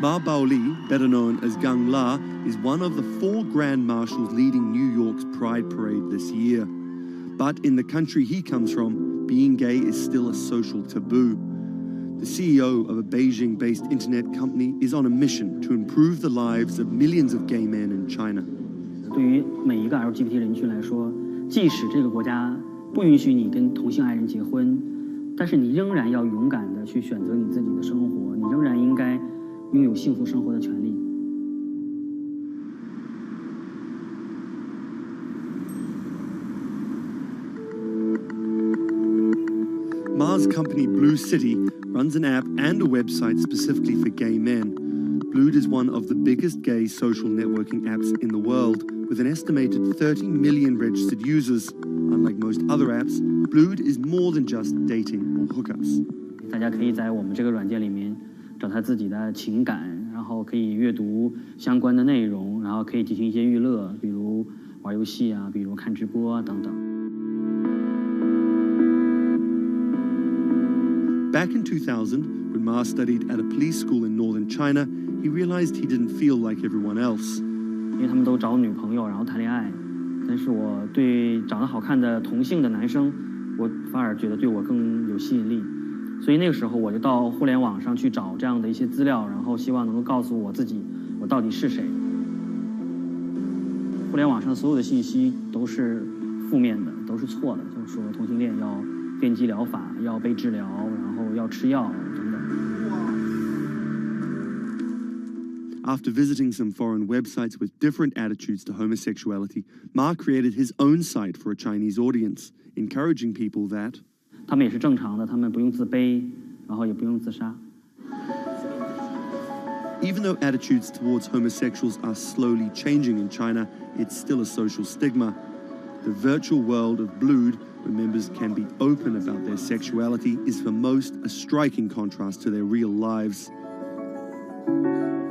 Ma Baoli, better known as Gang La, is one of the 4 Grand Marshals leading New York's Pride Parade this year. But in the country he comes from, being gay is still a social taboo. The CEO of a Beijing-based internet company is on a mission to improve the lives of millions of gay men in China. 对于每一个 LGBT 人群来说，即使这个国家不允许你跟同性爱人结婚，但是你仍然要勇敢地去选择你自己的生活，你仍然应该拥有幸福生活的权利。Ma's company Blue City runs an app and a website specifically for gay men. Blued is one of the biggest gay social networking apps in the world, with an estimated 30 million registered users. Unlike most other apps, Blued is more than just dating or hookups. 大家可以在我们这个软件里面找他自己的情感，然后可以阅读相关的内容，然后可以进行一些娱乐，比如玩游戏啊，比如看直播等等。Back in 2000, when Ma studied at a police school in northern China, he realized he didn't feel like everyone else. 因为他们都找女朋友，然后谈恋爱，但是我对长得好看的同性的男生，我反而觉得对我更有吸引力。所以那个时候我就到互联网上去找这样的一些资料，然后希望能够告诉我自己我到底是谁。互联网上所有的信息都是负面的，都是错的，就是说同性恋要电击疗法，要被治疗，然后要吃药等等。After visiting some foreign websites with different attitudes to homosexuality, Ma created his own site for a Chinese audience, encouraging people that 他们也是正常的，他们不用自卑，然后也不用自杀。Even though attitudes towards homosexuals are slowly changing in China, it's still a social stigma. The virtual world of Blued, where members can be open about their sexuality, is for most a striking contrast to their real lives.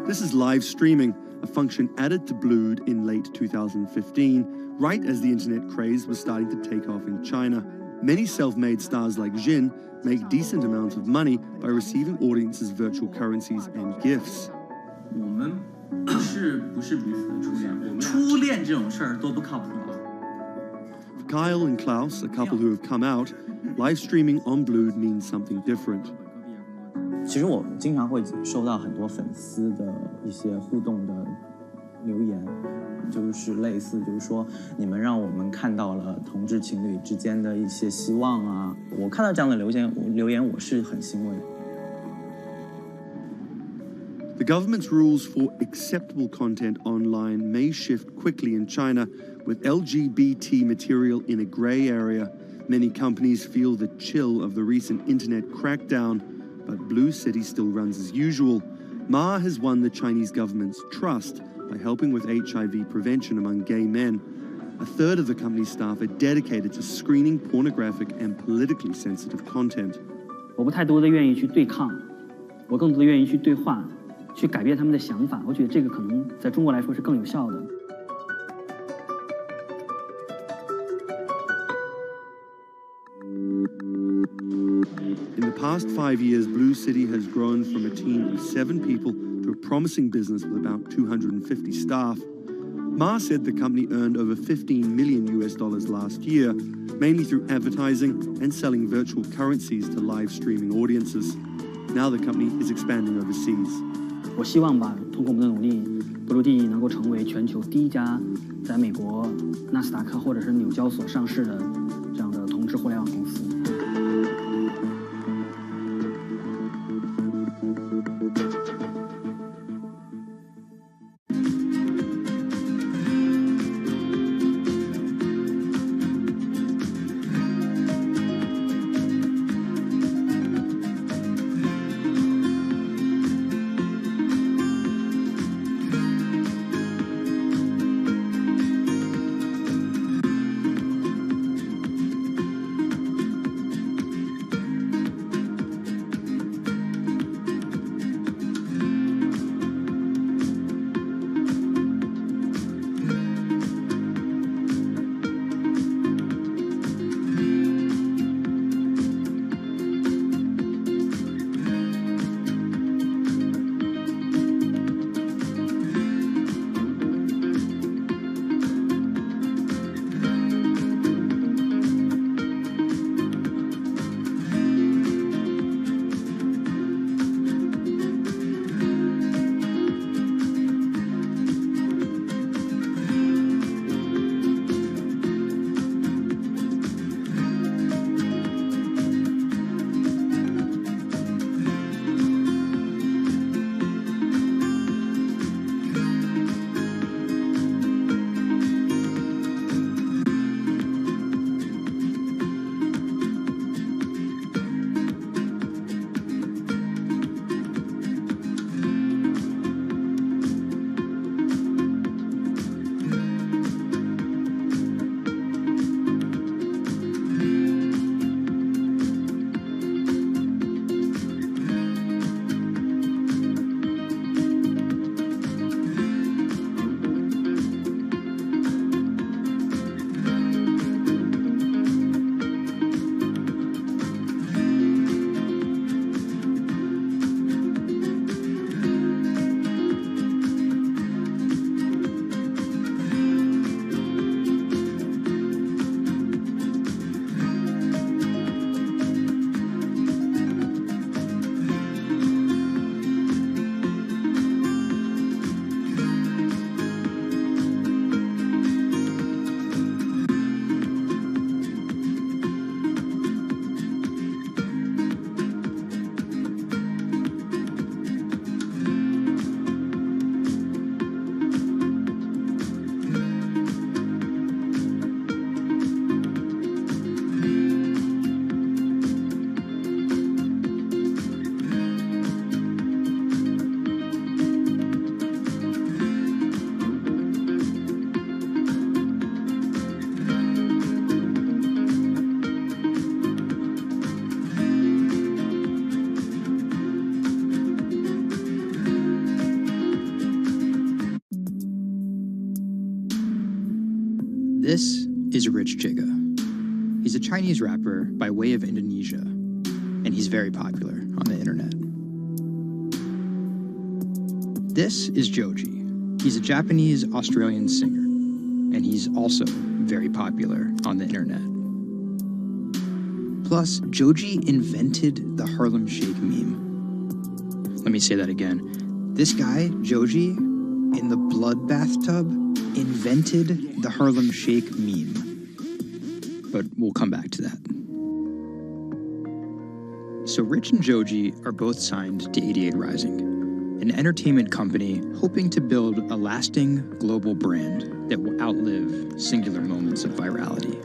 This is live streaming, a function added to Blued in late 2015, right as the internet craze was starting to take off in China. Many self-made stars like Jin make decent amounts of money by receiving audiences' virtual currencies and gifts. 我们不是彼此的初恋，初恋这种事儿多不靠谱啊。For Kyle and Klaus, a couple who have come out, live streaming on Blued means something different. 其实我经常会收到很多粉丝的一些互动的留言，就是类似就是说你们让我们看到了同志情侣之间的一些希望啊，我看到这样的留言我是很欣慰的。The government's rules for acceptable content online may shift quickly in China, with LGBT material in a grey area. Many companies feel the chill of the recent internet crackdown, but Blue City still runs as usual. Ma has won the Chinese government's trust by helping with HIV prevention among gay men. A third of the company's staff are dedicated to screening pornographic and politically sensitive content. 我不太多的愿意去对抗，我更多的愿意去对话，去改变他们的想法。我觉得这个可能在中国来说是更有效的。In the past 5 years, Blue City has grown from a team of 7 people to a promising business with about 250 staff. Ma said the company earned over $15 million last year, mainly through advertising and selling virtual currencies to live streaming audiences. Now the company is expanding overseas. 我希望吧，通过我们的努力，Blue能够成为全球第一家在美国纳斯达克或者是纽交所上市的这样的同志互联网公司。This is Rich Chiga. He's a Chinese rapper by way of Indonesia, and he's very popular on the internet. This is Joji. He's a Japanese-Australian singer, and he's also very popular on the internet. Plus, Joji invented the Harlem Shake meme. Let me say that again. This guy, Joji, in the blood bathtub, invented the Harlem Shake meme. But we'll come back to that. So Rich and Joji are both signed to 88 Rising, an entertainment company hoping to build a lasting global brand that will outlive singular moments of virality.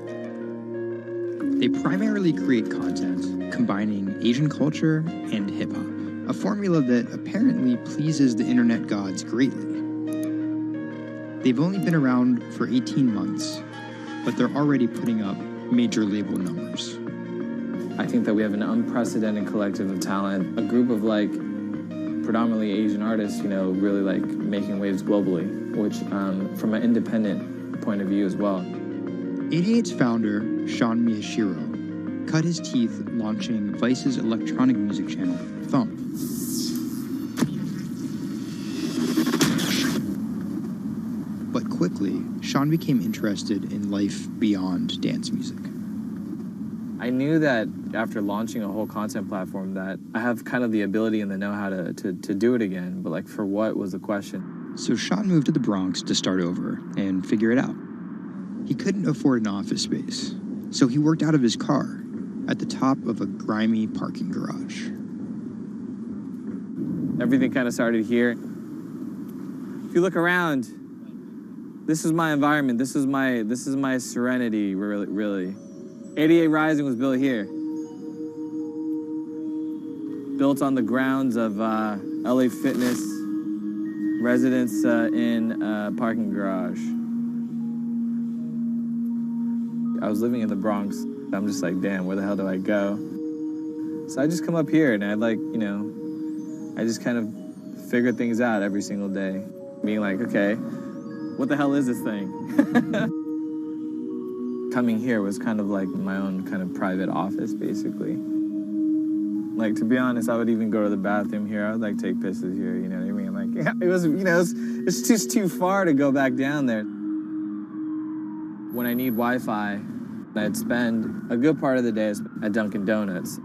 They primarily create content combining Asian culture and hip-hop, a formula that apparently pleases the internet gods greatly. They've only been around for 18 months, but they're already putting up major label numbers. I think that we have an unprecedented collective of talent, a group of like predominantly Asian artists, you know, really like making waves globally, which from an independent point of view as well. 88's founder, Sean Miyashiro, cut his teeth launching Vice's electronic music channel, Thump. But quickly, Sean became interested in life beyond dance music. I knew that after launching a whole content platform that I have kind of the ability and the know-how to do it again, but like for what was the question. So Sean moved to the Bronx to start over and figure it out. He couldn't afford an office space, so he worked out of his car at the top of a grimy parking garage. Everything kind of started here. If you look around, this is my environment. This is my serenity, really. 88 Rising was built here. Built on the grounds of LA Fitness, residence in a parking garage. I was living in the Bronx. I'm just like, damn, where the hell do I go? So I just come up here and I I just kind of figure things out every single day. Being like, okay, what the hell is this thing? Coming here was kind of like my own kind of private office, basically. Like, to be honest, I would even go to the bathroom here. I would like take pisses here, you know what I mean? Like, it was, it's just too far to go back down there. When I need Wi-Fi, I'd spend a good part of the day at Dunkin' Donuts.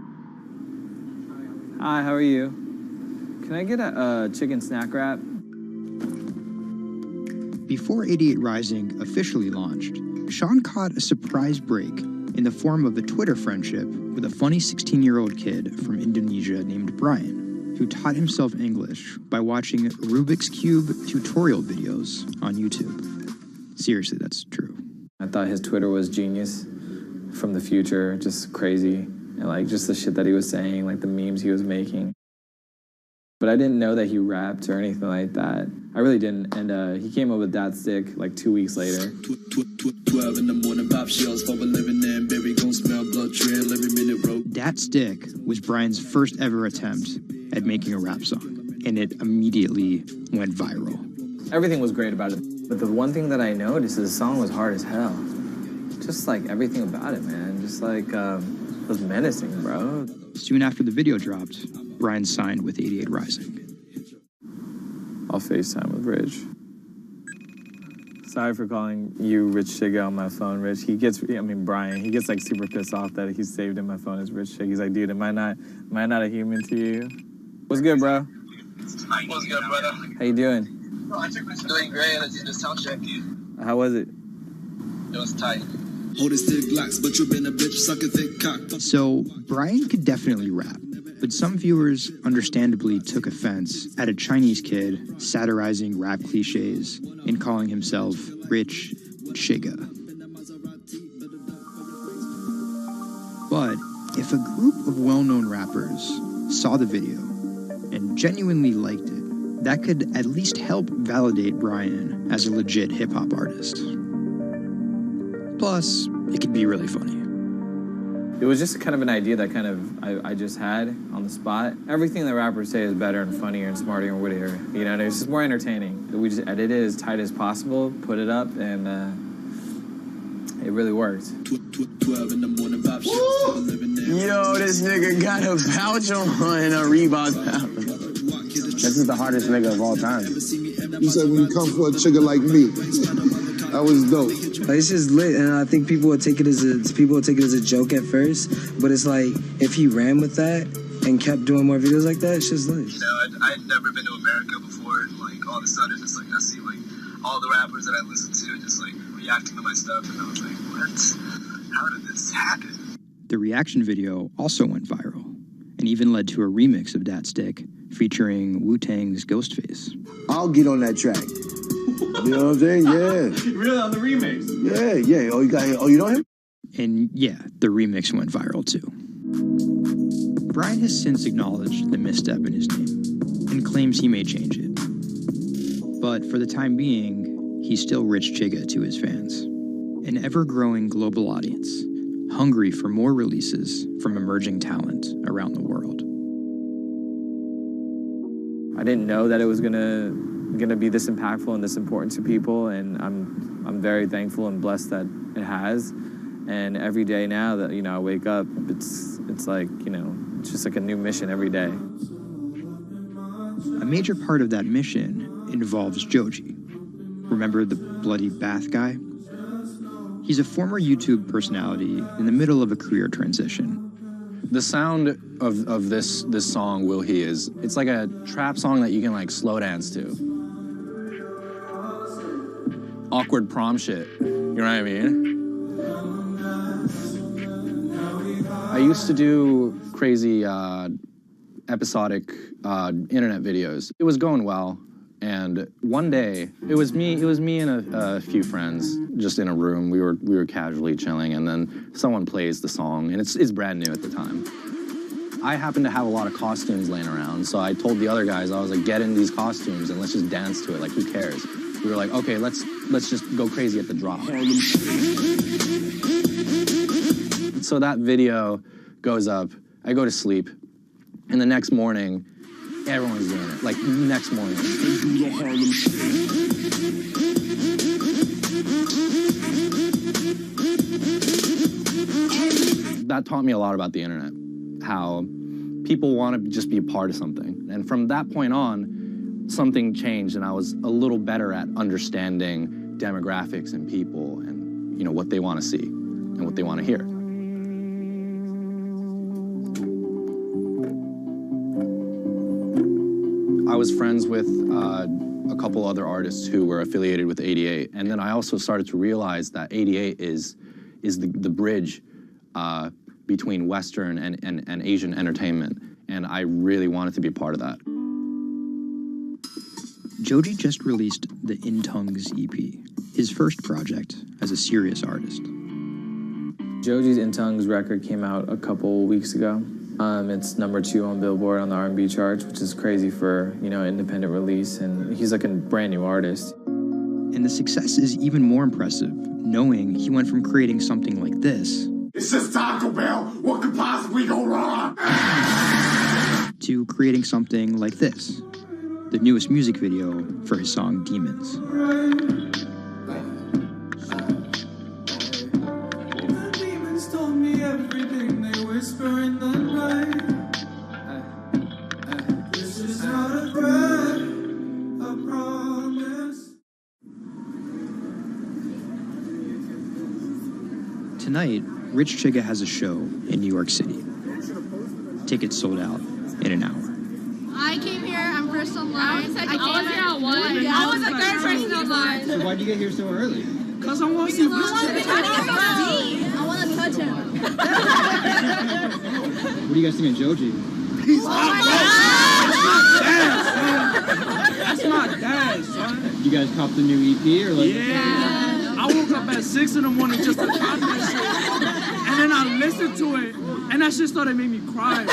Hi, how are you? Can I get a chicken snack wrap? Before 88 Rising officially launched, Sean caught a surprise break in the form of a Twitter friendship with a funny 16-year-old kid from Indonesia named Brian, who taught himself English by watching Rubik's Cube tutorial videos on YouTube. Seriously, that's true. I thought his Twitter was genius, from the future, just crazy. And like just the shit that he was saying, like the memes he was making. But I didn't know that he rapped or anything like that. I really didn't. And he came up with that stick like 2 weeks later. 12 in the morning, pop shells for a living and baby gon' smell blood trail every minute road. Dat Stick was Brian's first ever attempt at making a rap song, and it immediately went viral. Everything was great about it. But the one thing that I noticed is the song was hard as hell. Just like everything about it, man. Just like, it was menacing, bro. Soon after the video dropped, Brian signed with 88 Rising. I'll FaceTime with Rich. Sorry for calling you Rich Chiga on my phone, Rich. Brian, he gets like super pissed off that he's saved in my phone as Rich Chiga. He's like, dude, am I not a human to you? What's good, bro? What's good, brother? How you doing? Doing great. I just did a sound check. How was it? It was tight. So, Brian could definitely rap, but some viewers understandably took offense at a Chinese kid satirizing rap cliches and calling himself Rich Chiga. But if a group of well-known rappers saw the video and genuinely liked it, that could at least help validate Brian as a legit hip-hop artist. Plus, it could be really funny. It was just kind of an idea that I just had on the spot. Everything that rappers say is better and funnier and smarter and wittier. You know, it's just more entertaining. We just edited it as tight as possible, put it up, and it really worked. 12 in the morning, pop shows. Yo, this nigga got a pouch on and a Reebok pouch. This is the hardest nigga of all time. You said when you come for a trigger like me, that was dope. Like, it's just lit, and I think people will take it as a joke at first, but it's like if he ran with that and kept doing more videos like that, it's just lit. You know, I'd never been to America before, and like all of a sudden, just like I see like all the rappers that I listen to just like reacting to my stuff, and I was like, what? How did this happen? The reaction video also went viral and even led to a remix of Dat Stick featuring Wu-Tang's Ghostface. I'll get on that track. You know what I'm saying? Yeah. Really, on the remix? Yeah. Oh, you know him? And yeah, the remix went viral too. Brian has since acknowledged the misstep in his name and claims he may change it. But for the time being, he's still Rich Chigga to his fans. An ever-growing global audience, hungry for more releases from emerging talent around the world. I didn't know that it was gonna be this impactful and this important to people, and I'm very thankful and blessed that it has. And every day now that I wake up, it's like it's just like a new mission every day. A major part of that mission involves Joji. Remember the bloody bath guy? He's a former YouTube personality in the middle of a career transition. The sound of this song, Will He, it's like a trap song that you can like slow dance to. Awkward prom shit, you know what I mean? I used to do crazy episodic internet videos. It was going well. And one day, it was me and a few friends just in a room. We were casually chilling, and then someone plays the song, and it's brand new at the time. I happened to have a lot of costumes laying around, so I told the other guys, I was like, get in these costumes and let's just dance to it, like who cares? We were like, okay, let's just go crazy at the drop. So that video goes up, I go to sleep, and the next morning, everyone's doing it, like next morning. That taught me a lot about the internet, how people want to just be a part of something. And from that point on, something changed, and I was a little better at understanding demographics and people and what they want to see and what they want to hear. I was friends with a couple other artists who were affiliated with 88, and then I also started to realize that 88 is the bridge between Western and Asian entertainment, and I really wanted to be a part of that. Joji just released the In Tongues EP, his first project as a serious artist. Joji's In Tongues record came out a couple weeks ago. It's #2 on Billboard on the R&B charts, which is crazy for, independent release, and he's like a brand new artist. And the success is even more impressive, knowing he went from creating something like this. It's just Taco Bell. What could possibly go wrong? To creating something like this, the newest music video for his song Demons. Tonight, Rich Chigga has a show in New York City. Tickets sold out in an hour. I came here, I'm first online. I was here at 1. I was the third person online. So why'd you get here so early? Because I want to see Rich Chigga. I want to touch him. What do you guys think of Joji? He's hot. That's my dad, son. You guys cop the new EP or like? Yeah. I woke up at 6 in the morning just to cop that shit. And then I listened to it, and that shit started making me cry.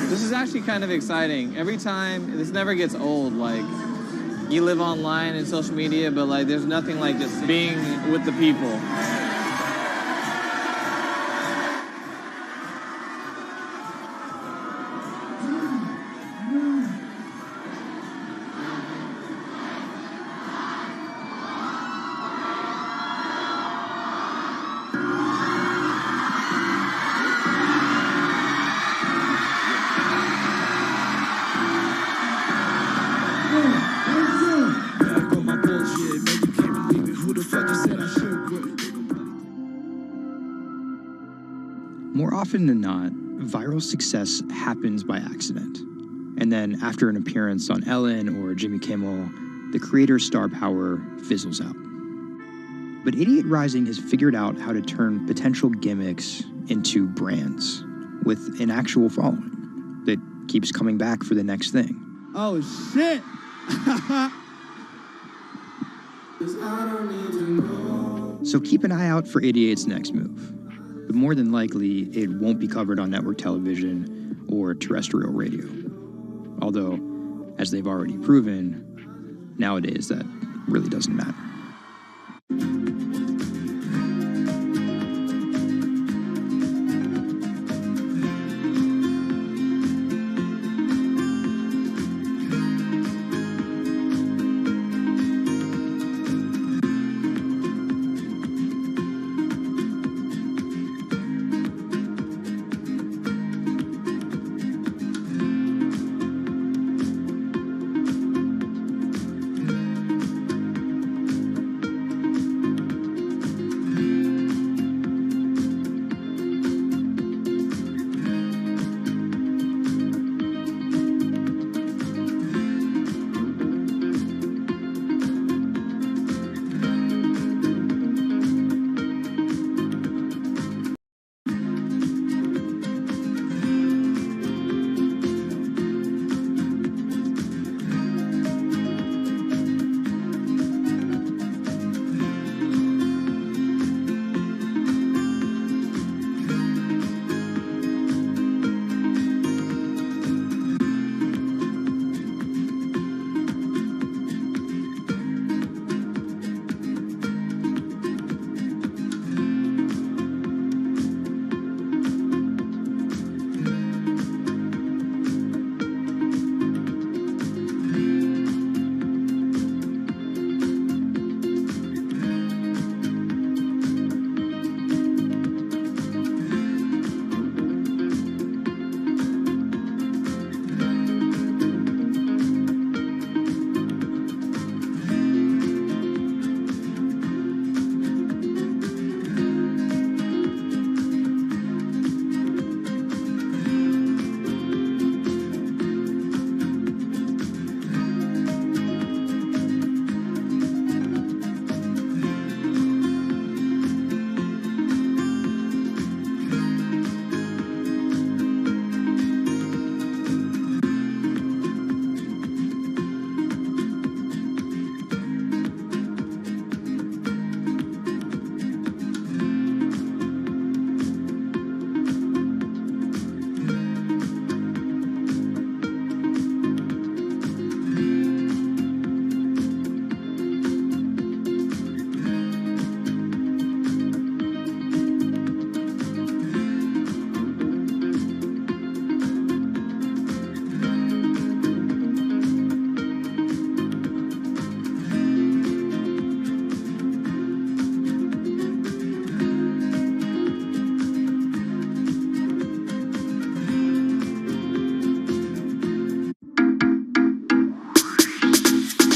This is actually kind of exciting. Every time, this never gets old. Like, you live online and social media, but like, there's nothing like just being with the people. More often than not, viral success happens by accident. And then after an appearance on Ellen or Jimmy Kimmel, the creator's star power fizzles out. But Idiot Rising has figured out how to turn potential gimmicks into brands with an actual following that keeps coming back for the next thing. Oh, shit! So keep an eye out for Idiot's next move. But more than likely, it won't be covered on network television or terrestrial radio. Although, as they've already proven, nowadays that really doesn't matter.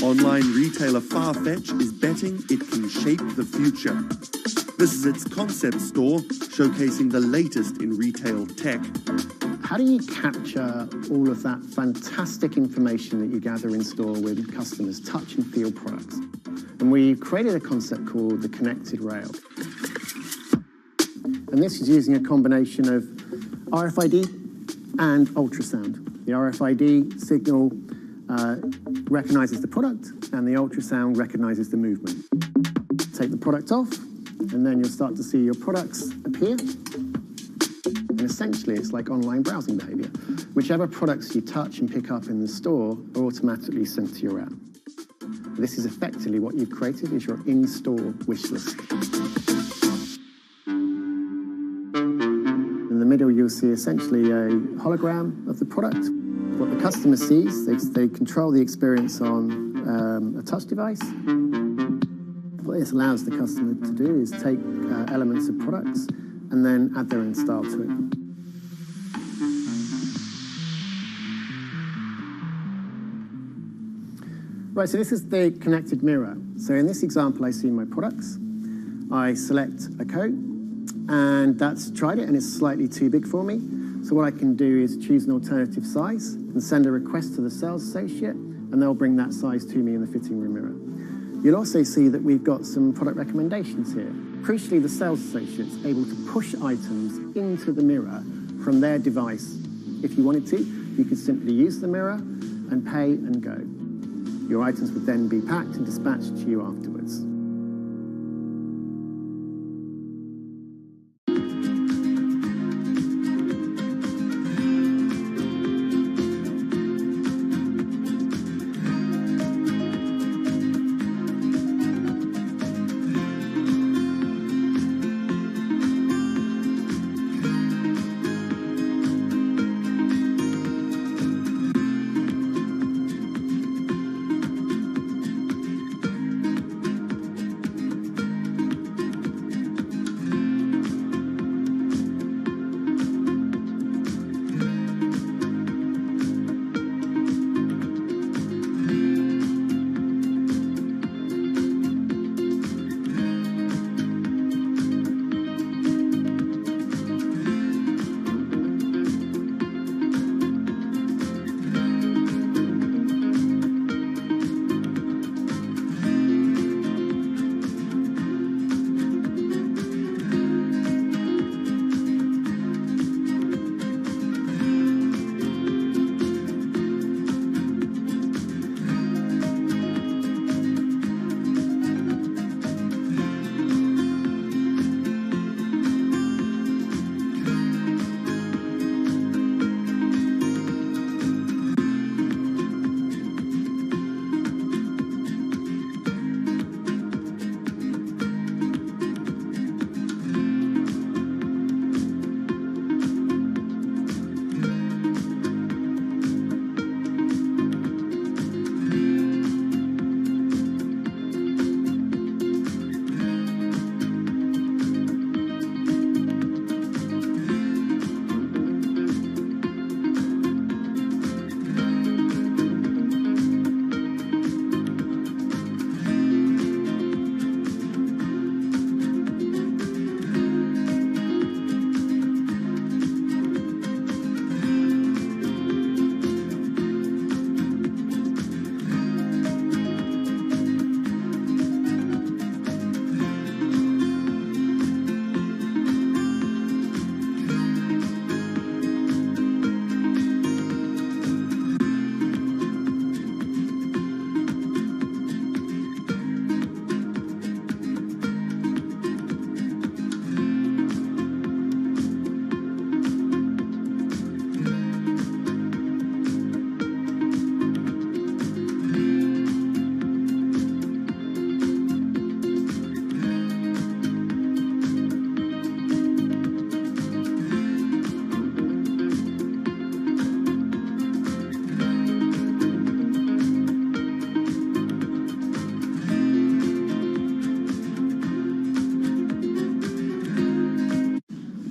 Online retailer Farfetch is betting it can shape the future. This is its concept store, showcasing the latest in retail tech. How do you capture all of that fantastic information that you gather in store with customers, touch and feel products? And we created a concept called the connected rail. And this is using a combination of RFID and ultrasound. The RFID signal recognizes the product, and the ultrasound recognizes the movement. Take the product off, and then you'll start to see your products appear. And essentially, it's like online browsing behavior. Whichever products you touch and pick up in the store are automatically sent to your app. This is effectively what you've created is your in-store wish list. In the middle, you'll see essentially a hologram of the product. What the customer sees, they control the experience on a touch device. What this allows the customer to do is take elements of products and then add their own style to it. Right, so this is the connected mirror. So in this example, I see my products. I select a coat, and that's tried it and it's slightly too big for me. So what I can do is choose an alternative size and send a request to the sales associate, and they'll bring that size to me in the fitting room mirror. You'll also see that we've got some product recommendations here. Crucially, the sales associate's able to push items into the mirror from their device. If you wanted to, you could simply use the mirror and pay and go. Your items would then be packed and dispatched to you afterwards.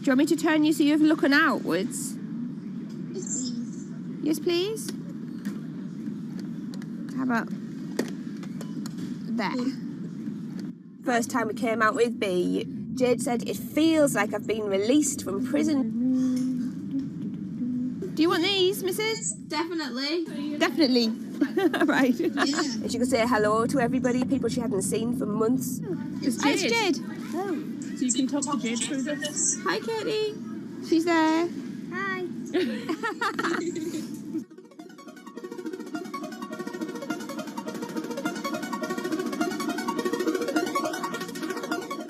Do you want me to turn you so you're looking outwards? Yes, please. How about there? First time we came out with B, Jade said it feels like I've been released from prison. Do you want these, Mrs? Definitely. Definitely. Right. Yeah. And she could say hello to everybody, people she hadn't seen for months. It's It's Jade. Jade. Oh. So you can talk to Jade through this. Hi, Katie. She's there. Hi.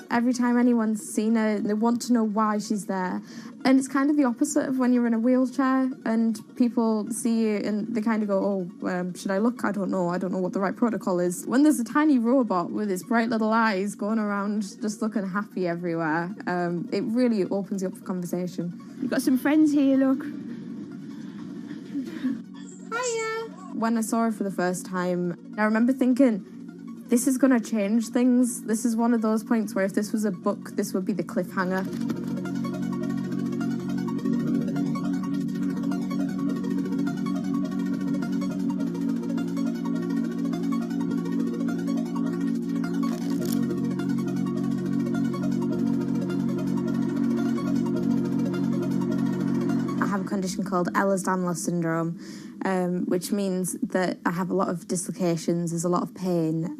Every time anyone's seen her, they want to know why she's there. And it's kind of the opposite of when you're in a wheelchair and people see you and they kind of go, oh, should I look? I don't know what the right protocol is. When there's a tiny robot with its bright little eyes going around just looking happy everywhere, it really opens you up for conversation. You've got some friends here, look. Hiya! When I saw her for the first time, I remember thinking, this is going to change things. This is one of those points where if this was a book, this would be the cliffhanger. condition called Ehlers-Danlos syndrome, which means that I have a lot of dislocations, there's a lot of pain,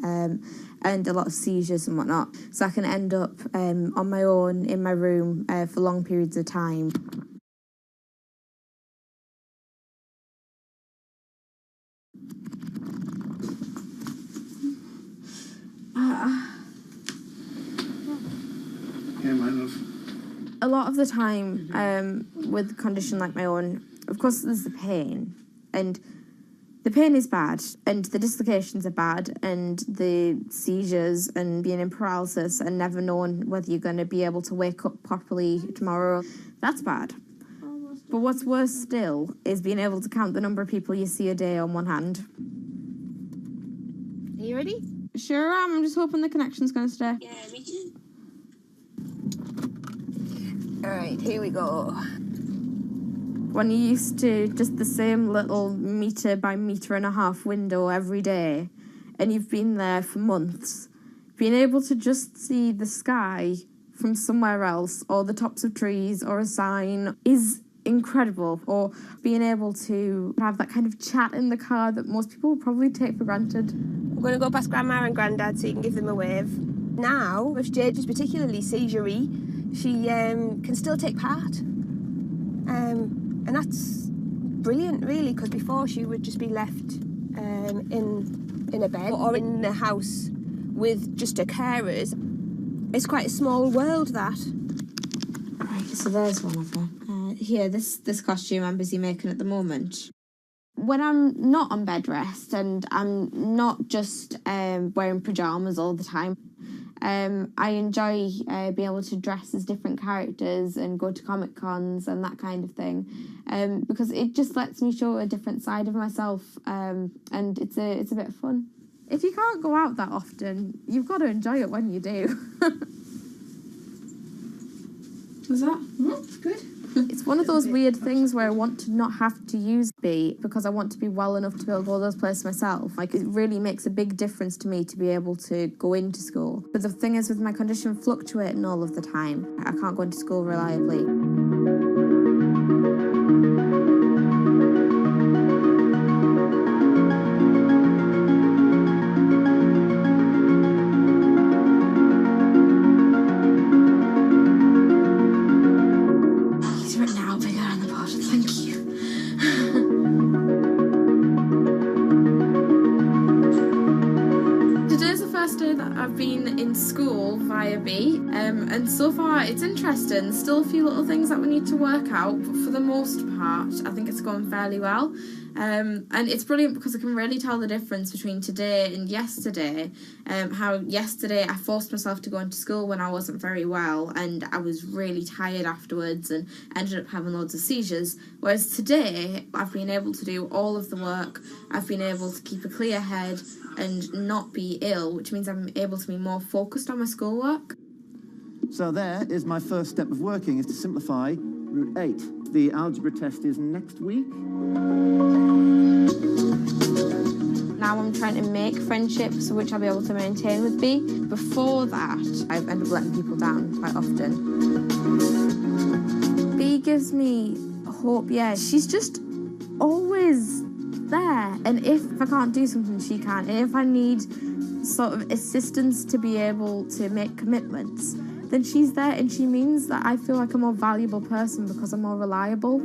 and a lot of seizures and whatnot. So I can end up on my own in my room for long periods of time. Yeah, my love. A lot of the time, with a condition like my own, of course there's the pain, and the pain is bad, and the dislocations are bad, and the seizures and being in paralysis and never knowing whether you're going to be able to wake up properly tomorrow, that's bad. But what's worse still is being able to count the number of people you see a day on one hand. Are you ready? Sure am. I'm just hoping the connection's going to stay. Yeah, me too. Alright, here we go. When you're used to just the same little metre by metre and a half window every day, and you've been there for months, being able to just see the sky from somewhere else, or the tops of trees, or a sign, is incredible. Or being able to have that kind of chat in the car that most people would probably take for granted. I'm going to go past Grandma and Grandad so you can give them a wave. Now, if Jade is particularly seizure-y, she can still take part. And that's brilliant, really, because before she would just be left in a bed or in the house with just her carers. It's quite a small world, that. Right, so there's one of them. Here, this costume I'm busy making at the moment. When I'm not on bed rest and I'm not just wearing pyjamas all the time, I enjoy being able to dress as different characters and go to Comic Cons and that kind of thing, because it just lets me show a different side of myself, and it's a bit of fun. If you can't go out that often, you've got to enjoy it when you do. Was that? It's good. It's one of those weird things where I want to not have to use B because I want to be well enough to be able to go to those places myself. Like, it really makes a big difference to me to be able to go into school. But the thing is, with my condition fluctuating all of the time, I can't go into school reliably. And so far it's interesting. Still a few little things that we need to work out, but for the most part I think it's going fairly well, and it's brilliant because I can really tell the difference between today and yesterday. How yesterday I forced myself to go into school when I wasn't very well and I was really tired afterwards and ended up having loads of seizures, whereas today I've been able to do all of the work. I've been able to keep a clear head and not be ill, which means I'm able to be more focused on my schoolwork. So there is my first step of working, is to simplify root 8. The algebra test is next week. Now I'm trying to make friendships which I'll be able to maintain with B. Before that, I've ended up letting people down quite often. B gives me hope, yeah. She's just always there. And if I can't do something, she can. And if I need sort of assistance to be able to make commitments, then she's there, and she means that I feel like a more valuable person because I'm more reliable.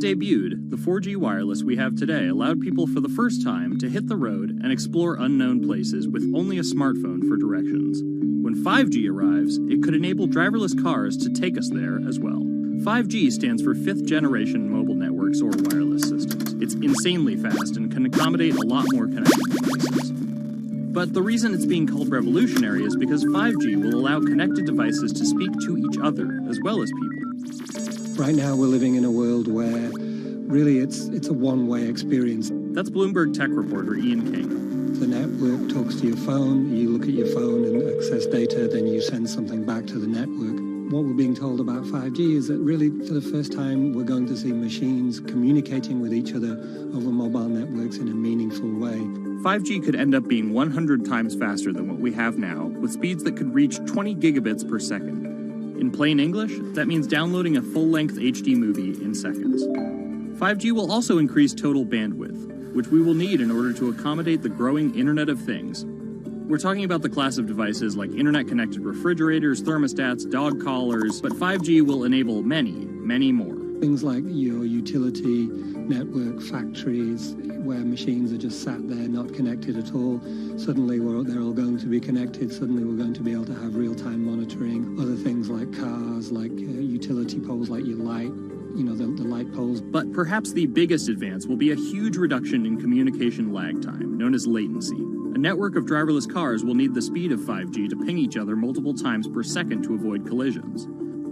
it debuted, the 4G wireless we have today allowed people for the first time to hit the road and explore unknown places with only a smartphone for directions. When 5G arrives, it could enable driverless cars to take us there as well. 5G stands for fifth generation mobile networks or wireless systems. It's insanely fast and can accommodate a lot more connected devices. But the reason it's being called revolutionary is because 5G will allow connected devices to speak to each other as well as people. Right now we're living in a world where really it's a one-way experience. That's Bloomberg tech reporter Ian King. The network talks to your phone, you look at your phone and access data, then you send something back to the network. What we're being told about 5G is that really for the first time we're going to see machines communicating with each other over mobile networks in a meaningful way. 5G could end up being 100 times faster than what we have now, with speeds that could reach 20 gigabits per second. In plain English, that means downloading a full-length HD movie in seconds. 5G will also increase total bandwidth, which we will need in order to accommodate the growing Internet of Things. We're talking about the class of devices like internet-connected refrigerators, thermostats, dog collars, but 5G will enable many, many more. Things like your utility network, factories, where machines are just sat there not connected at all. Suddenly they're all going to be connected. Suddenly we're going to be able to have real-time monitoring. Other things like cars, like utility poles, like your light, the light poles. But perhaps the biggest advance will be a huge reduction in communication lag time, known as latency. A network of driverless cars will need the speed of 5G to ping each other multiple times per second to avoid collisions.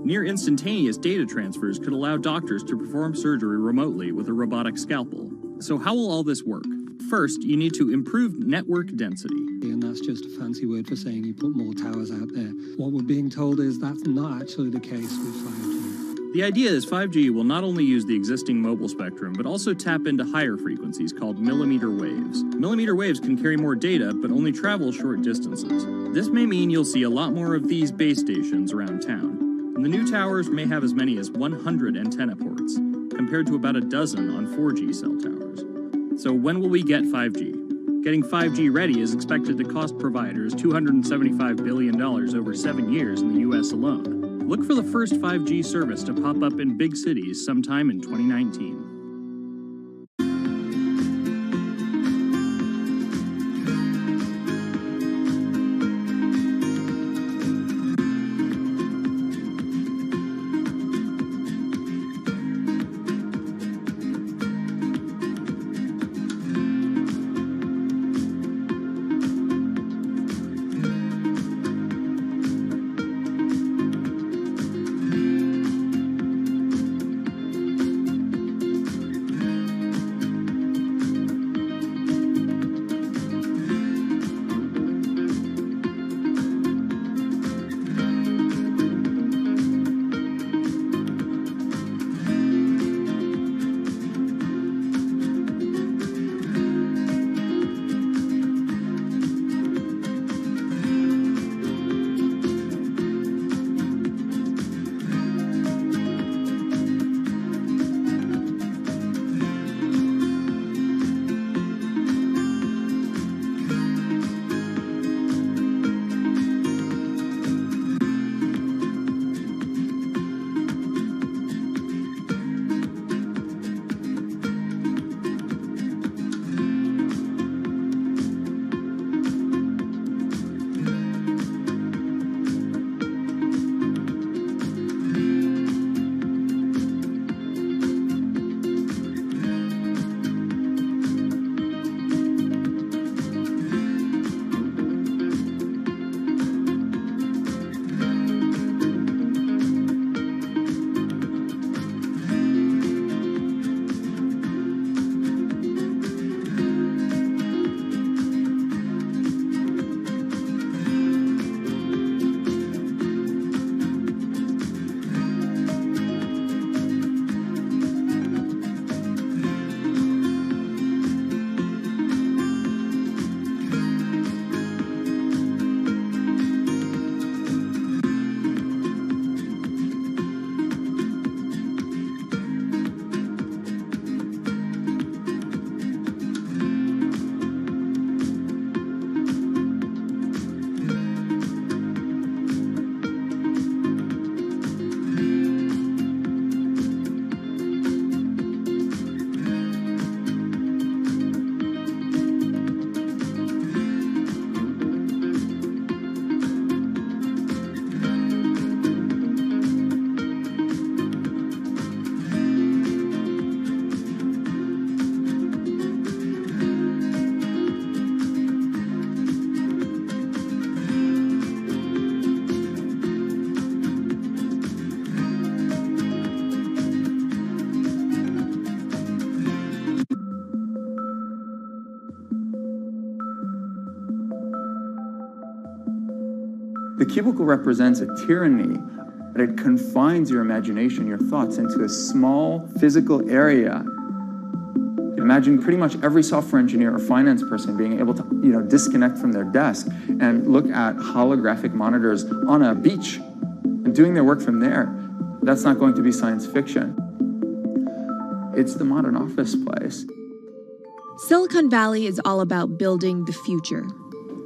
Near instantaneous data transfers could allow doctors to perform surgery remotely with a robotic scalpel. So how will all this work? First, you need to improve network density. And that's just a fancy word for saying you put more towers out there. What we're being told is that's not actually the case with 5G. The idea is 5G will not only use the existing mobile spectrum, but also tap into higher frequencies called millimeter waves. Millimeter waves can carry more data, but only travel short distances. This may mean you'll see a lot more of these base stations around town. And the new towers may have as many as 100 antenna ports, compared to about a dozen on 4G cell towers. So when will we get 5G? Getting 5G ready is expected to cost providers $275 billion over 7 years in the US alone. Look for the first 5G service to pop up in big cities sometime in 2019. The cubicle represents a tyranny, but it confines your imagination, your thoughts, into a small physical area. Imagine pretty much every software engineer or finance person being able to, disconnect from their desk and look at holographic monitors on a beach and doing their work from there. That's not going to be science fiction. It's the modern office place. Silicon Valley is all about building the future.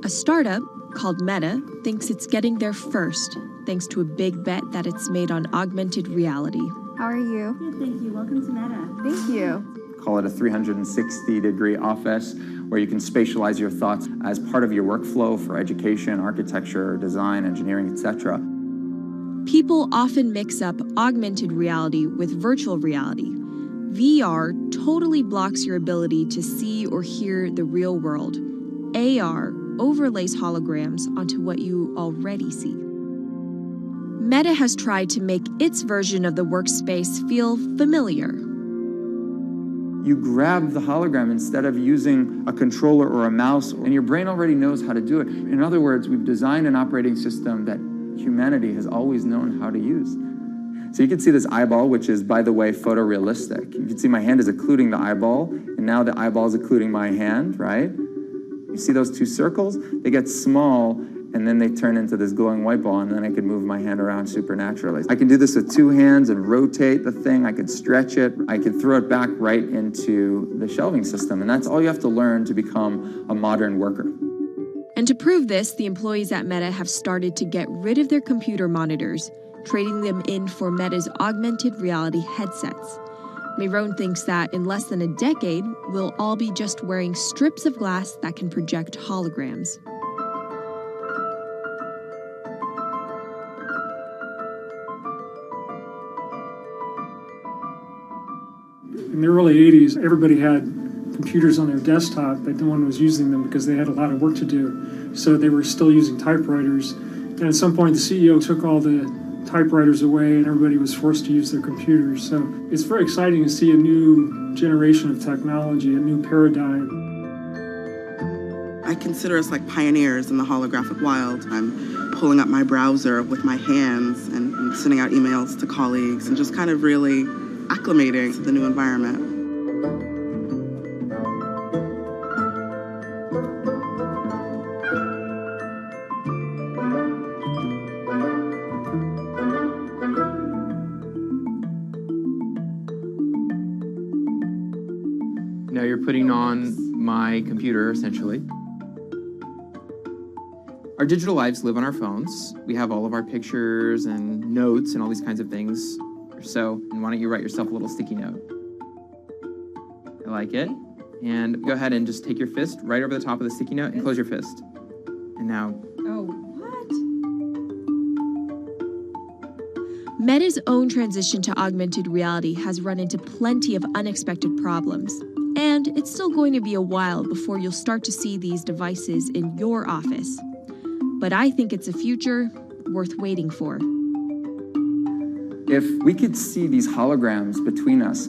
A startup called Meta thinks it's getting there first, thanks to a big bet that it's made on augmented reality. How are you? Good, thank you. Welcome to Meta. Thank you. Call it a 360-degree office where you can spatialize your thoughts as part of your workflow for education, architecture, design, engineering, etc. People often mix up augmented reality with virtual reality. VR totally blocks your ability to see or hear the real world. AR overlays holograms onto what you already see. Meta has tried to make its version of the workspace feel familiar. You grab the hologram instead of using a controller or a mouse, and your brain already knows how to do it. In other words, we've designed an operating system that humanity has always known how to use. So you can see this eyeball, which is, by the way, photorealistic. You can see my hand is occluding the eyeball, and now the eyeball is occluding my hand, right? You see those two circles? They get small, and then they turn into this glowing white ball, and then I can move my hand around supernaturally. I can do this with two hands and rotate the thing. I can stretch it. I can throw it back right into the shelving system, and that's all you have to learn to become a modern worker. And to prove this, the employees at Meta have started to get rid of their computer monitors, trading them in for Meta's augmented reality headsets. Myron thinks that in less than a decade, we'll all be just wearing strips of glass that can project holograms. In the early 80s, everybody had computers on their desktop, but no one was using them because they had a lot of work to do. So they were still using typewriters. And at some point, the CEO took all the typewriters away and everybody was forced to use their computers. So it's very exciting to see a new generation of technology, a new paradigm. I consider us like pioneers in the holographic wild. I'm pulling up my browser with my hands and sending out emails to colleagues and just kind of really acclimating to the new environment. Now you're putting on my computer, essentially. Our digital lives live on our phones. We have all of our pictures and notes and all these kinds of things. So why don't you write yourself a little sticky note? I like it. And go ahead and just take your fist right over the top of the sticky note and close your fist. And now... Oh, what? Meta's own transition to augmented reality has run into plenty of unexpected problems. And it's still going to be a while before you'll start to see these devices in your office. But I think it's a future worth waiting for. If we could see these holograms between us,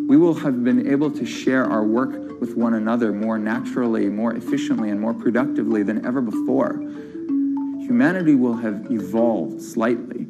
we will have been able to share our work with one another more naturally, more efficiently, and more productively than ever before. Humanity will have evolved slightly.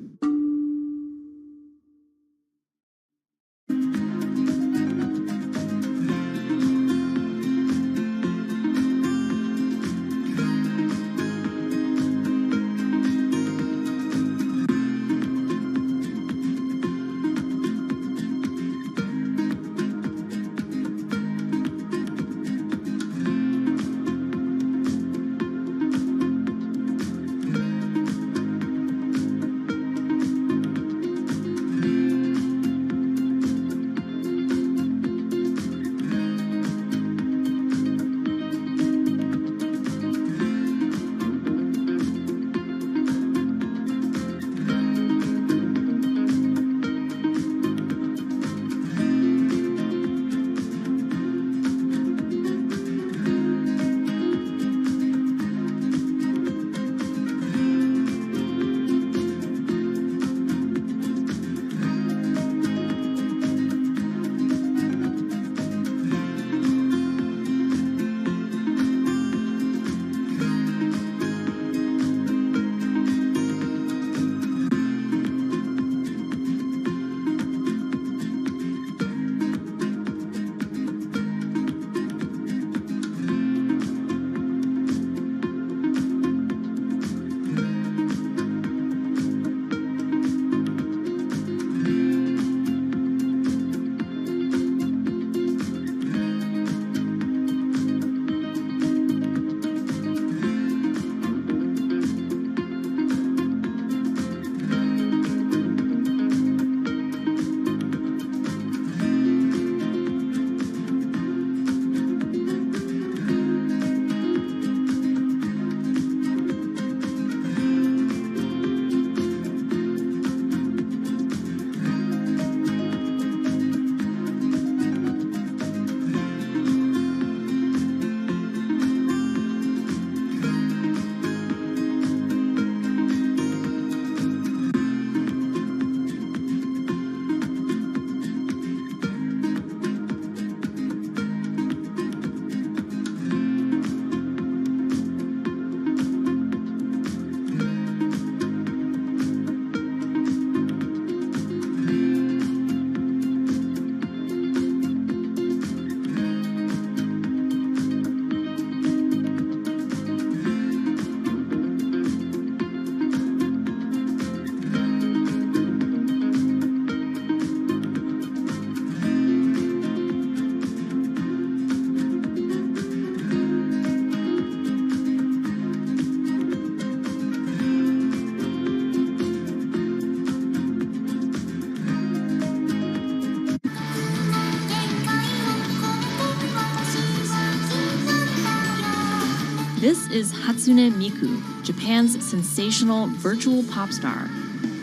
This is Hatsune Miku, Japan's sensational virtual pop star.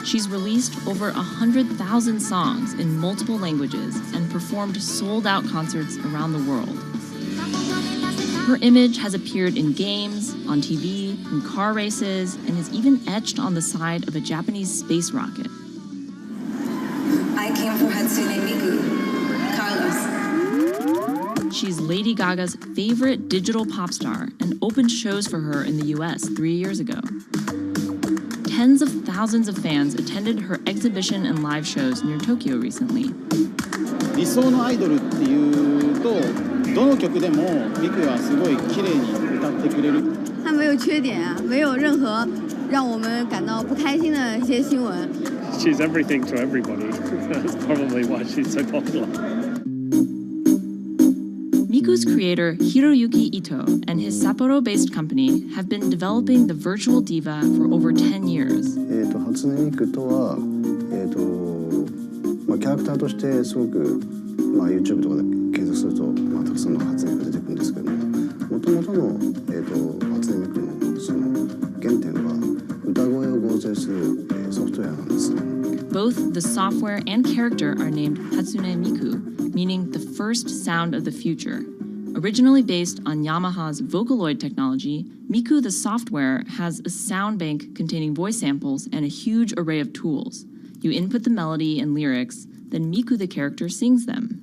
She's released over 100,000 songs in multiple languages and performed sold-out concerts around the world. Her image has appeared in games, on TV, in car races, and is even etched on the side of a Japanese space rocket. I came for Hatsune Miku, Carlos. She's Lady Gaga's favorite digital pop star and opened shows for her in the US 3 years ago. Tens of thousands of fans attended her exhibition and live shows near Tokyo recently. 理想のアイドルっていうと、どの曲でもミクはすごい綺麗に歌ってくれる。他没有缺点啊，没有任何让我们感到不开心的一些新闻。She's everything to everybody. That's probably why she's so popular. Miku's creator Hiroyuki Ito and his Sapporo-based company have been developing the virtual diva for over 10 years. 初音ミクとは、キャラクターとしてすごく、YouTube とかで検索すると、たくさんの初音ミクが出てくるんですけども、元々の、初音ミクのその原点は歌声を合成する、ソフトウェアなんです。Both the software and character are named Hatsune Miku, meaning the first sound of the future. Originally based on Yamaha's Vocaloid technology, Miku the software has a sound bank containing voice samples and a huge array of tools. You input the melody and lyrics, then Miku the character sings them.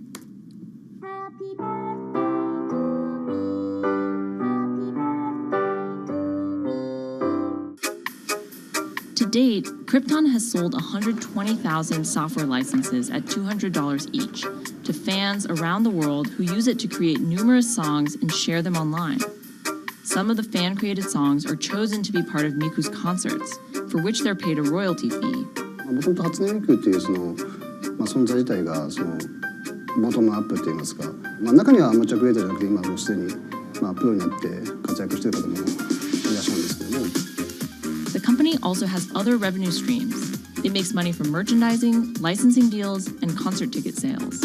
To date, Krypton has sold 120,000 software licenses at $200 each to fans around the world who use it to create numerous songs and share them online. Some of the fan-created songs are chosen to be part of Miku's concerts, for which they're paid a royalty fee. もともと初音ミクっていうその、存在自体がそのボトムアップって言いますか、中にはアマチュアクリエイターじゃなくて今もうすでに、プロになって活躍している方もいらっしゃるんですけども。The company also has other revenue streams. It makes money from merchandising, licensing deals, and concert ticket sales.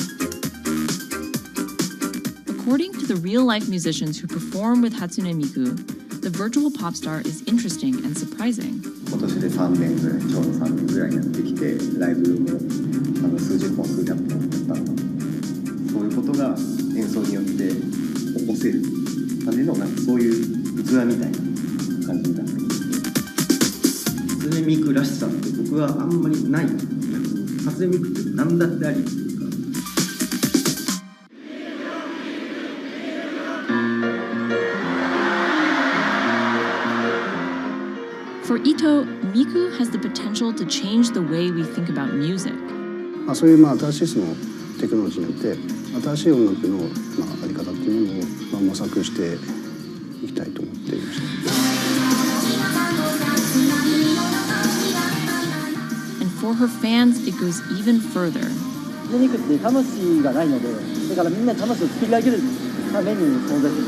According to the real-life musicians who perform with Hatsune Miku, the virtual pop star is interesting and surprising. 今年で3年ぐらい、ちょうど3年ぐらいになってきて、ライブも数十本、数百本だったので、そういうことが演奏によって起こせるためのそういう器みたいな感じになっています。初音ミクらしさって僕はあんまりない。初音ミクって何だってあり。For Ito, Miku has the potential to change the way we think about music. そういう新しいそのテクノロジーによって新しい音楽のあり方っていうものを模索していきたいと思っていました。And for her fans, it goes even further. 初音ミクって魂がないので、だからみんな魂を作り上げるために存在する。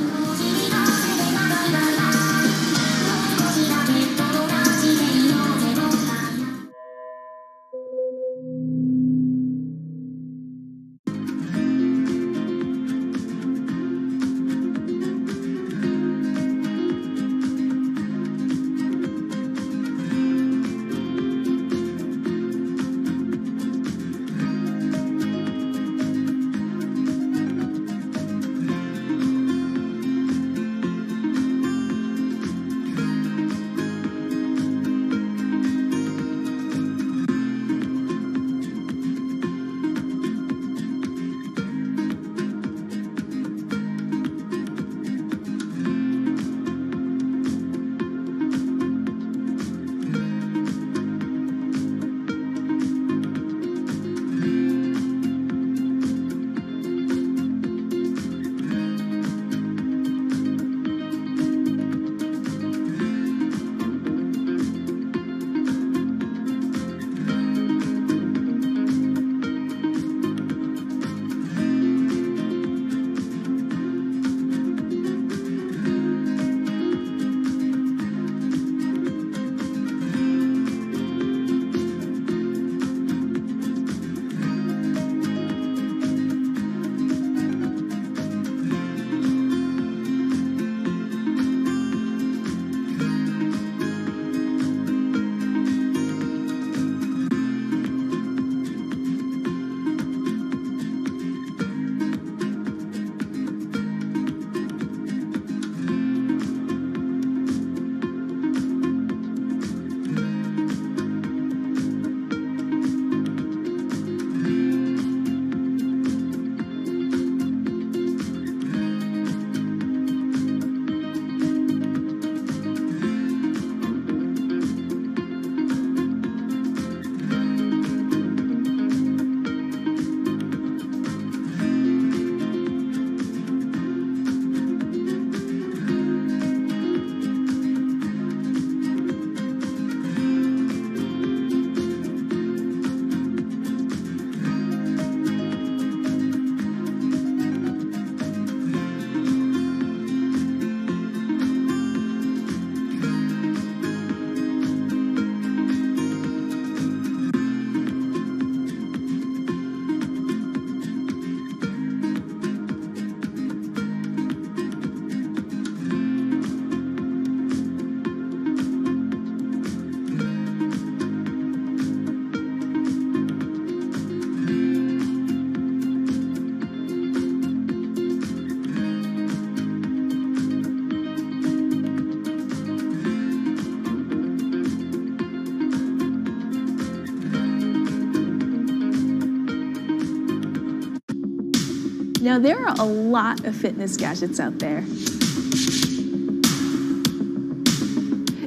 Now, there are a lot of fitness gadgets out there.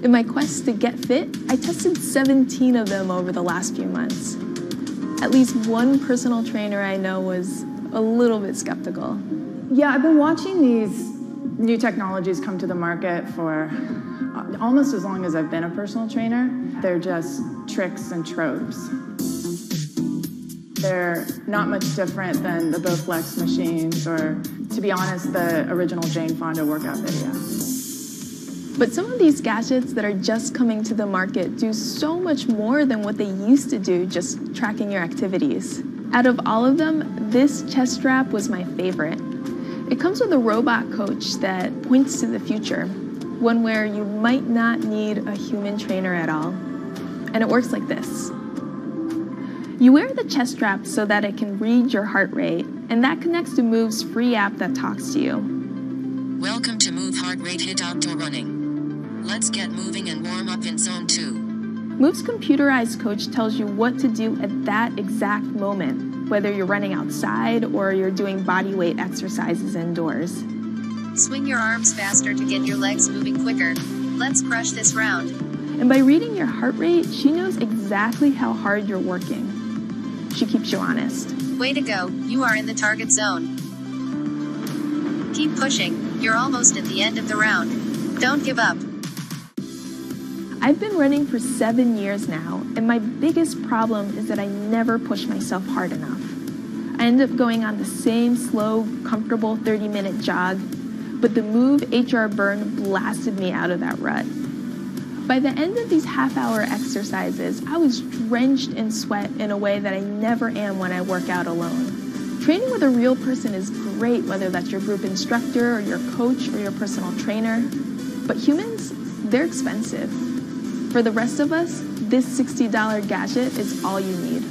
In my quest to get fit, I tested 17 of them over the last few months. At least one personal trainer I know was a little bit skeptical. Yeah, I've been watching these new technologies come to the market for almost as long as I've been a personal trainer. They're just tricks and tropes. They're not much different than the Bowflex machines or, to be honest, the original Jane Fonda workout video. But some of these gadgets that are just coming to the market do so much more than what they used to do, just tracking your activities. Out of all of them, this chest strap was my favorite. It comes with a robot coach that points to the future, one where you might not need a human trainer at all. And it works like this. You wear the chest strap so that it can read your heart rate, and that connects to Move's free app that talks to you. Welcome to Move Heart Rate Hit Outdoor Running. Let's get moving and warm up in Zone 2. Move's computerized coach tells you what to do at that exact moment, whether you're running outside or you're doing body weight exercises indoors. Swing your arms faster to get your legs moving quicker. Let's crush this round. And by reading your heart rate, she knows exactly how hard you're working. She keeps you honest. Way to go, you are in the target zone. Keep pushing, you're almost at the end of the round. Don't give up. I've been running for 7 years now, and my biggest problem is that I never push myself hard enough. I end up going on the same slow, comfortable 30-minute jog, but the Move HR Burn blasted me out of that rut. By the end of these half-hour exercises, I was drenched in sweat in a way that I never am when I work out alone. Training with a real person is great, whether that's your group instructor or your coach or your personal trainer. But humans, they're expensive. For the rest of us, this $60 gadget is all you need.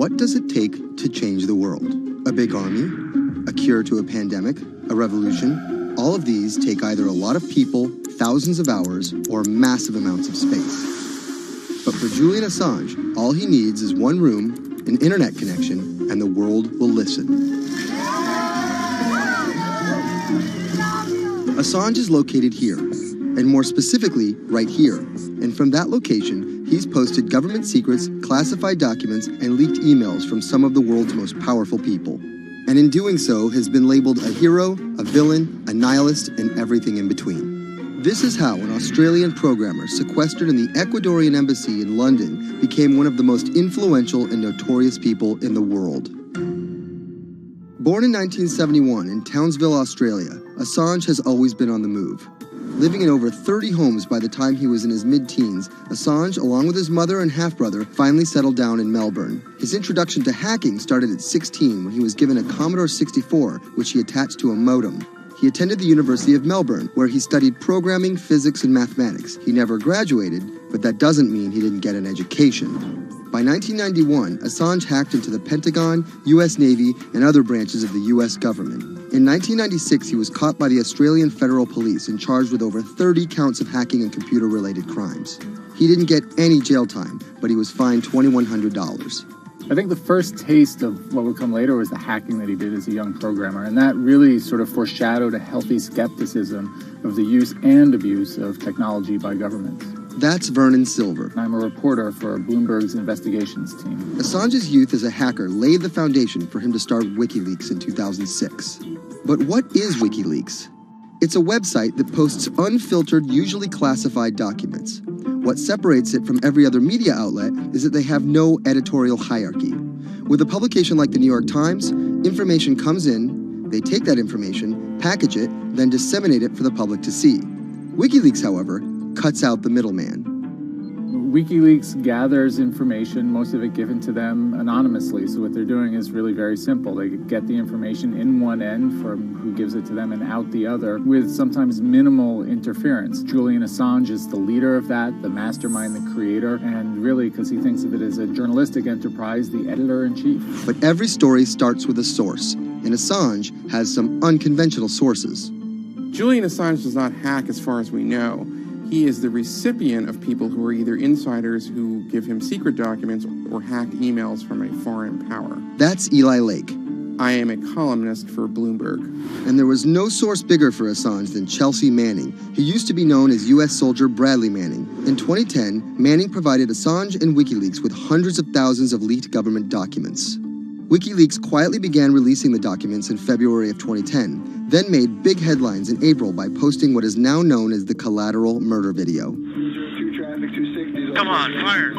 what does it take to change the world? A big army? A cure to a pandemic? A revolution? All of these take either a lot of people, thousands of hours, or massive amounts of space. But for Julian Assange, all he needs is one room, an internet connection, and the world will listen. Assange is located here, and more specifically, right here. And from that location, he's posted government secrets, classified documents, and leaked emails from some of the world's most powerful people. And in doing so, has been labeled a hero, a villain, a nihilist, and everything in between. This is how an Australian programmer sequestered in the Ecuadorian embassy in London became one of the most influential and notorious people in the world. Born in 1971 in Townsville, Australia, Assange has always been on the move. Living in over 30 homes by the time he was in his mid-teens, Assange, along with his mother and half-brother, finally settled down in Melbourne. His introduction to hacking started at 16 when he was given a Commodore 64, which he attached to a modem. He attended the University of Melbourne, where he studied programming, physics, and mathematics. He never graduated, but that doesn't mean he didn't get an education. By 1991, Assange hacked into the Pentagon, U.S. Navy, and other branches of the U.S. government. In 1996, he was caught by the Australian Federal Police and charged with over 30 counts of hacking and computer-related crimes. He didn't get any jail time, but he was fined $2,100. I think the first taste of what would come later was the hacking that he did as a young programmer, and that really sort of foreshadowed a healthy skepticism of the use and abuse of technology by governments. That's Vernon Silver. I'm a reporter for Bloomberg's investigations team. Assange's youth as a hacker laid the foundation for him to start WikiLeaks in 2006. But what is WikiLeaks? It's a website that posts unfiltered, usually classified documents. What separates it from every other media outlet is that they have no editorial hierarchy. With a publication like the New York Times, information comes in, they take that information, package it, then disseminate it for the public to see. WikiLeaks, however, cuts out the middleman. WikiLeaks gathers information, most of it given to them anonymously. So what they're doing is really very simple. They get the information in one end from who gives it to them and out the other with sometimes minimal interference. Julian Assange is the leader of that, the mastermind, the creator, and really, because he thinks of it as a journalistic enterprise, the editor-in-chief. But every story starts with a source, and Assange has some unconventional sources. Julian Assange does not hack as far as we know. He is the recipient of people who are either insiders who give him secret documents or hacked emails from a foreign power. That's Eli Lake. I am a columnist for Bloomberg. And there was no source bigger for Assange than Chelsea Manning, who used to be known as U.S. soldier Bradley Manning. In 2010, Manning provided Assange and WikiLeaks with hundreds of thousands of leaked government documents. WikiLeaks quietly began releasing the documents in February of 2010, then made big headlines in April by posting what is now known as the collateral murder video. Come on, fire!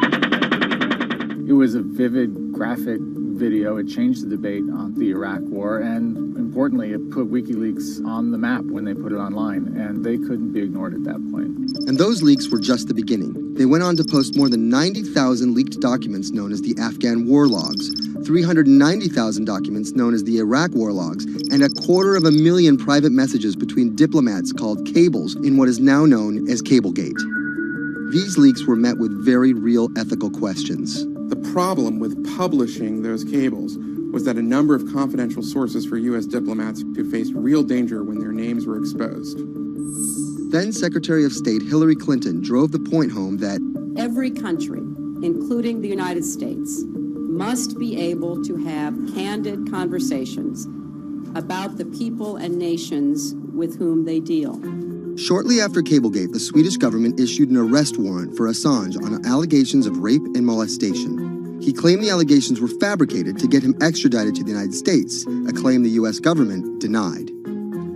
It was a vivid, graphic video. It changed the debate on the Iraq War, and importantly, it put WikiLeaks on the map when they put it online, and they couldn't be ignored at that point. And those leaks were just the beginning. They went on to post more than 90,000 leaked documents known as the Afghan war logs, 390,000 documents known as the Iraq war logs, and 250,000 private messages between diplomats called cables in what is now known as Cablegate. These leaks were met with very real ethical questions. The problem with publishing those cables was that a number of confidential sources for U.S. diplomats who faced real danger when their names were exposed. Then Secretary of State Hillary Clinton drove the point home that every country, including the United States, must be able to have candid conversations about the people and nations with whom they deal. Shortly after Cablegate, the Swedish government issued an arrest warrant for Assange on allegations of rape and molestation. He claimed the allegations were fabricated to get him extradited to the United States, a claim the U.S. government denied.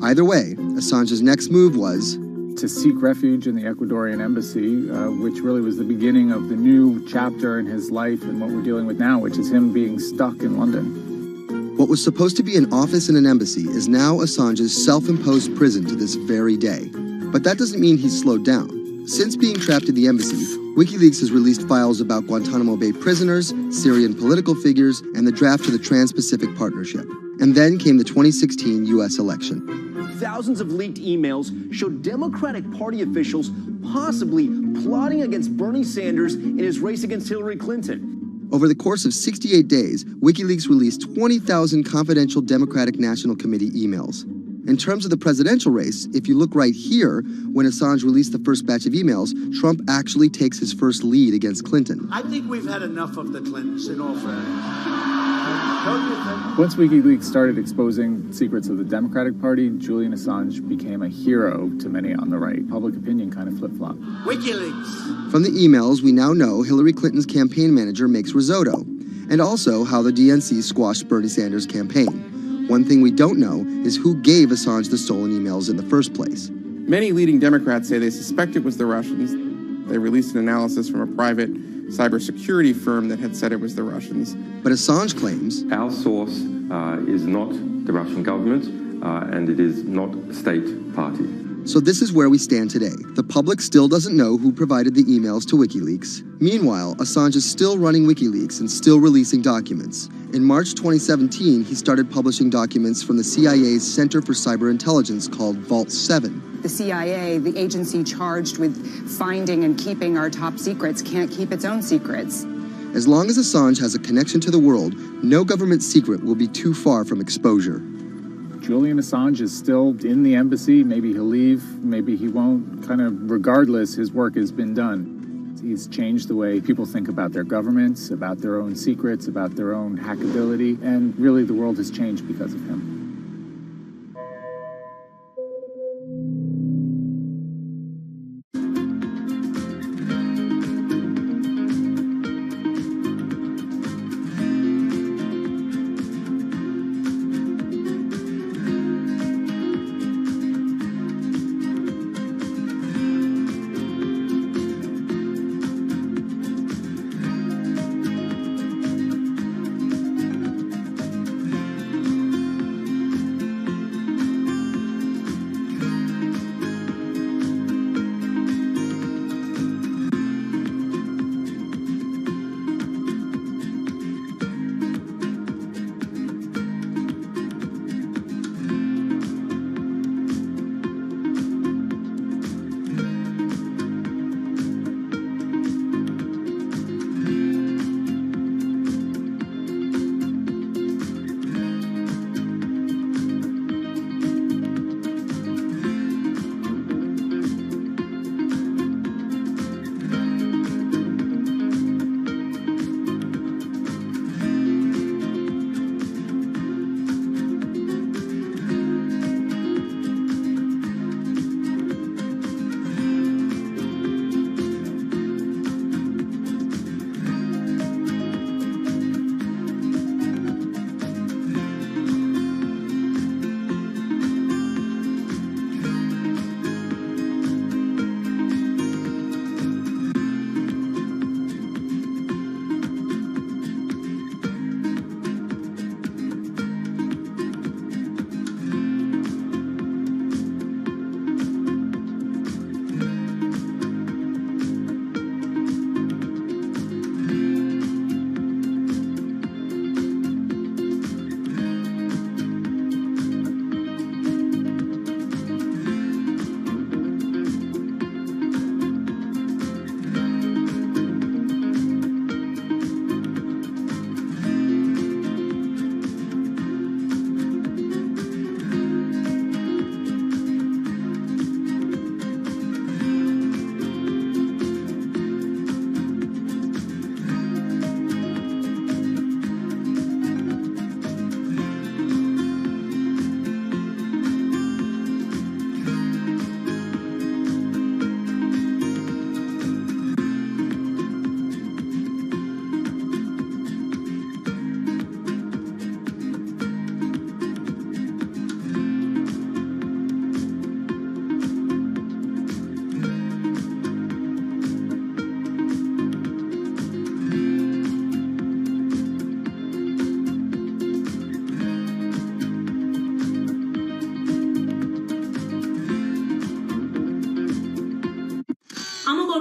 Either way, Assange's next move was to seek refuge in the Ecuadorian embassy, which really was the beginning of the new chapter in his life and what we're dealing with now, which is him being stuck in London. What was supposed to be an office in an embassy is now Assange's self-imposed prison to this very day. But that doesn't mean he's slowed down. Since being trapped in the embassy, WikiLeaks has released files about Guantanamo Bay prisoners, Syrian political figures, and the draft to the Trans-Pacific Partnership. And then came the 2016 U.S. election. Thousands of leaked emails showed Democratic Party officials possibly plotting against Bernie Sanders in his race against Hillary Clinton. Over the course of 68 days, WikiLeaks released 20,000 confidential Democratic National Committee emails. In terms of the presidential race, if you look right here, when Assange released the first batch of emails, Trump actually takes his first lead against Clinton. I think we've had enough of the Clintons, in all fairness. Once WikiLeaks started exposing secrets of the Democratic Party, Julian Assange became a hero to many on the right. Public opinion kind of flip-flopped. WikiLeaks! From the emails, we now know Hillary Clinton's campaign manager makes risotto, and also how the DNC squashed Bernie Sanders' campaign. One thing we don't know is who gave Assange the stolen emails in the first place. Many leading Democrats say they suspect it was the Russians. They released an analysis from a private cybersecurity firm that had said it was the Russians. But Assange claims our source is not the Russian government, and it is not a state party. So this is where we stand today. The public still doesn't know who provided the emails to WikiLeaks. Meanwhile, Assange is still running WikiLeaks and still releasing documents. In March 2017, he started publishing documents from the CIA's Center for Cyber Intelligence called Vault 7. The CIA, the agency charged with finding and keeping our top secrets, can't keep its own secrets. As long as Assange has a connection to the world, no government secret will be too far from exposure. Julian Assange is still in the embassy. Maybe he'll leave, maybe he won't. Kind of regardless, his work has been done. He's changed the way people think about their governments, about their own secrets, about their own hackability, and really the world has changed because of him.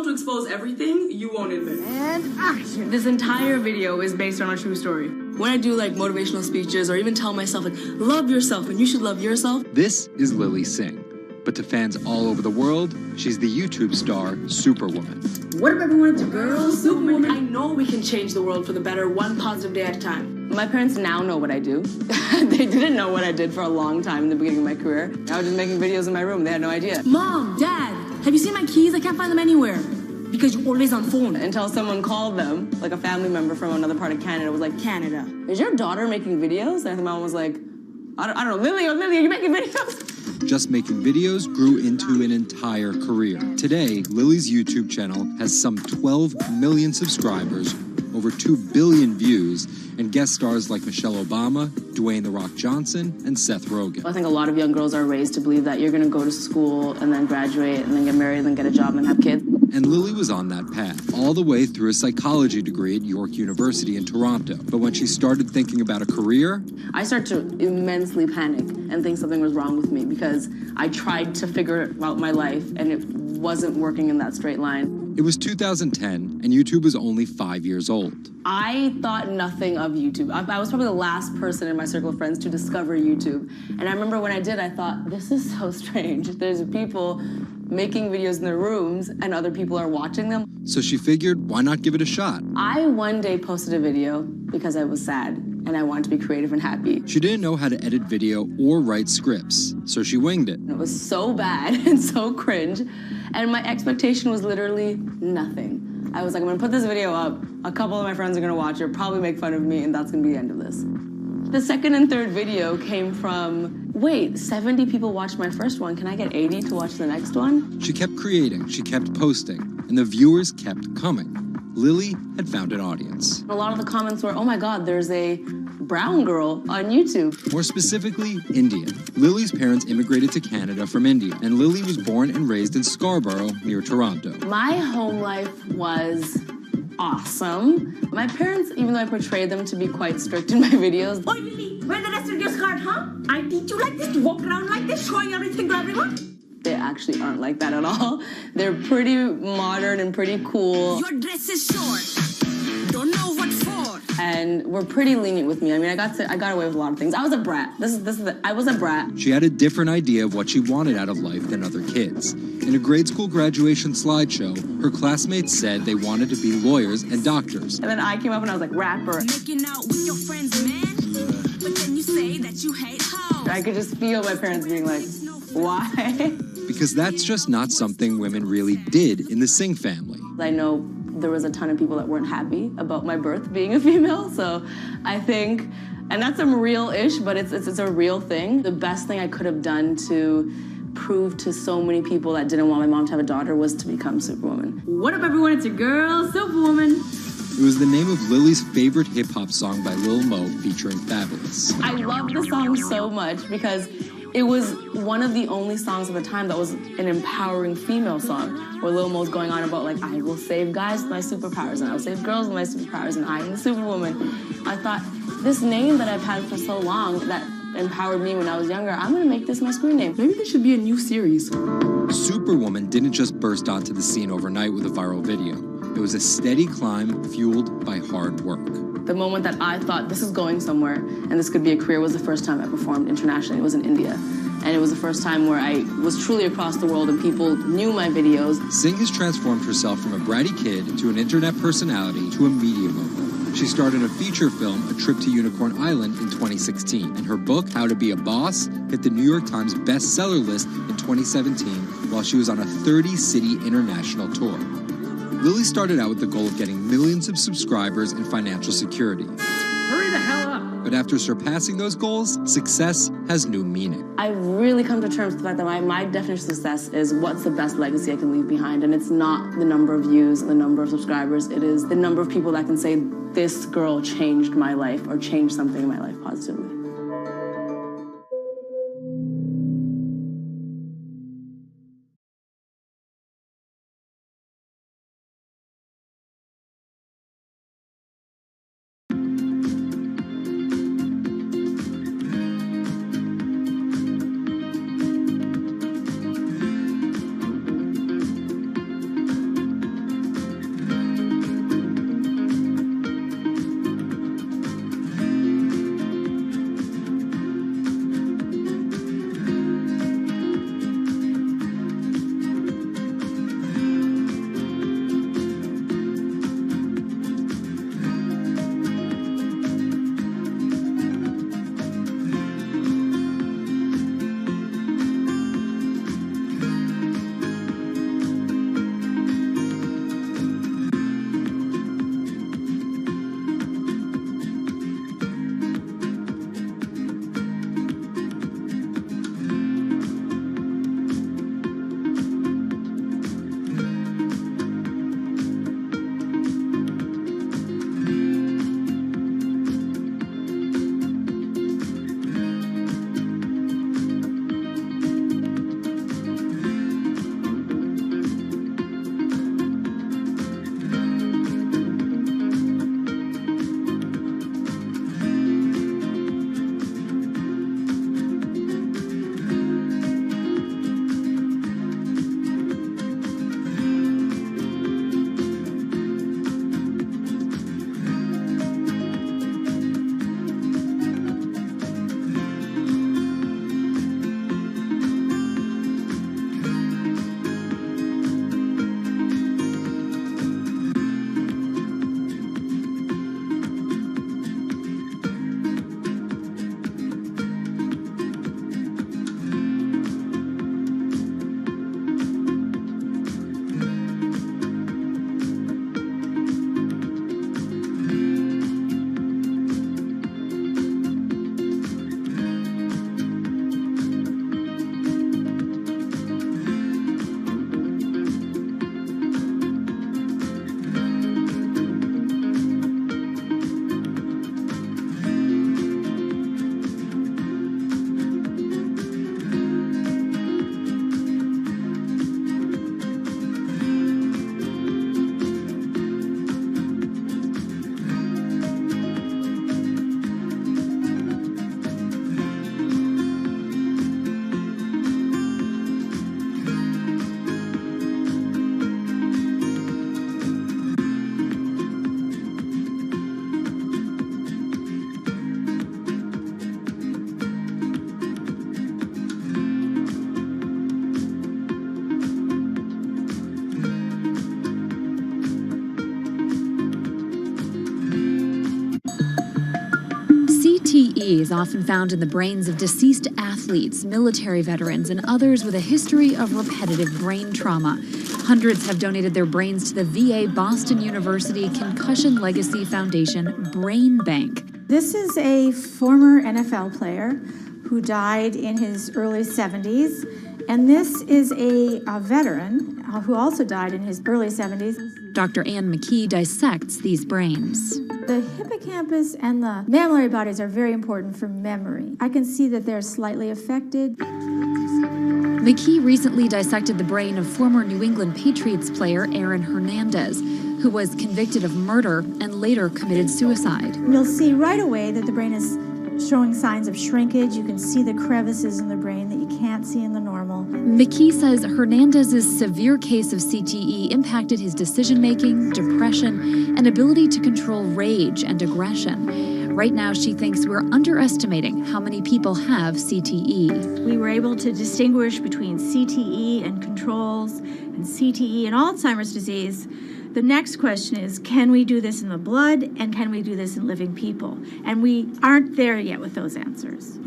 Expose everything you won't admit. And action! This entire video is based on a true story. When I do like motivational speeches or even tell myself like, love yourself and you should love yourself. This is Lily Singh. But to fans all over the world, she's the YouTube star Superwoman. What if everyone it's a girl? Superwoman. I know we can change the world for the better, one positive day at a time. My parents now know what I do. They didn't know what I did for a long time in the beginning of my career. I was just making videos in my room. They had no idea. Mom, Dad, have you seen my keys? I can't find them anywhere. Because you're always on phone. Until someone called them, like a family member from another part of Canada, was like, Canada, is your daughter making videos? And the mom was like, I don't know, Lily, are you making videos? Just making videos grew into an entire career. Today, Lily's YouTube channel has some 12 million subscribers, over 2 billion views, and guest stars like Michelle Obama, Dwayne "The Rock" Johnson, and Seth Rogen. I think a lot of young girls are raised to believe that you're going to go to school and then graduate and then get married and then get a job and have kids. And Lily was on that path, all the way through a psychology degree at York University in Toronto. But when she started thinking about a career, I started to immensely panic and think something was wrong with me because I tried to figure out my life and it wasn't working in that straight line. It was 2010, and YouTube was only 5 years old. I thought nothing of YouTube. I was probably the last person in my circle of friends to discover YouTube. And I remember when I did, I thought, this is so strange. There's people making videos in their rooms, and other people are watching them. So she figured, why not give it a shot? I one day posted a video because I was sad, and I wanted to be creative and happy. She didn't know how to edit video or write scripts, so she winged it. It was so bad and so cringe. And my expectation was literally nothing. I was like, I'm gonna put this video up, a couple of my friends are gonna watch it, probably make fun of me, and that's gonna be the end of this. The second and third video came from, wait, 70 people watched my first one, can I get 80 to watch the next one? She kept creating, she kept posting, and the viewers kept coming. Lily had found an audience. A lot of the comments were, oh my God, there's a brown girl on YouTube. More specifically, Indian. Lily's parents immigrated to Canada from India, and Lily was born and raised in Scarborough, near Toronto. My home life was awesome. My parents, even though I portrayed them to be quite strict in my videos. Oi, Lily, where the rest of your skirt, huh? I teach you like this to walk around like this, showing everything to everyone? They actually aren't like that at all. They're pretty modern and pretty cool. Your dress is short. Don't know what for. And were pretty lenient with me. I mean, I got away with a lot of things. I was a brat. I was a brat. She had a different idea of what she wanted out of life than other kids. In a grade school graduation slideshow, her classmates said they wanted to be lawyers and doctors. And then I came up and I was like, rapper. Making out with your friends, man. But then you say that you hate hoes. I could just feel my parents being like, why? Because that's just not something women really did in the Singh family. I know there was a ton of people that weren't happy about my birth being a female, so I think, and that's some real-ish, but it's a real thing. The best thing I could have done to prove to so many people that didn't want my mom to have a daughter was to become Superwoman. What up, everyone? It's your girl, Superwoman. It was the name of Lily's favorite hip-hop song by Lil Mo featuring Fabulous. I love the song so much because it was one of the only songs at the time that was an empowering female song, where Lil Mo's going on about, like, I will save guys with my superpowers, and I will save girls with my superpowers, and I am the Superwoman. I thought, this name that I've had for so long that empowered me when I was younger, I'm gonna make this my screen name. Maybe there should be a new series. Superwoman didn't just burst onto the scene overnight with a viral video. It was a steady climb fueled by hard work. The moment that I thought this is going somewhere and this could be a career was the first time I performed internationally. It was in India. And it was the first time where I was truly across the world and people knew my videos. Singh has transformed herself from a bratty kid to an internet personality to a media mogul. She starred in a feature film, A Trip to Unicorn Island, in 2016. And her book, How to Be a Boss, hit the New York Times bestseller list in 2017 while she was on a 30-city international tour. Lily started out with the goal of getting millions of subscribers and financial security. Hurry the hell up! But after surpassing those goals, success has new meaning. I've really come to terms with the fact that my definition of success is what's the best legacy I can leave behind. And it's not the number of views and the number of subscribers. It is the number of people that can say, this girl changed my life or changed something in my life positively. CTE is often found in the brains of deceased athletes, military veterans, and others with a history of repetitive brain trauma. Hundreds have donated their brains to the VA Boston University Concussion Legacy Foundation Brain Bank. This is a former NFL player who died in his early 70s, and this is a veteran who also died in his early 70s. Dr. Ann McKee dissects these brains. The hippocampus and the mammillary bodies are very important for memory. I can see that they're slightly affected. McKee recently dissected the brain of former New England Patriots player Aaron Hernandez, who was convicted of murder and later committed suicide. You'll see right away that the brain is showing signs of shrinkage. You can see the crevices in the brain that you can't see in the normal. McKee says Hernandez's severe case of CTE impacted his decision-making, depression, and ability to control rage and aggression. Right now, she thinks we're underestimating how many people have CTE. We were able to distinguish between CTE and controls and CTE and Alzheimer's disease. The next question is, can we do this in the blood, and can we do this in living people? And we aren't there yet with those answers.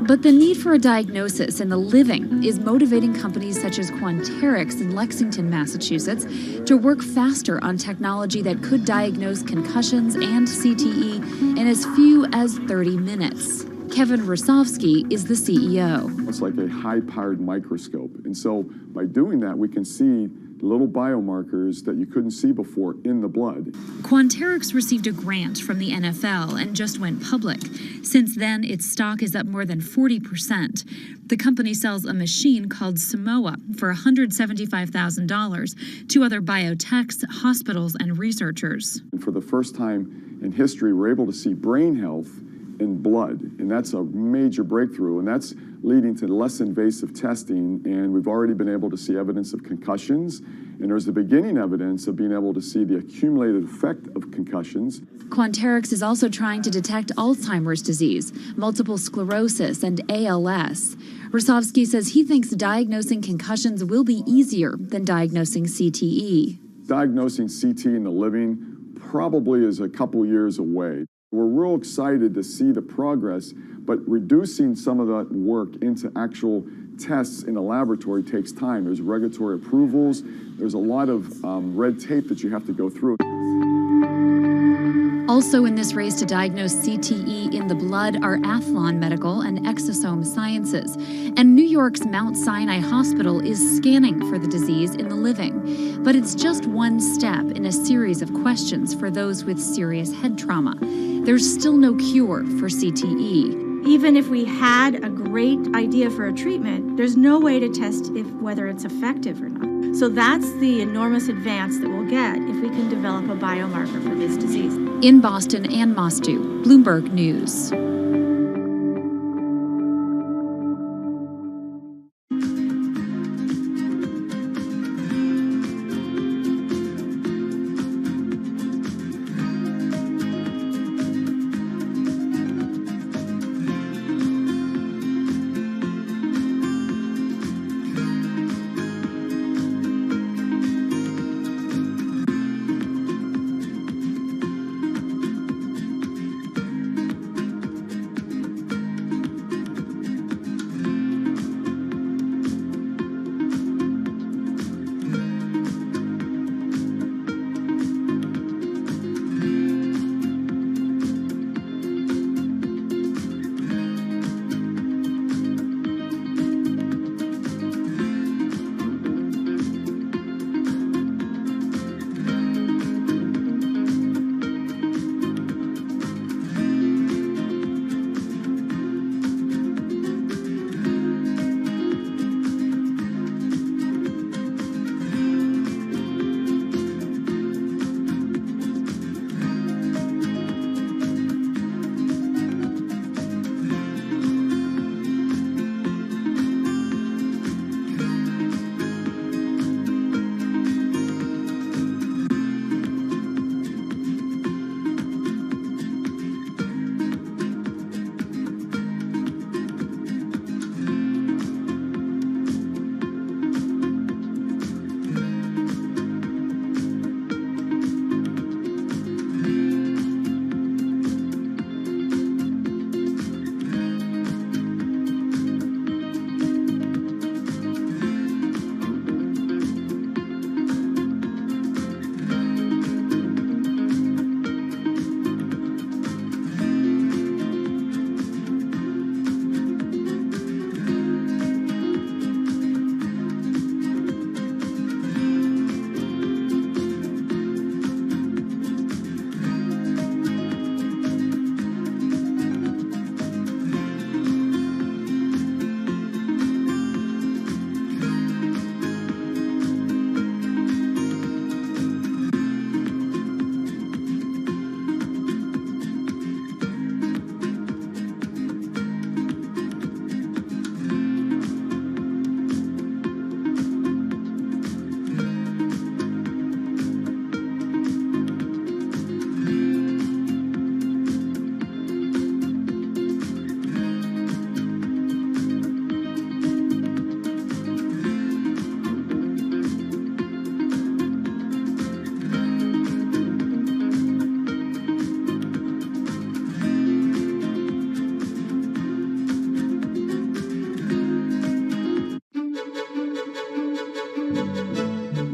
But the need for a diagnosis in the living is motivating companies such as Quanterix in Lexington, Massachusetts, to work faster on technology that could diagnose concussions and CTE in as few as 30 minutes. Kevin Rosovsky is the CEO. It's like a high-powered microscope. And so by doing that, we can see little biomarkers that you couldn't see before in the blood. Quanterix received a grant from the NFL and just went public. Since then, its stock is up more than 40%. The company sells a machine called Simoa for $175,000 to other biotechs, hospitals, and researchers. And for the first time in history, we're able to see brain health in blood, and that's a major breakthrough, and that's leading to less invasive testing, and we've already been able to see evidence of concussions, and there's the beginning evidence of being able to see the accumulated effect of concussions. Quanterix is also trying to detect Alzheimer's disease, multiple sclerosis, and ALS. Rosovsky says he thinks diagnosing concussions will be easier than diagnosing CTE. Diagnosing CT in the living probably is a couple years away. We're real excited to see the progress, but reducing some of that work into actual tests in a laboratory takes time. There's regulatory approvals. There's a lot of red tape that you have to go through. Also in this race to diagnose CTE in the blood are Athlon Medical and Exosome Sciences. And New York's Mount Sinai Hospital is scanning for the disease in the living. But it's just one step in a series of questions for those with serious head trauma. There's still no cure for CTE. Even if we had a great idea for a treatment, there's no way to test whether it's effective or not. So that's the enormous advance that we'll get if we can develop a biomarker for this disease. In Boston, Ann Mostu, Bloomberg News.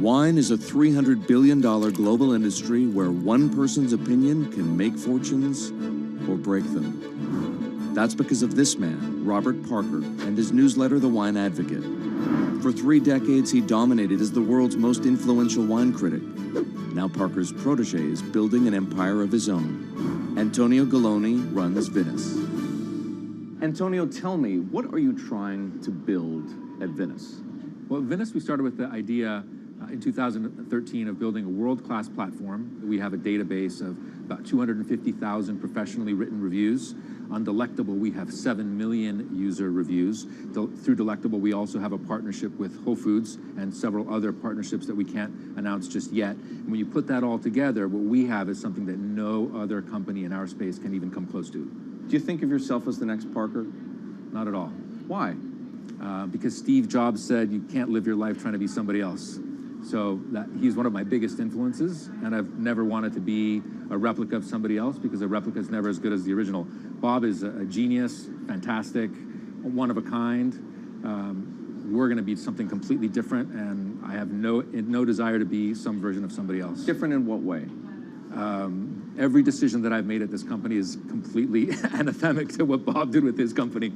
Wine is a $300 billion global industry where one person's opinion can make fortunes or break them. That's because of this man, Robert Parker, and his newsletter, The Wine Advocate. For 3 decades, he dominated as the world's most influential wine critic. Now Parker's protege is building an empire of his own. Antonio Galloni runs Venice. Antonio, tell me, what are you trying to build at Venice? Well, at Venice, we started with the idea in 2013 of building a world-class platform. We have a database of about 250,000 professionally written reviews. On Delectable, we have 7 million user reviews. Through Delectable, we also have a partnership with Whole Foods and several other partnerships that we can't announce just yet. And when you put that all together, what we have is something that no other company in our space can even come close to. Do you think of yourself as the next Parker? Not at all. Why? Because Steve Jobs said you can't live your life trying to be somebody else. So he's one of my biggest influences, and I've never wanted to be a replica of somebody else because a replica is never as good as the original. Bob is a genius, fantastic, one of a kind. We're going to be something completely different, and I have no desire to be some version of somebody else. Different in what way? Every decision that I've made at this company is completely anathemic to what Bob did with his company.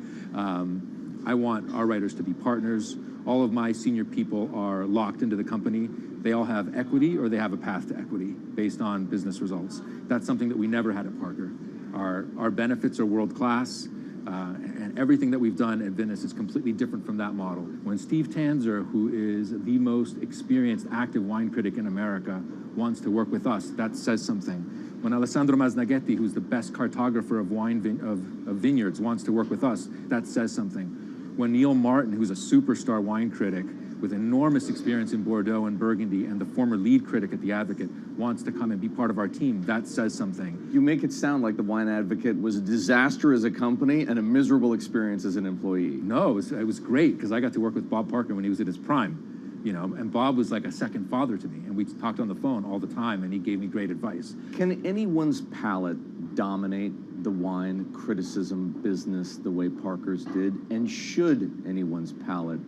I want our writers to be partners. All of my senior people are locked into the company. They all have equity or they have a path to equity based on business results. That's something that we never had at Parker. Our benefits are world-class, and everything that we've done at Venice is completely different from that model. When Steve Tanzer, who is the most experienced active wine critic in America, wants to work with us, that says something. When Alessandro Masnaghetti, who's the best cartographer of vineyards, wants to work with us, that says something. When Neil Martin, who's a superstar wine critic with enormous experience in Bordeaux and Burgundy and the former lead critic at The Advocate, wants to come and be part of our team, that says something. You make it sound like The Wine Advocate was a disaster as a company and a miserable experience as an employee. No, it was great because I got to work with Bob Parker when he was at his prime, you know, and Bob was like a second father to me, and we talked on the phone all the time, and he gave me great advice. Can anyone's palate dominate the wine criticism business the way Parker's did? And should anyone's palate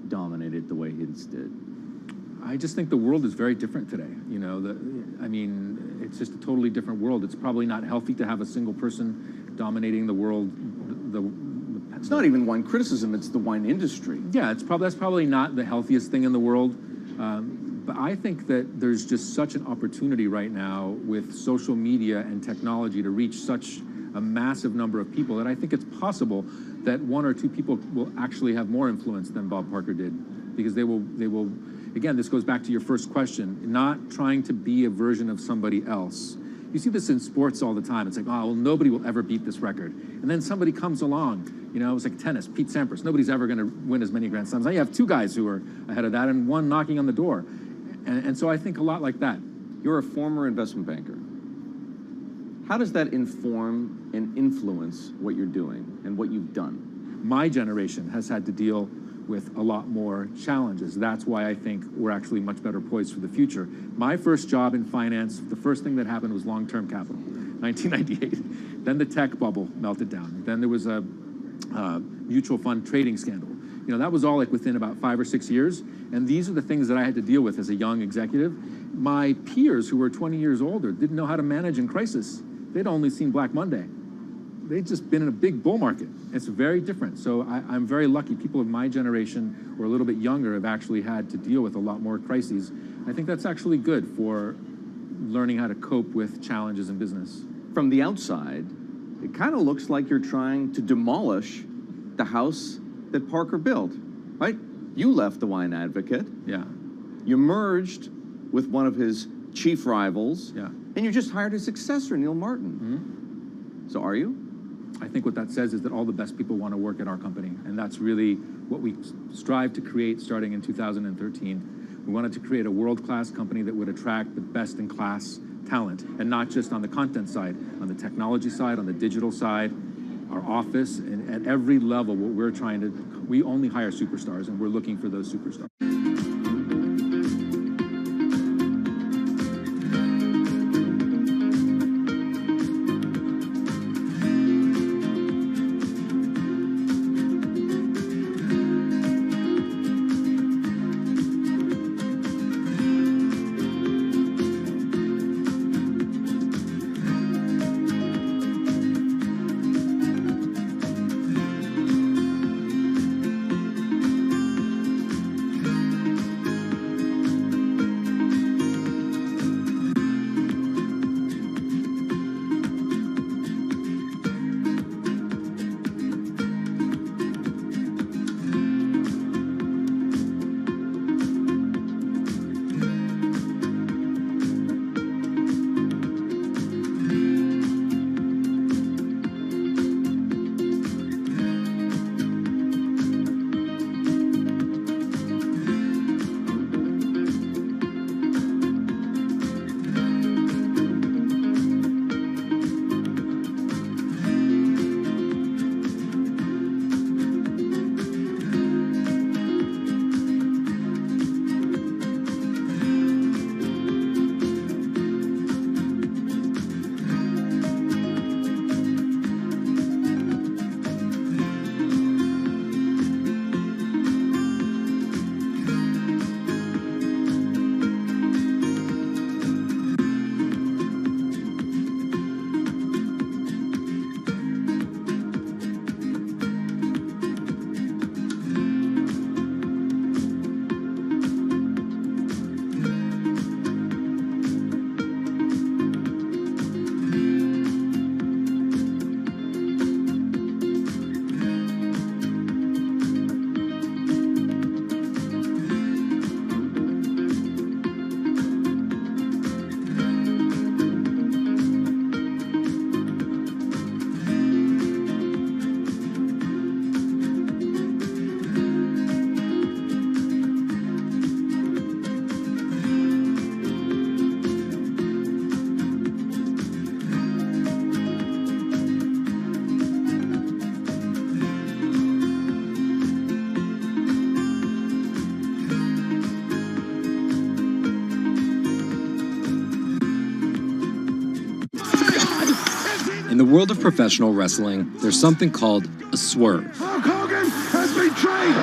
dominate it the way his did? I just think the world is very different today. You know, it's just a totally different world. It's probably not healthy to have a single person dominating the world. It's not even wine criticism, it's the wine industry. Yeah, that's probably not the healthiest thing in the world. But I think that there's just such an opportunity right now with social media and technology to reach such a massive number of people that I think it's possible that 1 or 2 people will actually have more influence than Bob Parker did, because they will, again, this goes back to your first question, not trying to be a version of somebody else. You see this in sports all the time. It's like, oh, well, nobody will ever beat this record. And then somebody comes along, you know, it's like tennis, Pete Sampras. Nobody's ever going to win as many Grand Slams. Now you have 2 guys who are ahead of that and 1 knocking on the door. And so I think a lot like that. You're a former investment banker. How does that inform and influence what you're doing and what you've done? My generation has had to deal with a lot more challenges. That's why I think we're actually much better poised for the future. My first job in finance, the first thing that happened was long-term capital, 1998. Then the tech bubble melted down. Then there was a mutual fund trading scandal. You know, that was all like within about 5 or 6 years. And these are the things that I had to deal with as a young executive. My peers who were 20 years older didn't know how to manage in crisis. They'd only seen Black Monday. They'd just been in a big bull market. It's very different. So I'm very lucky. People of my generation or a little bit younger have actually had to deal with a lot more crises. I think that's actually good for learning how to cope with challenges in business. From the outside, it kind of looks like you're trying to demolish the house that Parker built, right? You left The Wine Advocate. Yeah. You merged with one of his chief rivals. Yeah. And you just hired his successor, Neil Martin. Mm-hmm. So are you? I think what that says is that all the best people want to work at our company. And that's really what we strive to create starting in 2013. We wanted to create a world-class company that would attract the best-in-class talent, and not just on the content side, on the technology side, on the digital side, our office, and at every level, what we're trying to, we only hire superstars, and we're looking for those superstars. the world of professional wrestling, there's something called a swerve. Hulk Hogan has betrayed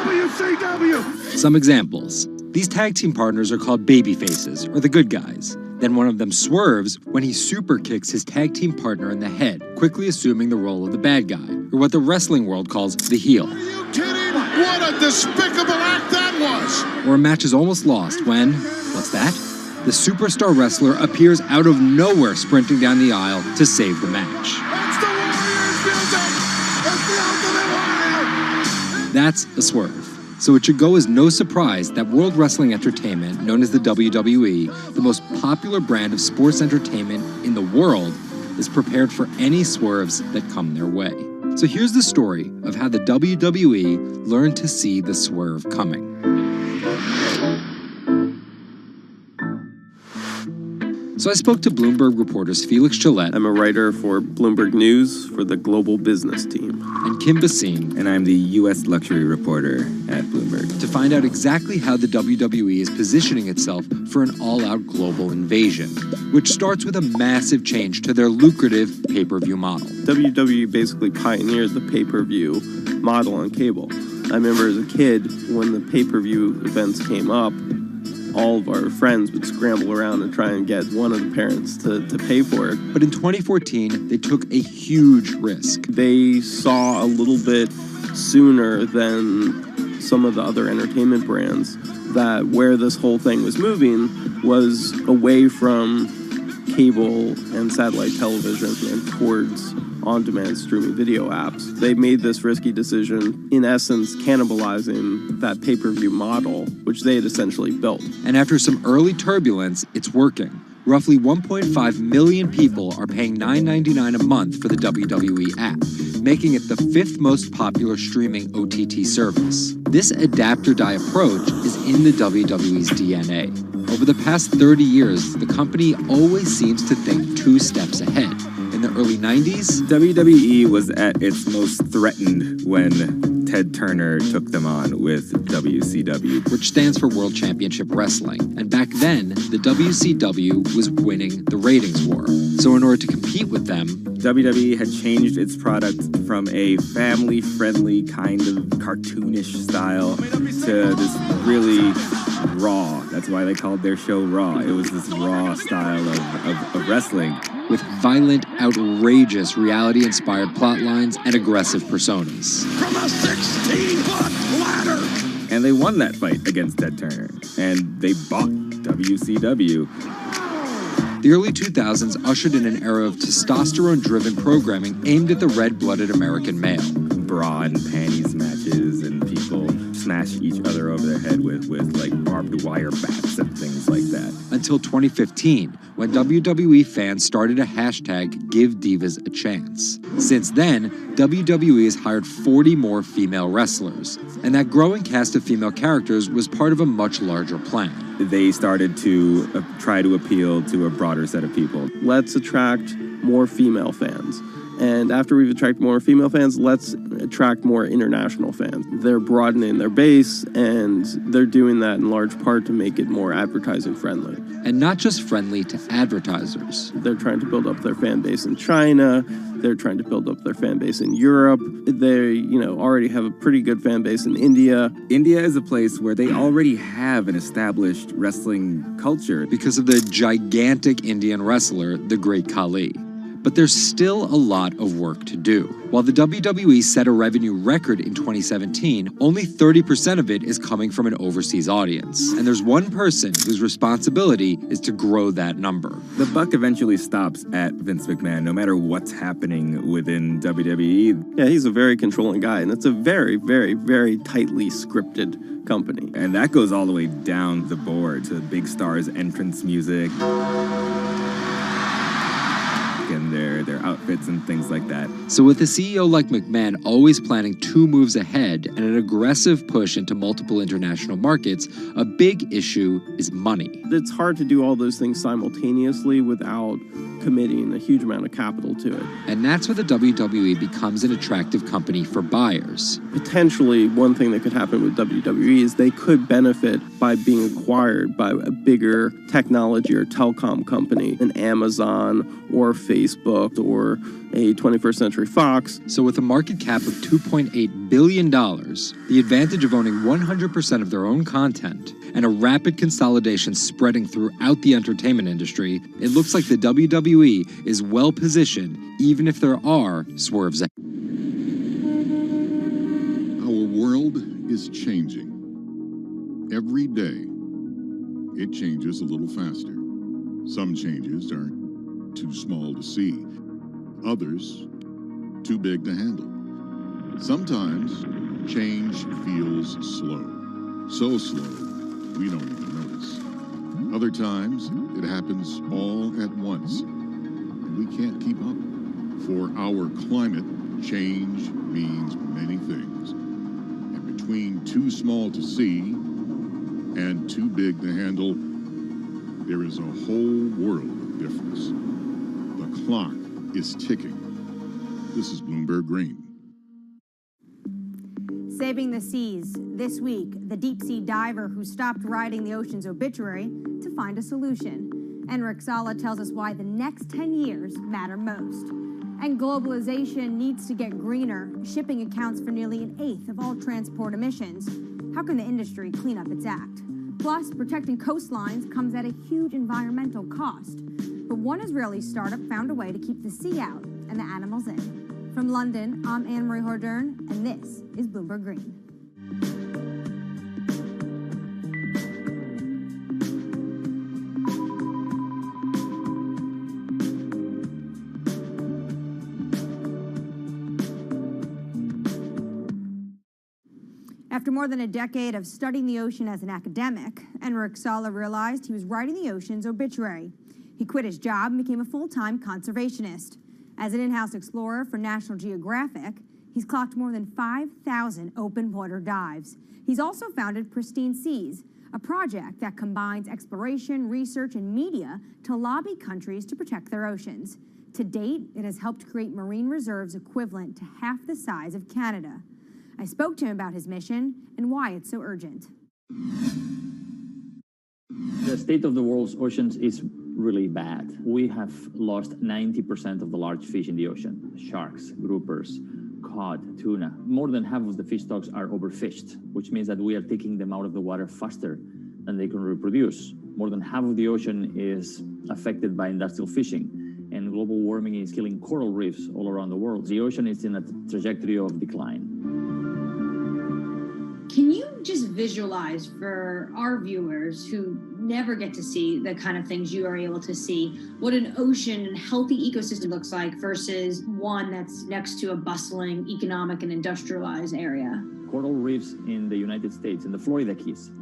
WCW! Some examples. These tag team partners are called baby faces, or the good guys. Then one of them swerves when he super kicks his tag team partner in the head, quickly assuming the role of the bad guy, or what the wrestling world calls the heel. Are you kidding? What a despicable act that was! Or a match is almost lost when, what's that? The superstar wrestler appears out of nowhere sprinting down the aisle to save the match. That's the Warriors music! It's the Ultimate Warrior! That's a swerve. So it should go as no surprise that World Wrestling Entertainment, known as the WWE, the most popular brand of sports entertainment in the world, is prepared for any swerves that come their way. So here's the story of how the WWE learned to see the swerve coming. So I spoke to Bloomberg reporters Felix Gillette. I'm a writer for Bloomberg News for the global business team. And Kim Basine. And I'm the U.S. luxury reporter at Bloomberg. To find out exactly how the WWE is positioning itself for an all-out global invasion, which starts with a massive change to their lucrative pay-per-view model. WWE basically pioneered the pay-per-view model on cable. I remember as a kid, when the pay-per-view events came up, all of our friends would scramble around and try and get one of the parents to pay for it. But in 2014, they took a huge risk. They saw a little bit sooner than some of the other entertainment brands that where this whole thing was moving was away from cable and satellite television and towards on-demand streaming video apps. They made this risky decision, in essence, cannibalizing that pay-per-view model, which they had essentially built. And after some early turbulence, it's working. Roughly 1.5 million people are paying $9.99 a month for the WWE app, making it the 5th most popular streaming OTT service. This adapt-or-die approach is in the WWE's DNA. Over the past 30 years, the company always seems to think 2 steps ahead. In the early 90s, WWE was at its most threatened when Ted Turner took them on with WCW, which stands for World Championship Wrestling. And back then, the WCW was winning the ratings war. So in order to compete with them, WWE had changed its product from a family-friendly kind of cartoonish style to this really raw. That's why they called their show Raw. It was this raw style of wrestling. With violent, outrageous, reality-inspired plot lines and aggressive personas. From a 16-foot ladder! And they won that fight against Ted Turner. And they bought WCW. The early 2000s ushered in an era of testosterone-driven programming aimed at the red-blooded American male. Bra and panties matches, and people smash each other over their head with like barbed wire bats and things like that. Until 2015, when WWE fans started a hashtag Give Divas a Chance. Since then, WWE has hired 40 more female wrestlers, and that growing cast of female characters was part of a much larger plan. They started to try to appeal to a broader set of people. Let's attract more female fans. And after we've attracted more female fans, let's attract more international fans. They're broadening their base, and they're doing that in large part to make it more advertising friendly. And not just friendly to advertisers. They're trying to build up their fan base in China. They're trying to build up their fan base in Europe. They, already have a pretty good fan base in India. India is a place where they already have an established wrestling culture. Because of the gigantic Indian wrestler, the Great Khali. But there's still a lot of work to do. While the WWE set a revenue record in 2017, only 30% of it is coming from an overseas audience. And there's one person whose responsibility is to grow that number. The buck eventually stops at Vince McMahon, no matter what's happening within WWE. Yeah, he's a very controlling guy, and it's a very, very, very tightly scripted company. And that goes all the way down the board to big stars' entrance music. And their outfits and things like that. So with a CEO like McMahon always planning 2 moves ahead and an aggressive push into multiple international markets, a big issue is money. It's hard to do all those things simultaneously without committing a huge amount of capital to it. And that's where the WWE becomes an attractive company for buyers. Potentially, one thing that could happen with WWE is they could benefit by being acquired by a bigger technology or telecom company, an Amazon or Facebook Paramount or a 21st Century Fox. So with a market cap of $2.8 billion, the advantage of owning 100% of their own content, and a rapid consolidation spreading throughout the entertainment industry, it looks like the WWE is well positioned, even if there are swerves. Our world is changing. Every day, it changes a little faster. Some changes are too small to see. Others, too big to handle. Sometimes, change feels slow. So slow, we don't even notice. Other times, it happens all at once, and we can't keep up. For our climate, change means many things. And between too small to see and too big to handle, there is a whole world of difference. The clock is ticking. This is Bloomberg Green. Saving the seas. This week, the deep-sea diver who stopped writing the ocean's obituary to find a solution. Enric Sala tells us why the next 10 years matter most. And globalization needs to get greener. Shipping accounts for nearly an eighth of all transport emissions. How can the industry clean up its act? Plus, protecting coastlines comes at a huge environmental cost. But one Israeli startup found a way to keep the sea out and the animals in. From London, I'm Anne-Marie Hordern, and this is Bloomberg Green. After more than a decade of studying the ocean as an academic, Enric Sala realized he was writing the ocean's obituary. He quit his job and became a full-time conservationist. As an in-house explorer for National Geographic, he's clocked more than 5,000 open water dives. He's also founded Pristine Seas, a project that combines exploration, research, and media to lobby countries to protect their oceans. To date, it has helped create marine reserves equivalent to half the size of Canada. I spoke to him about his mission and why it's so urgent. The state of the world's oceans is really bad. We have lost 90% of the large fish in the ocean. Sharks, groupers, cod, tuna. More than half of the fish stocks are overfished, which means that we are taking them out of the water faster than they can reproduce. More than half of the ocean is affected by industrial fishing, and global warming is killing coral reefs all around the world. The ocean is in a trajectory of decline. Can you just visualize for our viewers who never get to see the kind of things you are able to see, what an ocean and healthy ecosystem looks like versus one that's next to a bustling economic and industrialized area? Coral reefs in the United States, in the Florida Keys,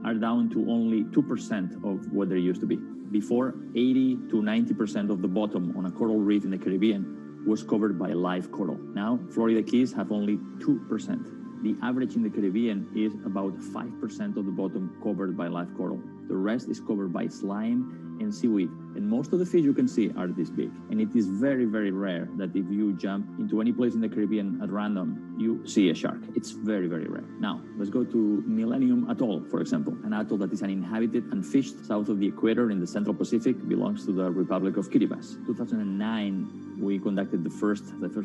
are down to only 2% of what they used to be. Before, 80 to 90% of the bottom on a coral reef in the Caribbean was covered by live coral. Now, Florida Keys have only 2%. The average in the Caribbean is about 5% of the bottom covered by live coral. The rest is covered by slime and seaweed. And most of the fish you can see are this big. And it is very, very rare that if you jump into any place in the Caribbean at random, you see a shark. It's very, very rare. Now, let's go to Millennium Atoll, for example. An atoll that is uninhabited and fished south of the equator in the Central Pacific, belongs to the Republic of Kiribati. 2009, we conducted the first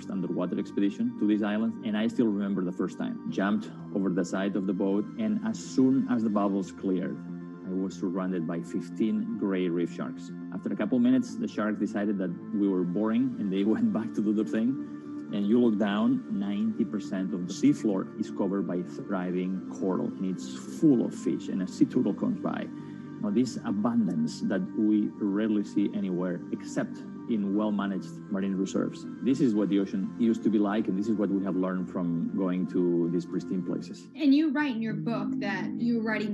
underwater expedition to these islands, and I still remember the first time. Jumped over the side of the boat, and as soon as the bubbles cleared, I was surrounded by 15 gray reef sharks. After a couple minutes, the sharks decided that we were boring, and they went back to do their thing. And you look down, 90% of the seafloor is covered by thriving coral, and it's full of fish, and a sea turtle comes by. Now, this abundance that we rarely see anywhere except in well-managed marine reserves. This is what the ocean used to be like, and this is what we have learned from going to these pristine places. And you write in your book that you were writing